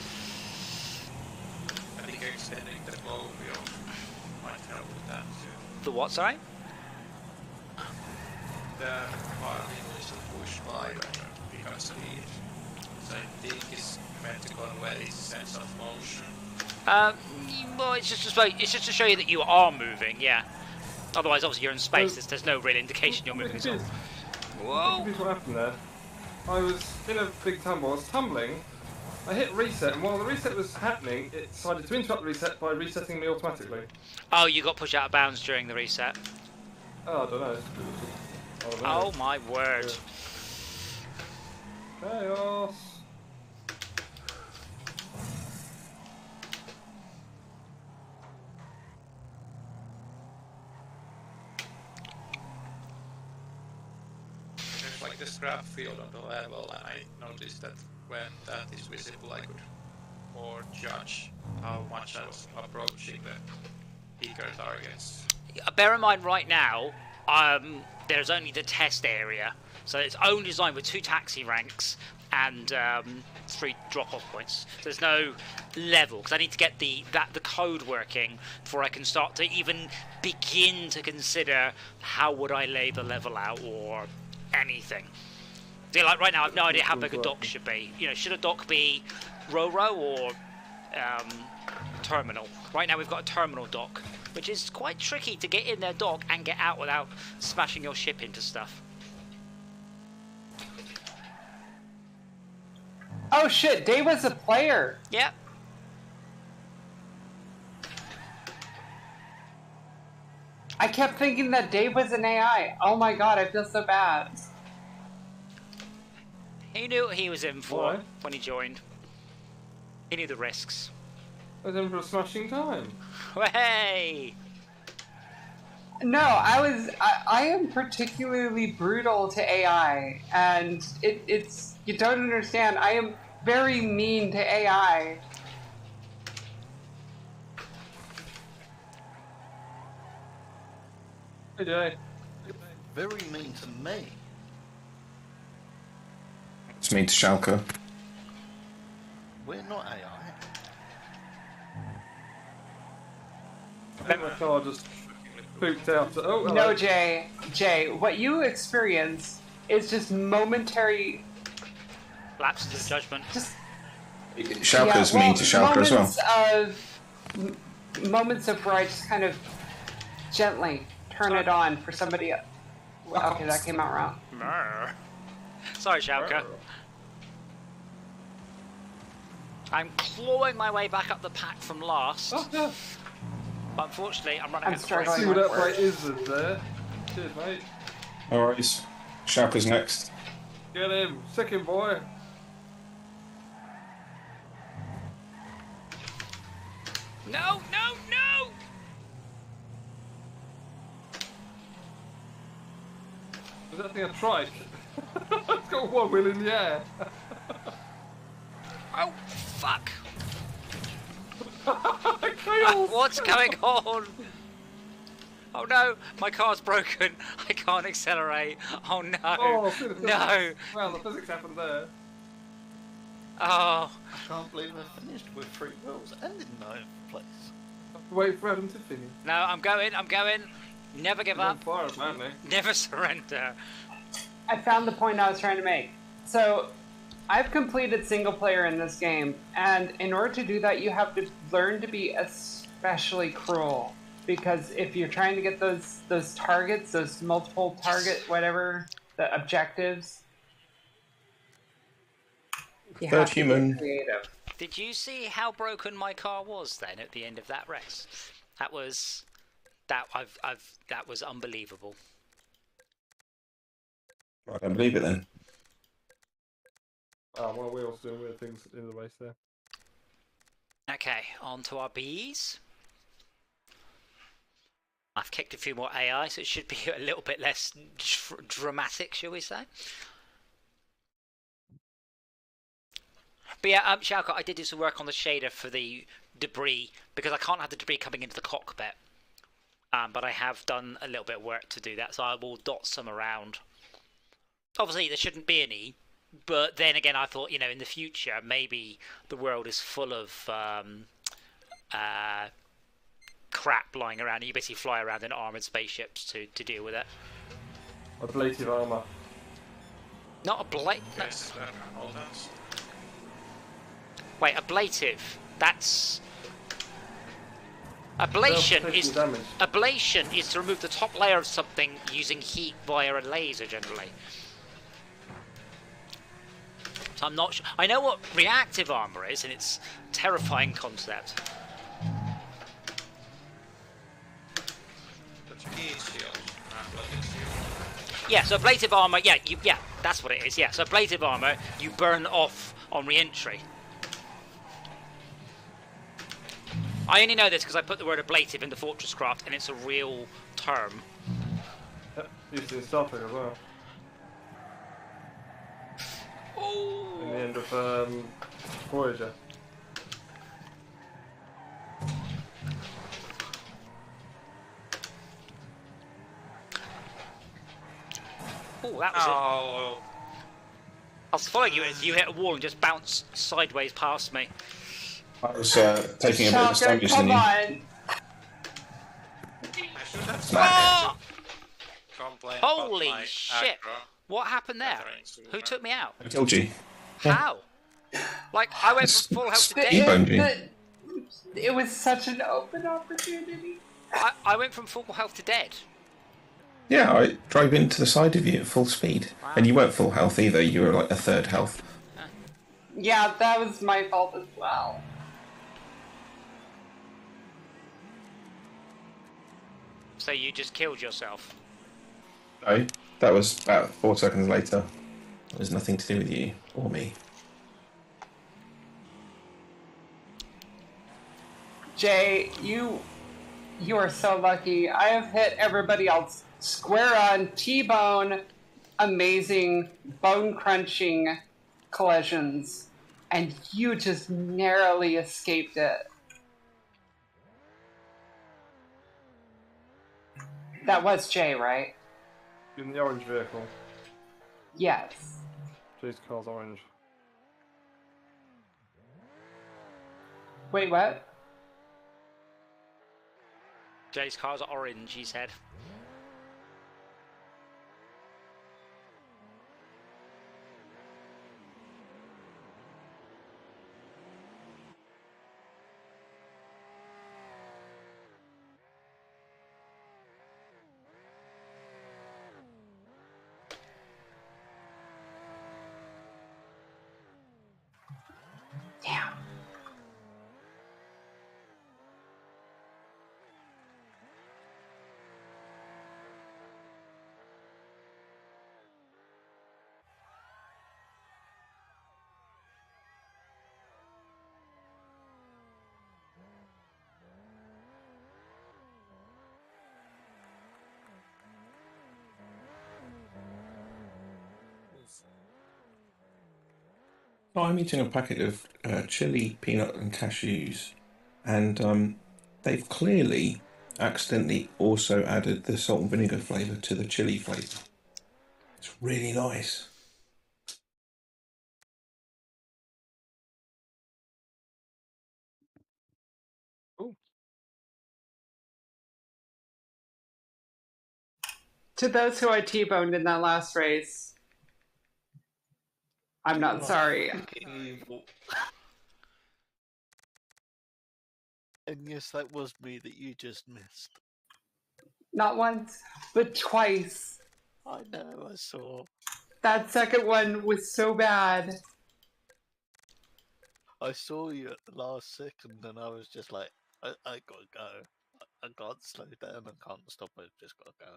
C: I think extending the glow wheel might help with that too.
A: The what, sorry?
C: The car wheel is pushed by because speed. So I think it's meant to convey sense of motion.
A: Well, it's just to show you that you are moving, yeah. Otherwise, obviously, you're in space. There's no real indication you're moving.
B: It is.
A: Whoa!
B: Here's what happened there. I was in a big tumble. I was tumbling. I hit reset, and while the reset was happening, it decided to interrupt the reset by resetting me automatically.
A: Oh, you got pushed out of bounds during the reset.
B: Oh, I don't know. I don't know.
A: Oh my word.
B: Chaos.
C: There's like this graph field on the level, and I noticed that when that is visible, I could more judge how much I was approaching the bigger targets.
A: Bear in mind, right now, there's only the test area, so it's only designed with 2 taxi ranks and 3 drop-off points. So there's no level, because I need to get the code working before I can start to even begin to consider how would I lay the level out or anything. See, like right now, I've no idea how big a dock should be. You know, should a dock be Ro-Ro or terminal? Right now we've got a terminal dock, which is quite tricky to get in their dock and get out without smashing your ship into stuff.
E: Oh shit, Dave was a player!
A: Yep.
E: I kept thinking that Dave was an AI. Oh my god, I feel so bad.
A: He knew what he was in for
B: Why?
A: when he joined. He knew the risks.
B: I was in for a smashing time.
A: Hey!
E: No, I am particularly brutal to AI, and it's, you don't understand, I am very mean to AI.
B: Hey, Jay.
D: Very mean to me.
G: It's me to Schalke.
D: We're not AI.
B: I think my car just pooped out. Oh, hello.
E: No, Jay, what you experience is just momentary,
A: Lapses of judgment.
E: just
G: Schalke's mean to Schalke as well.
E: Moments of where I just kind of gently turn it on for somebody else. Okay, that came out wrong.
A: Brr. Sorry, Schalke. I'm clawing my way back up the pack from last.
B: Oh, yeah.
A: But unfortunately, I'm running
E: I'm
A: out of
E: struggling.
B: See
A: race.
B: what that plate is there. Cheers, mate.
G: No worries. Schalke's next.
B: Get him. Second boy.
A: No, no, no!
B: Is that thing a trike? It's got one wheel in the air.
A: Oh, fuck!
B: Chaos.
A: What's going on? Oh no, my car's broken. I can't accelerate. Oh no.
B: Oh, see the physics.
A: No.
B: Well, the physics happened there.
A: Oh.
D: I can't believe I finished with 3 wheels and in 9th place.
B: Wait for Adam to finish.
A: No, I'm going. Never give
B: He's on
A: up.
B: fire, apparently.
A: Never surrender.
E: I found the point I was trying to make. So, I've completed single player in this game, and in order to do that, you have to learn to be especially cruel. Because if you're trying to get those targets, those multiple target, whatever, the objectives, you
G: Third
E: have to be
G: human.
E: creative.
A: Did you see how broken my car was then at the end of that race? That was that was unbelievable.
G: I don't believe it then.
B: Oh, my wheel's doing weird things in the race there.
A: Okay, on to our bees. I've kicked a few more AI, so it should be a little bit less dramatic, shall we say? But yeah, Schalke, I did do some work on the shader for the debris, because I can't have the debris coming into the cockpit. But I have done a little bit of work to do that, so I will dot some around. Obviously, there shouldn't be any, but then again, I thought, you know, in the future, maybe the world is full of crap lying around, and you basically fly around in armoured spaceships to deal with it.
B: Ablative armor.
A: Not ablate. No.
C: Yes, all that.
A: Wait, ablative. That's ablation is
B: Damage.
A: ablation is to remove the top layer of something using heat via a laser generally. So I'm not sure. I know what reactive armor is, and it's a terrifying concept.
C: But heat shield. Ablative shield.
A: Yeah, so ablative armor, yeah, that's what it is, yeah. So ablative armor, you burn off on re-entry. I only know this because I put the word ablative into Fortress Craft, and it's a real term.
B: Yep, used in Star Trek as well.
A: Oh.
B: In the end of Voyager.
A: Oh, that was it.
C: Oh.
A: I was following you as you hit a wall and just bounced sideways past me.
G: I was taking a bit of
E: Shocker,
G: damage
E: come
G: than you.
E: on!
C: I should have
A: Ah!
C: complained
A: Holy
C: about my
A: shit!
C: aggro.
A: What happened there?
C: Veterans
A: Who took me out?
G: I told you.
A: How? Like, I went from full health to dead.
G: T-boned you.
E: It was such an open opportunity.
A: I went from full health to dead.
G: Yeah, I drove into the side of you at full speed.
A: Wow.
G: And you weren't full health either, you were like a third health.
E: Yeah, that was my fault as well.
A: So you just killed yourself.
G: No, that was about 4 seconds later. It was nothing to do with you or me.
E: Jay, you are so lucky. I have hit everybody else square on, T-bone, amazing, bone-crunching collisions, and you just narrowly escaped it. That was Jay, right?
B: In the orange vehicle.
E: Yes.
B: Jay's car's orange.
E: Wait, what?
A: Jay's car's orange, he said.
E: Damn.
G: I'm eating a packet of chili, peanut, and cashews, and they've clearly accidentally also added the salt and vinegar flavour to the chili flavour. It's really nice.
B: Ooh.
E: To those who I T-boned in that last race, I'm not sorry.
H: And yes, that was me that you just missed.
E: Not once, but twice.
H: I know, I saw.
E: That second one was so bad.
H: I saw you at the last second and I was just like, I gotta go. I can't slow down, I can't stop, I just gotta go.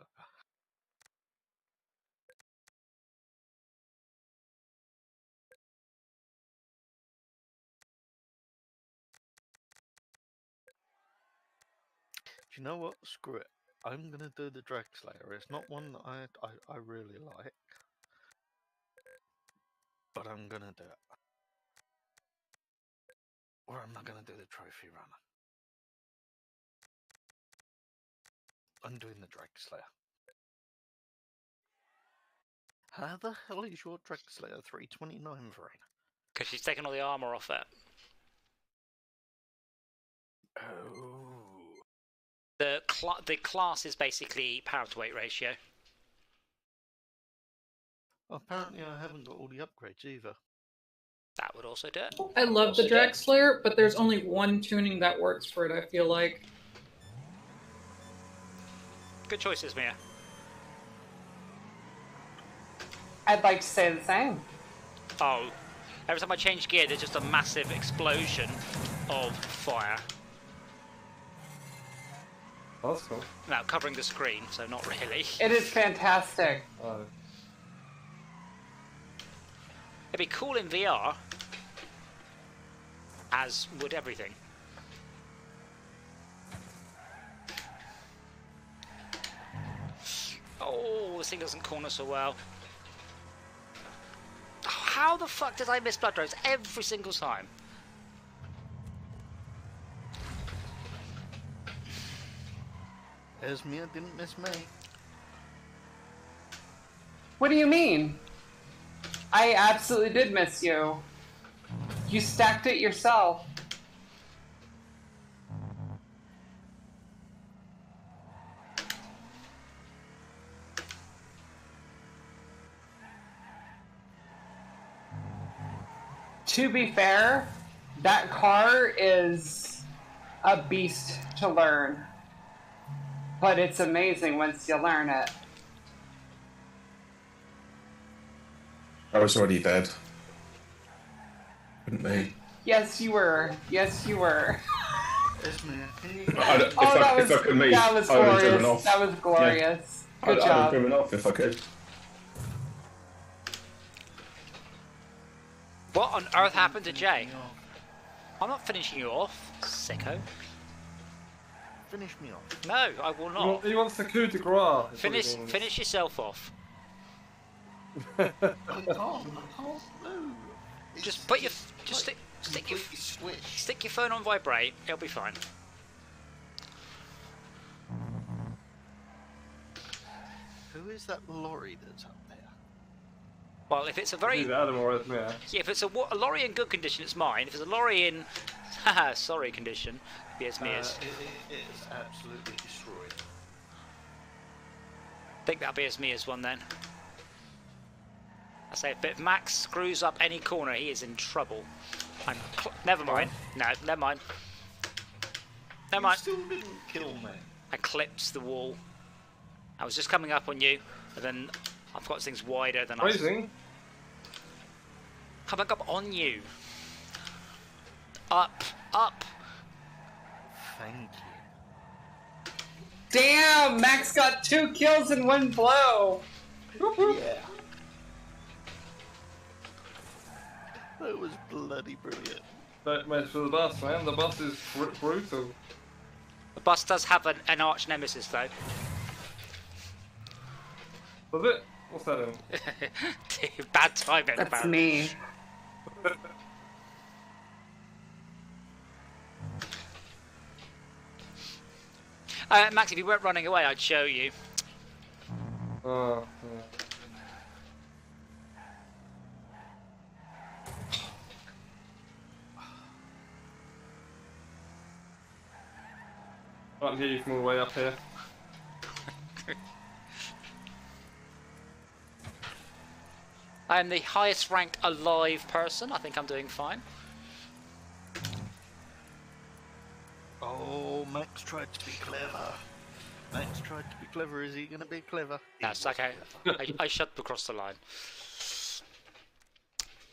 H: Do you know what? Screw it. I'm gonna do the Drag Slayer. It's not one that I really like, but I'm gonna do it. Or I'm not gonna do the Trophy Runner. I'm doing the Drag Slayer. How the hell is your Drag Slayer 329, Verena?
A: Because she's taken all the armor off it.
H: Oh.
A: The class is basically power to weight ratio.
H: Apparently I haven't got all the upgrades either.
A: That would also do it.
F: I love the Drag Slayer, but there's only one tuning that works for it, I feel like.
A: Good choices, Mia.
E: I'd like to say the same.
A: Oh, Every time I change gear, there's just a massive explosion of fire.
B: Oh, that's cool.
A: Now, covering the screen, so not really.
E: It is fantastic.
B: Oh.
A: It'd be cool in VR, as would everything. Oh, this thing doesn't corner so well. Oh, how the fuck did I miss blood drones every single time?
H: Esmea didn't miss me.
E: What do you mean? I absolutely did miss you. You stacked it yourself. To be fair, that car is a beast to learn. But it's amazing once you learn it.
G: I was already dead. Couldn't be.
E: Yes, you were. Yes, you were.
H: Esmea, can you...
E: That was glorious. That was glorious. Good
G: I'd have
E: job.
G: driven off if I could.
A: What on earth happened to Jay? I'm not finishing you off, sicko.
H: Finish me off.
A: No, I will not.
B: He wants the coup de grace.
A: Finish yourself off.
H: I can't move.
A: Just put your stick your phone on vibrate. It'll be fine.
H: Who is that lorry that's up there?
A: Well, if it's a very
B: Either Adam or Esmea.
A: yeah, if it's a lorry in good condition, it's mine. If it's a lorry in sorry condition, it'd be Esmea's.
H: It is absolutely destroyed.
A: I think that'll be Esmea's one then. I say, if Max screws up any corner, he is in trouble. Never mind. No, never mind. Never mind.
H: You still didn't kill me.
A: I clipped the wall. I was just coming up on you, and then I've got things wider than I was.
B: Raising.
A: Coming up on you. Up, up.
H: Thank you.
E: Damn, Max got 2 kills in 1 blow.
H: Yeah. That was bloody brilliant.
B: Don't mess for the bus, man. The bus is brutal.
A: The bus does have an arch nemesis, though.
B: Was it? What's that in?
A: Bad timing.
E: That's
A: apparently.
E: me.
A: Max, if you weren't running away, I'd show you.
B: Oh, yeah. I can hear you from all the way up here.
A: I am the highest ranked alive person. I think I'm doing fine.
H: Oh, Max tried to be clever. Max tried to be clever. Is he going to be clever?
A: That's okay. I shut across the line.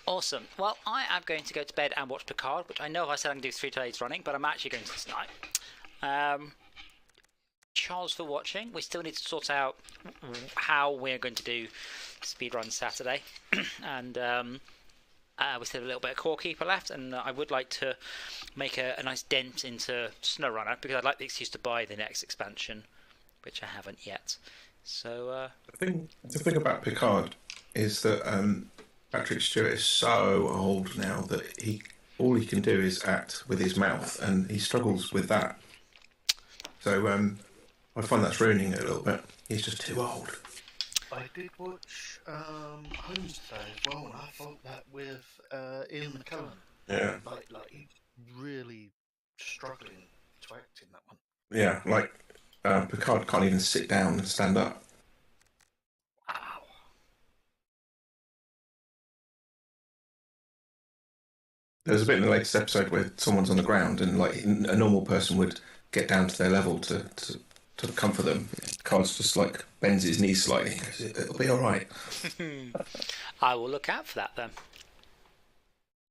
A: Awesome. Well, I am going to go to bed and watch Picard, which I know I said I can do 3 days running, but I'm actually going to tonight. Charles for watching. We still need to sort out how we're going to do speedrun Saturday, and we still have a little bit of core keeper left, and I would like to make a nice dent into SnowRunner because I'd like the excuse to buy the next expansion, which I haven't yet. So
G: the thing about Picard is that Patrick Stewart is so old now that all he can do is act with his mouth, and he struggles with that. So I find that's ruining it a little bit. He's just too old.
H: I did watch Holmes today as well, and I thought that with Ian McKellen.
G: Yeah.
H: Like he's really struggling to act in that one.
G: Yeah, like Picard can't even sit down and stand up.
H: Wow.
G: There's a bit in the latest episode where someone's on the ground and like a normal person would get down to their level to comfort them. Picard's just like bends his knees slightly and goes, "It'll be all right."
A: I will look out for that then.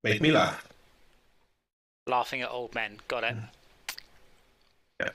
G: Made me laugh.
A: Laughing at old men. Got it.
G: Yeah.